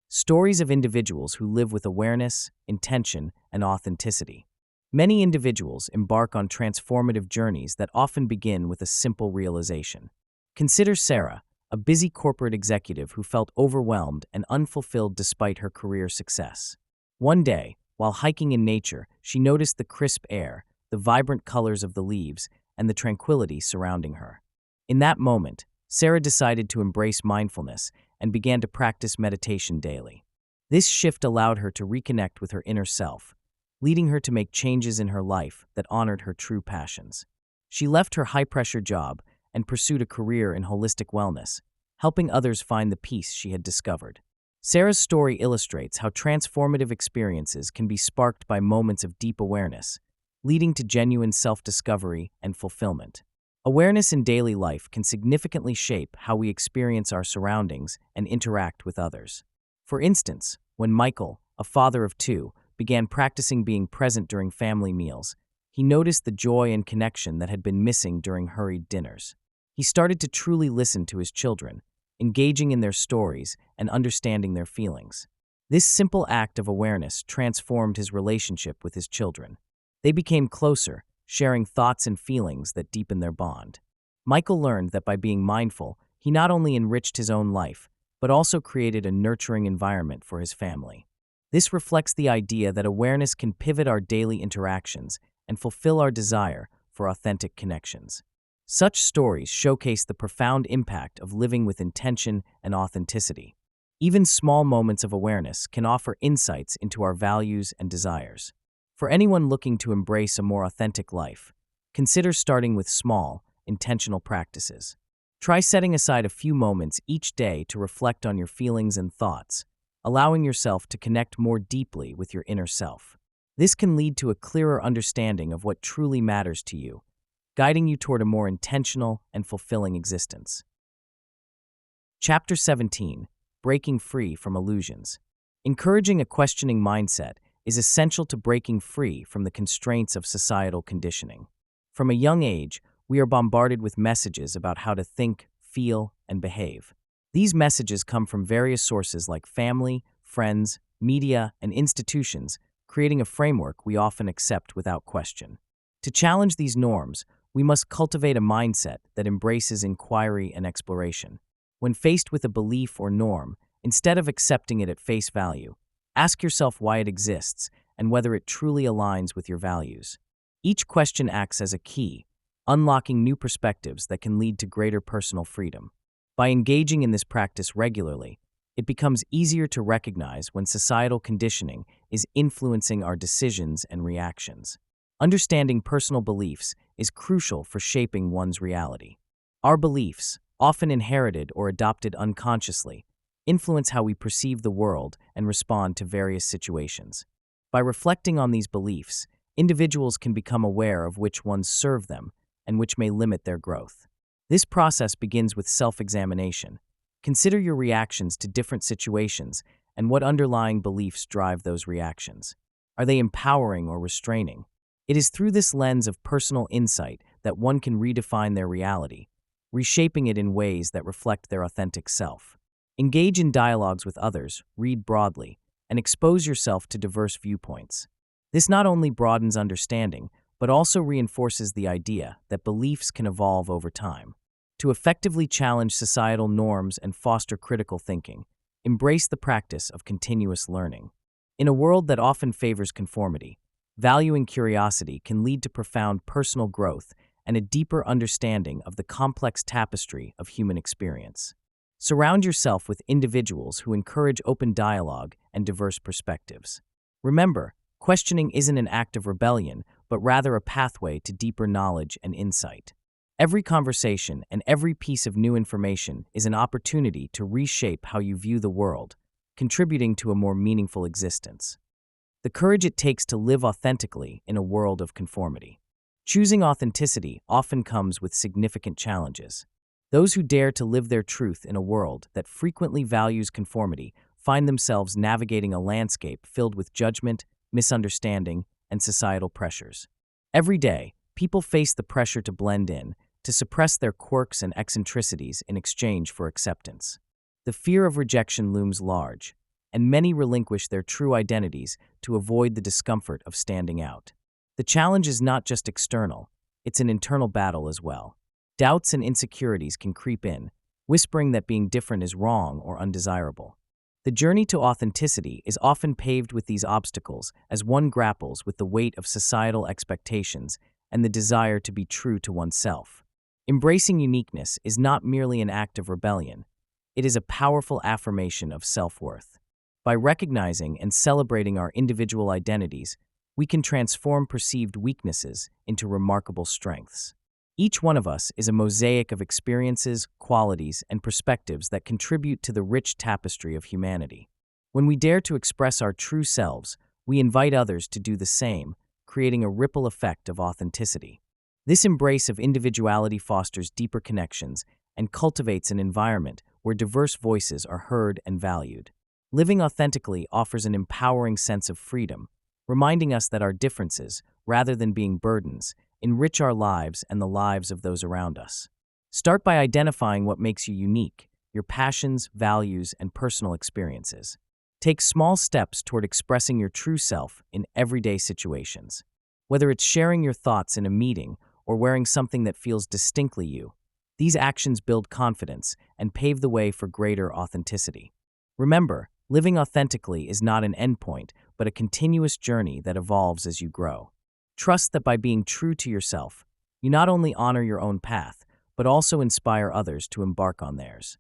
Stories of individuals who live with awareness, intention, and authenticity. Many individuals embark on transformative journeys that often begin with a simple realization. Consider Sarah, a busy corporate executive who felt overwhelmed and unfulfilled despite her career success. One day, while hiking in nature, she noticed the crisp air, the vibrant colors of the leaves, and the tranquility surrounding her. In that moment, Sarah decided to embrace mindfulness and began to practice meditation daily. This shift allowed her to reconnect with her inner self, leading her to make changes in her life that honored her true passions. She left her high-pressure job and pursued a career in holistic wellness, helping others find the peace she had discovered. Sarah's story illustrates how transformative experiences can be sparked by moments of deep awareness, leading to genuine self-discovery and fulfillment. Awareness in daily life can significantly shape how we experience our surroundings and interact with others. For instance, when Michael, a father of two, began practicing being present during family meals, he noticed the joy and connection that had been missing during hurried dinners. He started to truly listen to his children, engaging in their stories and understanding their feelings. This simple act of awareness transformed his relationship with his children. They became closer, sharing thoughts and feelings that deepened their bond. Michael learned that by being mindful, he not only enriched his own life, but also created a nurturing environment for his family. This reflects the idea that awareness can pivot our daily interactions and fulfill our desire for authentic connections. Such stories showcase the profound impact of living with intention and authenticity. Even small moments of awareness can offer insights into our values and desires. For anyone looking to embrace a more authentic life, consider starting with small, intentional practices. Try setting aside a few moments each day to reflect on your feelings and thoughts, allowing yourself to connect more deeply with your inner self. This can lead to a clearer understanding of what truly matters to you, guiding you toward a more intentional and fulfilling existence. Chapter 17: Breaking Free from Illusions. Encouraging a questioning mindset is essential to breaking free from the constraints of societal conditioning. From a young age, we are bombarded with messages about how to think, feel, and behave. These messages come from various sources like family, friends, media, and institutions, creating a framework we often accept without question. To challenge these norms, we must cultivate a mindset that embraces inquiry and exploration. When faced with a belief or norm, instead of accepting it at face value, ask yourself why it exists and whether it truly aligns with your values. Each question acts as a key, unlocking new perspectives that can lead to greater personal freedom. By engaging in this practice regularly, it becomes easier to recognize when societal conditioning is influencing our decisions and reactions. Understanding personal beliefs is crucial for shaping one's reality. Our beliefs, often inherited or adopted unconsciously, influence how we perceive the world and respond to various situations. By reflecting on these beliefs, individuals can become aware of which ones serve them and which may limit their growth. This process begins with self-examination. Consider your reactions to different situations and what underlying beliefs drive those reactions. Are they empowering or restraining? It is through this lens of personal insight that one can redefine their reality, reshaping it in ways that reflect their authentic self. Engage in dialogues with others, read broadly, and expose yourself to diverse viewpoints. This not only broadens understanding, but also reinforces the idea that beliefs can evolve over time. To effectively challenge societal norms and foster critical thinking, Embrace the practice of continuous learning. In a world that often favors conformity, valuing curiosity can lead to profound personal growth and a deeper understanding of the complex tapestry of human experience. Surround yourself with individuals who encourage open dialogue and diverse perspectives. Remember, questioning isn't an act of rebellion, but rather a pathway to deeper knowledge and insight. Every conversation and every piece of new information is an opportunity to reshape how you view the world, contributing to a more meaningful existence. The courage it takes to live authentically in a world of conformity. Choosing authenticity often comes with significant challenges. Those who dare to live their truth in a world that frequently values conformity find themselves navigating a landscape filled with judgment, misunderstanding, and societal pressures. Every day, people face the pressure to blend in, to suppress their quirks and eccentricities in exchange for acceptance. The fear of rejection looms large, and many relinquish their true identities to avoid the discomfort of standing out. The challenge is not just external, it's an internal battle as well. Doubts and insecurities can creep in, whispering that being different is wrong or undesirable. The journey to authenticity is often paved with these obstacles as one grapples with the weight of societal expectations and the desire to be true to oneself. Embracing uniqueness is not merely an act of rebellion, it is a powerful affirmation of self-worth. By recognizing and celebrating our individual identities, we can transform perceived weaknesses into remarkable strengths. Each one of us is a mosaic of experiences, qualities, and perspectives that contribute to the rich tapestry of humanity. When we dare to express our true selves, we invite others to do the same, creating a ripple effect of authenticity. This embrace of individuality fosters deeper connections and cultivates an environment where diverse voices are heard and valued. Living authentically offers an empowering sense of freedom, reminding us that our differences, rather than being burdens, enrich our lives and the lives of those around us. Start by identifying what makes you unique, your passions, values, and personal experiences. Take small steps toward expressing your true self in everyday situations. Whether it's sharing your thoughts in a meeting or wearing something that feels distinctly you, these actions build confidence and pave the way for greater authenticity. Remember, living authentically is not an endpoint, but a continuous journey that evolves as you grow. Trust that by being true to yourself, you not only honor your own path, but also inspire others to embark on theirs.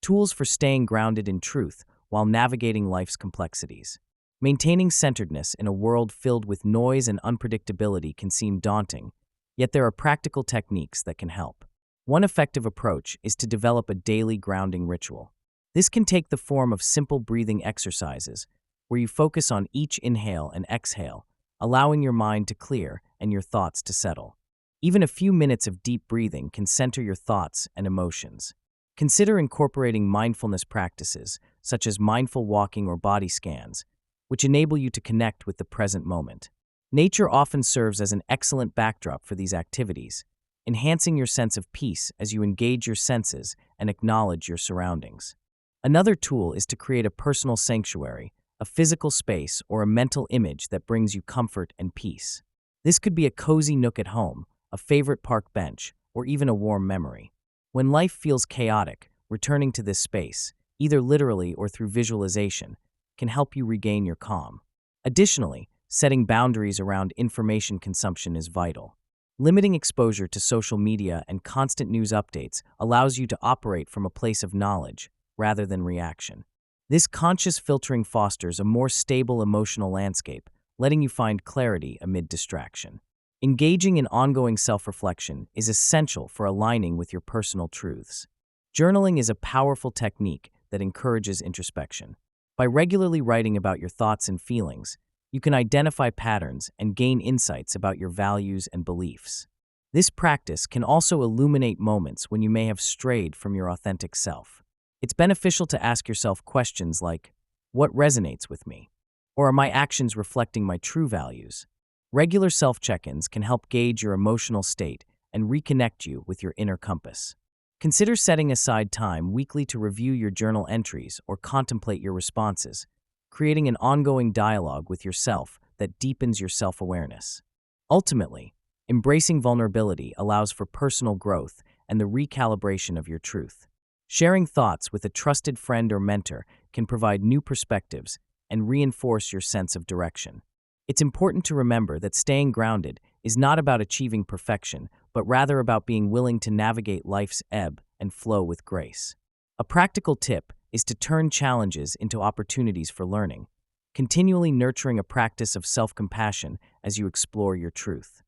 Tools for staying grounded in truth while navigating life's complexities. Maintaining centeredness in a world filled with noise and unpredictability can seem daunting, yet there are practical techniques that can help. One effective approach is to develop a daily grounding ritual. This can take the form of simple breathing exercises, where you focus on each inhale and exhale, allowing your mind to clear and your thoughts to settle. Even a few minutes of deep breathing can center your thoughts and emotions. Consider incorporating mindfulness practices, such as mindful walking or body scans, which enable you to connect with the present moment. Nature often serves as an excellent backdrop for these activities, enhancing your sense of peace as you engage your senses and acknowledge your surroundings. Another tool is to create a personal sanctuary, a physical space, or a mental image that brings you comfort and peace. This could be a cozy nook at home, a favorite park bench, or even a warm memory. When life feels chaotic, returning to this space, either literally or through visualization, can help you regain your calm. Additionally, setting boundaries around information consumption is vital. Limiting exposure to social media and constant news updates allows you to operate from a place of knowledge rather than reaction. This conscious filtering fosters a more stable emotional landscape, letting you find clarity amid distraction. Engaging in ongoing self-reflection is essential for aligning with your personal truths. Journaling is a powerful technique that encourages introspection. By regularly writing about your thoughts and feelings, you can identify patterns and gain insights about your values and beliefs. This practice can also illuminate moments when you may have strayed from your authentic self. It's beneficial to ask yourself questions like, what resonates with me? Or are my actions reflecting my true values? Regular self-check-ins can help gauge your emotional state and reconnect you with your inner compass. Consider setting aside time weekly to review your journal entries or contemplate your responses, creating an ongoing dialogue with yourself that deepens your self-awareness. Ultimately, embracing vulnerability allows for personal growth and the recalibration of your truth. Sharing thoughts with a trusted friend or mentor can provide new perspectives and reinforce your sense of direction. It's important to remember that staying grounded is not about achieving perfection, but rather about being willing to navigate life's ebb and flow with grace. A practical tip is to turn challenges into opportunities for learning, continually nurturing a practice of self-compassion as you explore your truth.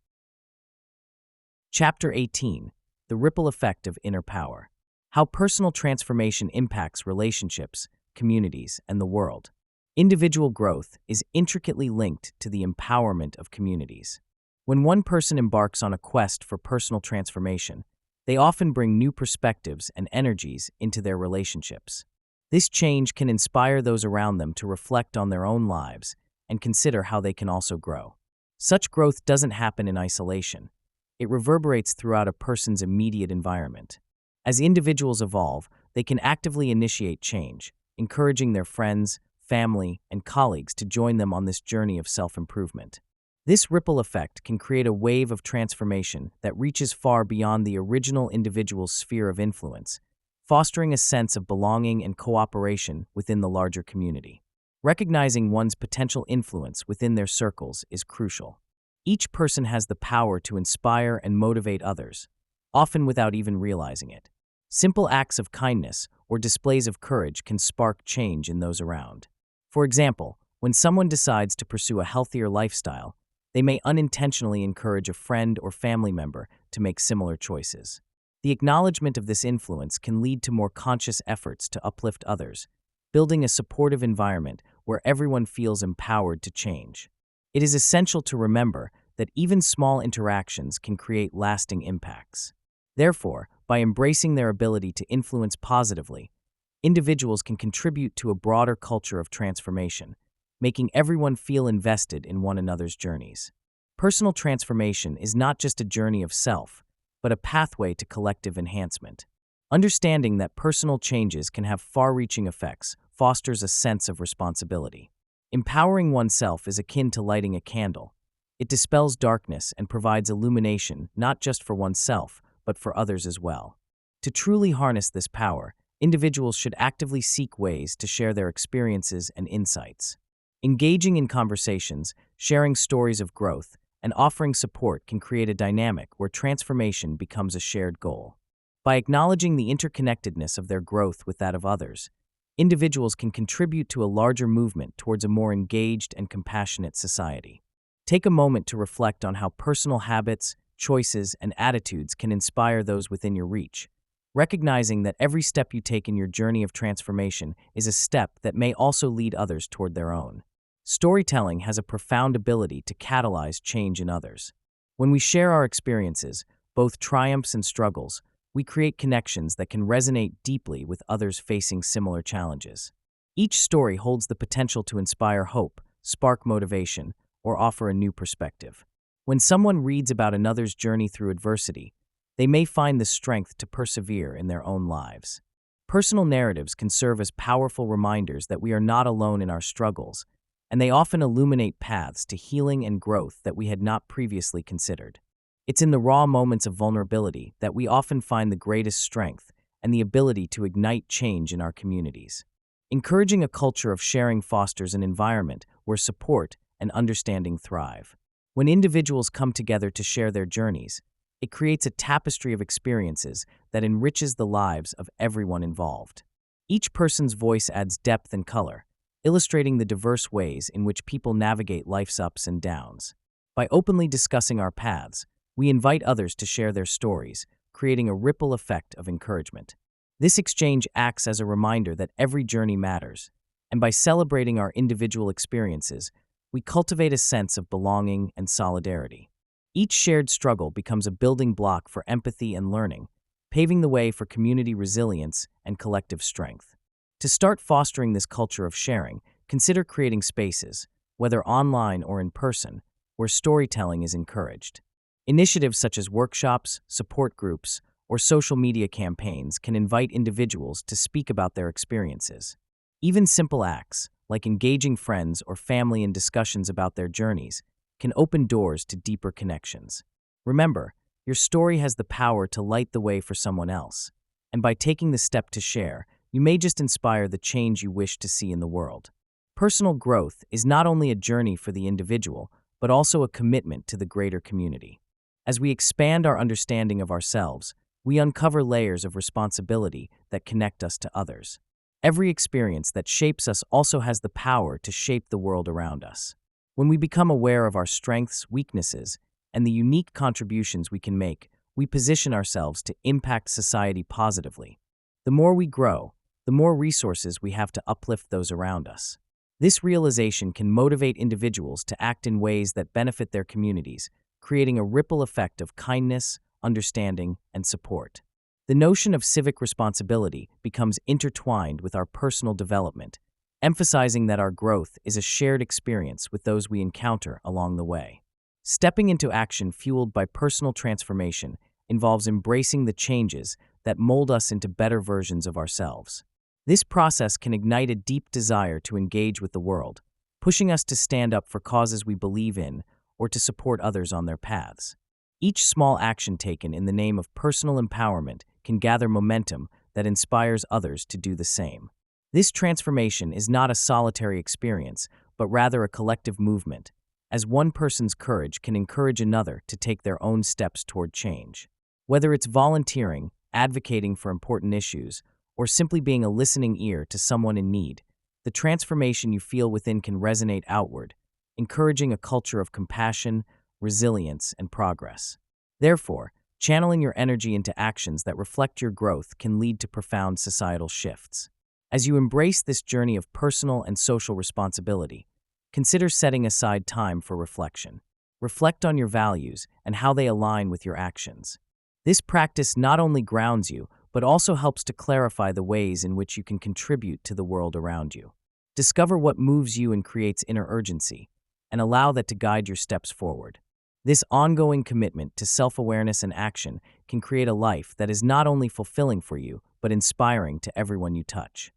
Chapter 18: The Ripple Effect of Inner Power. How personal transformation impacts relationships, communities, and the world. Individual growth is intricately linked to the empowerment of communities. When one person embarks on a quest for personal transformation, they often bring new perspectives and energies into their relationships. This change can inspire those around them to reflect on their own lives and consider how they can also grow. Such growth doesn't happen in isolation. It reverberates throughout a person's immediate environment. As individuals evolve, they can actively initiate change, encouraging their friends, family, and colleagues to join them on this journey of self-improvement. This ripple effect can create a wave of transformation that reaches far beyond the original individual's sphere of influence, fostering a sense of belonging and cooperation within the larger community. Recognizing one's potential influence within their circles is crucial. Each person has the power to inspire and motivate others, often without even realizing it. Simple acts of kindness or displays of courage can spark change in those around. For example, when someone decides to pursue a healthier lifestyle, they may unintentionally encourage a friend or family member to make similar choices. The acknowledgement of this influence can lead to more conscious efforts to uplift others, building a supportive environment where everyone feels empowered to change. It is essential to remember that even small interactions can create lasting impacts. Therefore, by embracing their ability to influence positively, individuals can contribute to a broader culture of transformation, making everyone feel invested in one another's journeys. Personal transformation is not just a journey of self, but a pathway to collective enhancement. Understanding that personal changes can have far-reaching effects fosters a sense of responsibility. Empowering oneself is akin to lighting a candle. It dispels darkness and provides illumination not just for oneself, but for others as well. To truly harness this power, individuals should actively seek ways to share their experiences and insights. Engaging in conversations, sharing stories of growth, and offering support can create a dynamic where transformation becomes a shared goal. By acknowledging the interconnectedness of their growth with that of others, individuals can contribute to a larger movement towards a more engaged and compassionate society. Take a moment to reflect on how personal habits, choices, and attitudes can inspire those within your reach, recognizing that every step you take in your journey of transformation is a step that may also lead others toward their own. Storytelling has a profound ability to catalyze change in others. When we share our experiences, both triumphs and struggles, we create connections that can resonate deeply with others facing similar challenges. Each story holds the potential to inspire hope, spark motivation, or offer a new perspective. When someone reads about another's journey through adversity, they may find the strength to persevere in their own lives. Personal narratives can serve as powerful reminders that we are not alone in our struggles, and they often illuminate paths to healing and growth that we had not previously considered. It's in the raw moments of vulnerability that we often find the greatest strength and the ability to ignite change in our communities. Encouraging a culture of sharing fosters an environment where support and understanding thrive. When individuals come together to share their journeys, it creates a tapestry of experiences that enriches the lives of everyone involved. Each person's voice adds depth and color, illustrating the diverse ways in which people navigate life's ups and downs. By openly discussing our paths, we invite others to share their stories, creating a ripple effect of encouragement. This exchange acts as a reminder that every journey matters, and by celebrating our individual experiences, we cultivate a sense of belonging and solidarity. Each shared struggle becomes a building block for empathy and learning, paving the way for community resilience and collective strength. To start fostering this culture of sharing, consider creating spaces, whether online or in person, where storytelling is encouraged. Initiatives such as workshops, support groups, or social media campaigns can invite individuals to speak about their experiences. Even simple acts, like engaging friends or family in discussions about their journeys, can open doors to deeper connections. Remember, your story has the power to light the way for someone else, and by taking the step to share, you may just inspire the change you wish to see in the world. Personal growth is not only a journey for the individual, but also a commitment to the greater community. As we expand our understanding of ourselves, we uncover layers of responsibility that connect us to others. Every experience that shapes us also has the power to shape the world around us. When we become aware of our strengths, weaknesses, and the unique contributions we can make, we position ourselves to impact society positively. The more we grow, the more resources we have to uplift those around us. This realization can motivate individuals to act in ways that benefit their communities, creating a ripple effect of kindness, understanding, and support. The notion of civic responsibility becomes intertwined with our personal development, emphasizing that our growth is a shared experience with those we encounter along the way. Stepping into action fueled by personal transformation involves embracing the changes that mold us into better versions of ourselves. This process can ignite a deep desire to engage with the world, pushing us to stand up for causes we believe in or to support others on their paths. Each small action taken in the name of personal empowerment can gather momentum that inspires others to do the same. This transformation is not a solitary experience, but rather a collective movement, as one person's courage can encourage another to take their own steps toward change. Whether it's volunteering, advocating for important issues, or simply being a listening ear to someone in need, the transformation you feel within can resonate outward, encouraging a culture of compassion, resilience, and progress. Therefore, channeling your energy into actions that reflect your growth can lead to profound societal shifts. As you embrace this journey of personal and social responsibility, consider setting aside time for reflection. Reflect on your values and how they align with your actions. This practice not only grounds you, but also helps to clarify the ways in which you can contribute to the world around you. Discover what moves you and creates inner urgency, and allow that to guide your steps forward. This ongoing commitment to self-awareness and action can create a life that is not only fulfilling for you, but inspiring to everyone you touch.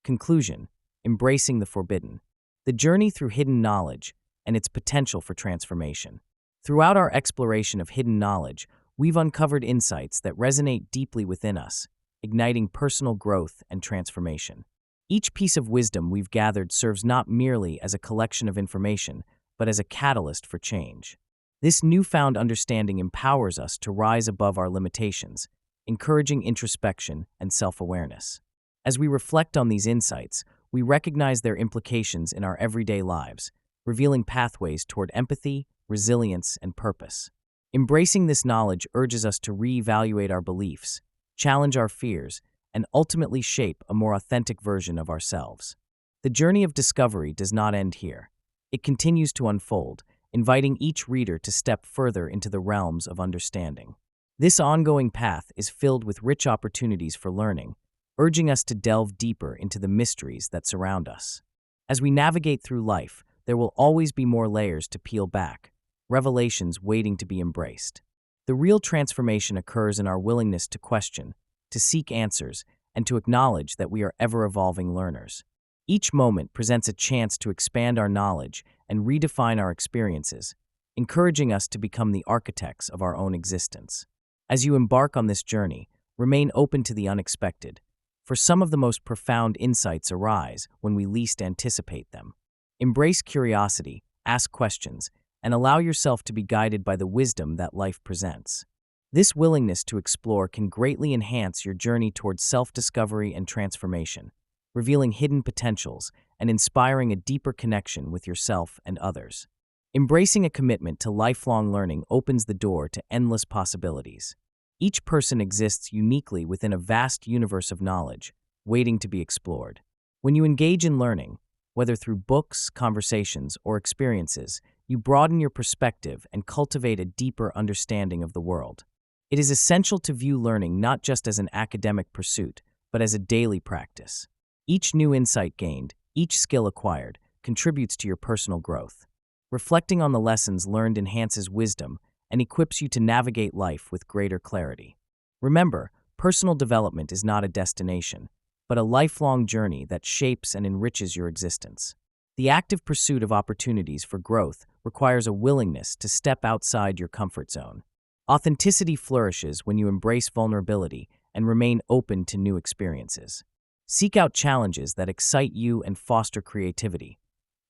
Conclusion: embracing the forbidden. The journey through hidden knowledge and its potential for transformation. Throughout our exploration of hidden knowledge, we've uncovered insights that resonate deeply within us, igniting personal growth and transformation. Each piece of wisdom we've gathered serves not merely as a collection of information, but as a catalyst for change. This newfound understanding empowers us to rise above our limitations, encouraging introspection and self-awareness. As we reflect on these insights, we recognize their implications in our everyday lives, revealing pathways toward empathy, resilience, and purpose. Embracing this knowledge urges us to reevaluate our beliefs, challenge our fears, and ultimately shape a more authentic version of ourselves. The journey of discovery does not end here. It continues to unfold, inviting each reader to step further into the realms of understanding. This ongoing path is filled with rich opportunities for learning, urging us to delve deeper into the mysteries that surround us. As we navigate through life, there will always be more layers to peel back, revelations waiting to be embraced. The real transformation occurs in our willingness to question, to seek answers, and to acknowledge that we are ever-evolving learners. Each moment presents a chance to expand our knowledge and redefine our experiences, encouraging us to become the architects of our own existence. As you embark on this journey, remain open to the unexpected, for some of the most profound insights arise when we least anticipate them. Embrace curiosity, ask questions, and allow yourself to be guided by the wisdom that life presents. This willingness to explore can greatly enhance your journey towards self-discovery and transformation, revealing hidden potentials and inspiring a deeper connection with yourself and others. Embracing a commitment to lifelong learning opens the door to endless possibilities. Each person exists uniquely within a vast universe of knowledge, waiting to be explored. When you engage in learning, whether through books, conversations, or experiences, you broaden your perspective and cultivate a deeper understanding of the world. It is essential to view learning not just as an academic pursuit, but as a daily practice. Each new insight gained, each skill acquired, contributes to your personal growth. Reflecting on the lessons learned enhances wisdom and equips you to navigate life with greater clarity. Remember, personal development is not a destination, but a lifelong journey that shapes and enriches your existence. The active pursuit of opportunities for growth requires a willingness to step outside your comfort zone. Authenticity flourishes when you embrace vulnerability and remain open to new experiences. Seek out challenges that excite you and foster creativity.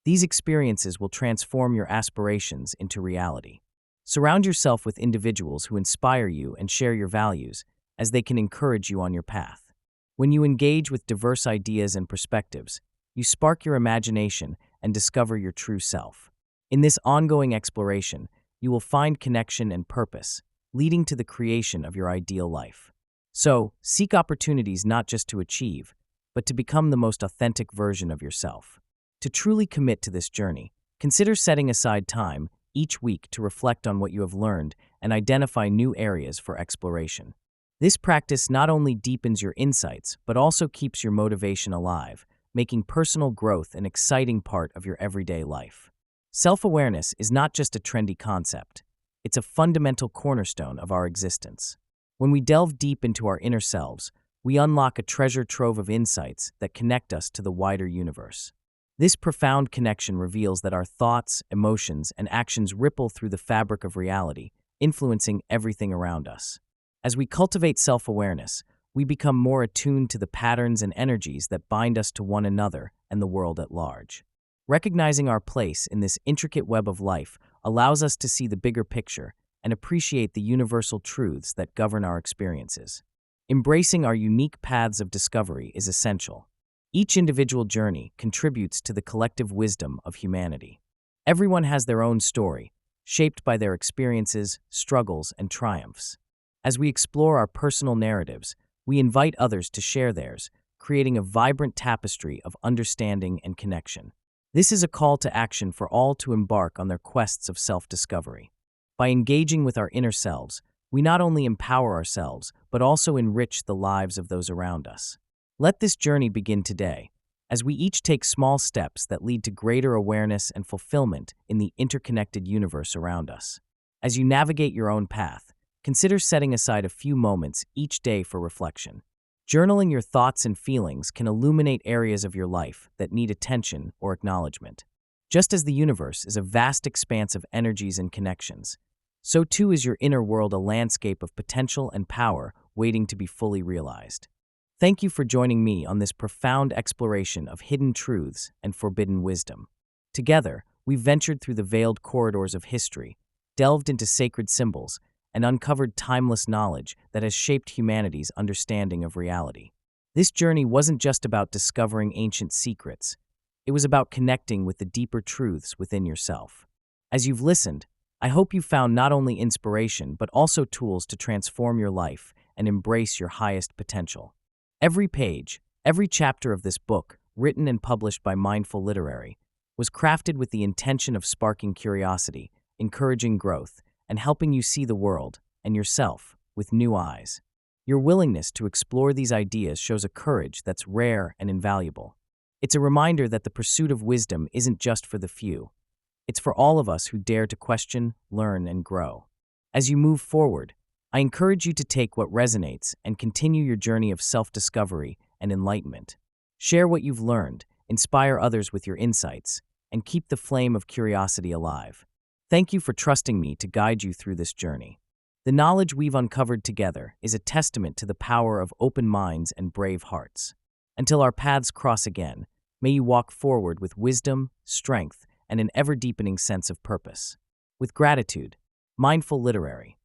These experiences will transform your aspirations into reality. Surround yourself with individuals who inspire you and share your values, as they can encourage you on your path. When you engage with diverse ideas and perspectives, you spark your imagination and discover your true self. In this ongoing exploration, you will find connection and purpose, leading to the creation of your ideal life. So, seek opportunities not just to achieve, but to become the most authentic version of yourself. To truly commit to this journey, consider setting aside time each week to reflect on what you have learned and identify new areas for exploration. This practice not only deepens your insights, but also keeps your motivation alive, making personal growth an exciting part of your everyday life. Self-awareness is not just a trendy concept. It's a fundamental cornerstone of our existence. When we delve deep into our inner selves, we unlock a treasure trove of insights that connect us to the wider universe. This profound connection reveals that our thoughts, emotions, and actions ripple through the fabric of reality, influencing everything around us. As we cultivate self-awareness, we become more attuned to the patterns and energies that bind us to one another and the world at large. Recognizing our place in this intricate web of life allows us to see the bigger picture and appreciate the universal truths that govern our experiences. Embracing our unique paths of discovery is essential. Each individual journey contributes to the collective wisdom of humanity. Everyone has their own story, shaped by their experiences, struggles, and triumphs. As we explore our personal narratives, we invite others to share theirs, creating a vibrant tapestry of understanding and connection. This is a call to action for all to embark on their quests of self-discovery. By engaging with our inner selves, we not only empower ourselves, but also enrich the lives of those around us. Let this journey begin today, as we each take small steps that lead to greater awareness and fulfillment in the interconnected universe around us. As you navigate your own path, consider setting aside a few moments each day for reflection. Journaling your thoughts and feelings can illuminate areas of your life that need attention or acknowledgement. Just as the universe is a vast expanse of energies and connections, so too is your inner world a landscape of potential and power waiting to be fully realized. Thank you for joining me on this profound exploration of hidden truths and forbidden wisdom. Together, we've ventured through the veiled corridors of history, delved into sacred symbols, and uncovered timeless knowledge that has shaped humanity's understanding of reality. This journey wasn't just about discovering ancient secrets. It was about connecting with the deeper truths within yourself. As you've listened, I hope you found not only inspiration but also tools to transform your life and embrace your highest potential. Every page, every chapter of this book, written and published by Mindful Literary, was crafted with the intention of sparking curiosity, encouraging growth, and helping you see the world and yourself with new eyes. Your willingness to explore these ideas shows a courage that's rare and invaluable. It's a reminder that the pursuit of wisdom isn't just for the few. It's for all of us who dare to question, learn, and grow. As you move forward, I encourage you to take what resonates and continue your journey of self-discovery and enlightenment. Share what you've learned, inspire others with your insights, and keep the flame of curiosity alive. Thank you for trusting me to guide you through this journey. The knowledge we've uncovered together is a testament to the power of open minds and brave hearts. Until our paths cross again, may you walk forward with wisdom, strength, and an ever-deepening sense of purpose. With gratitude, Mindful Literary.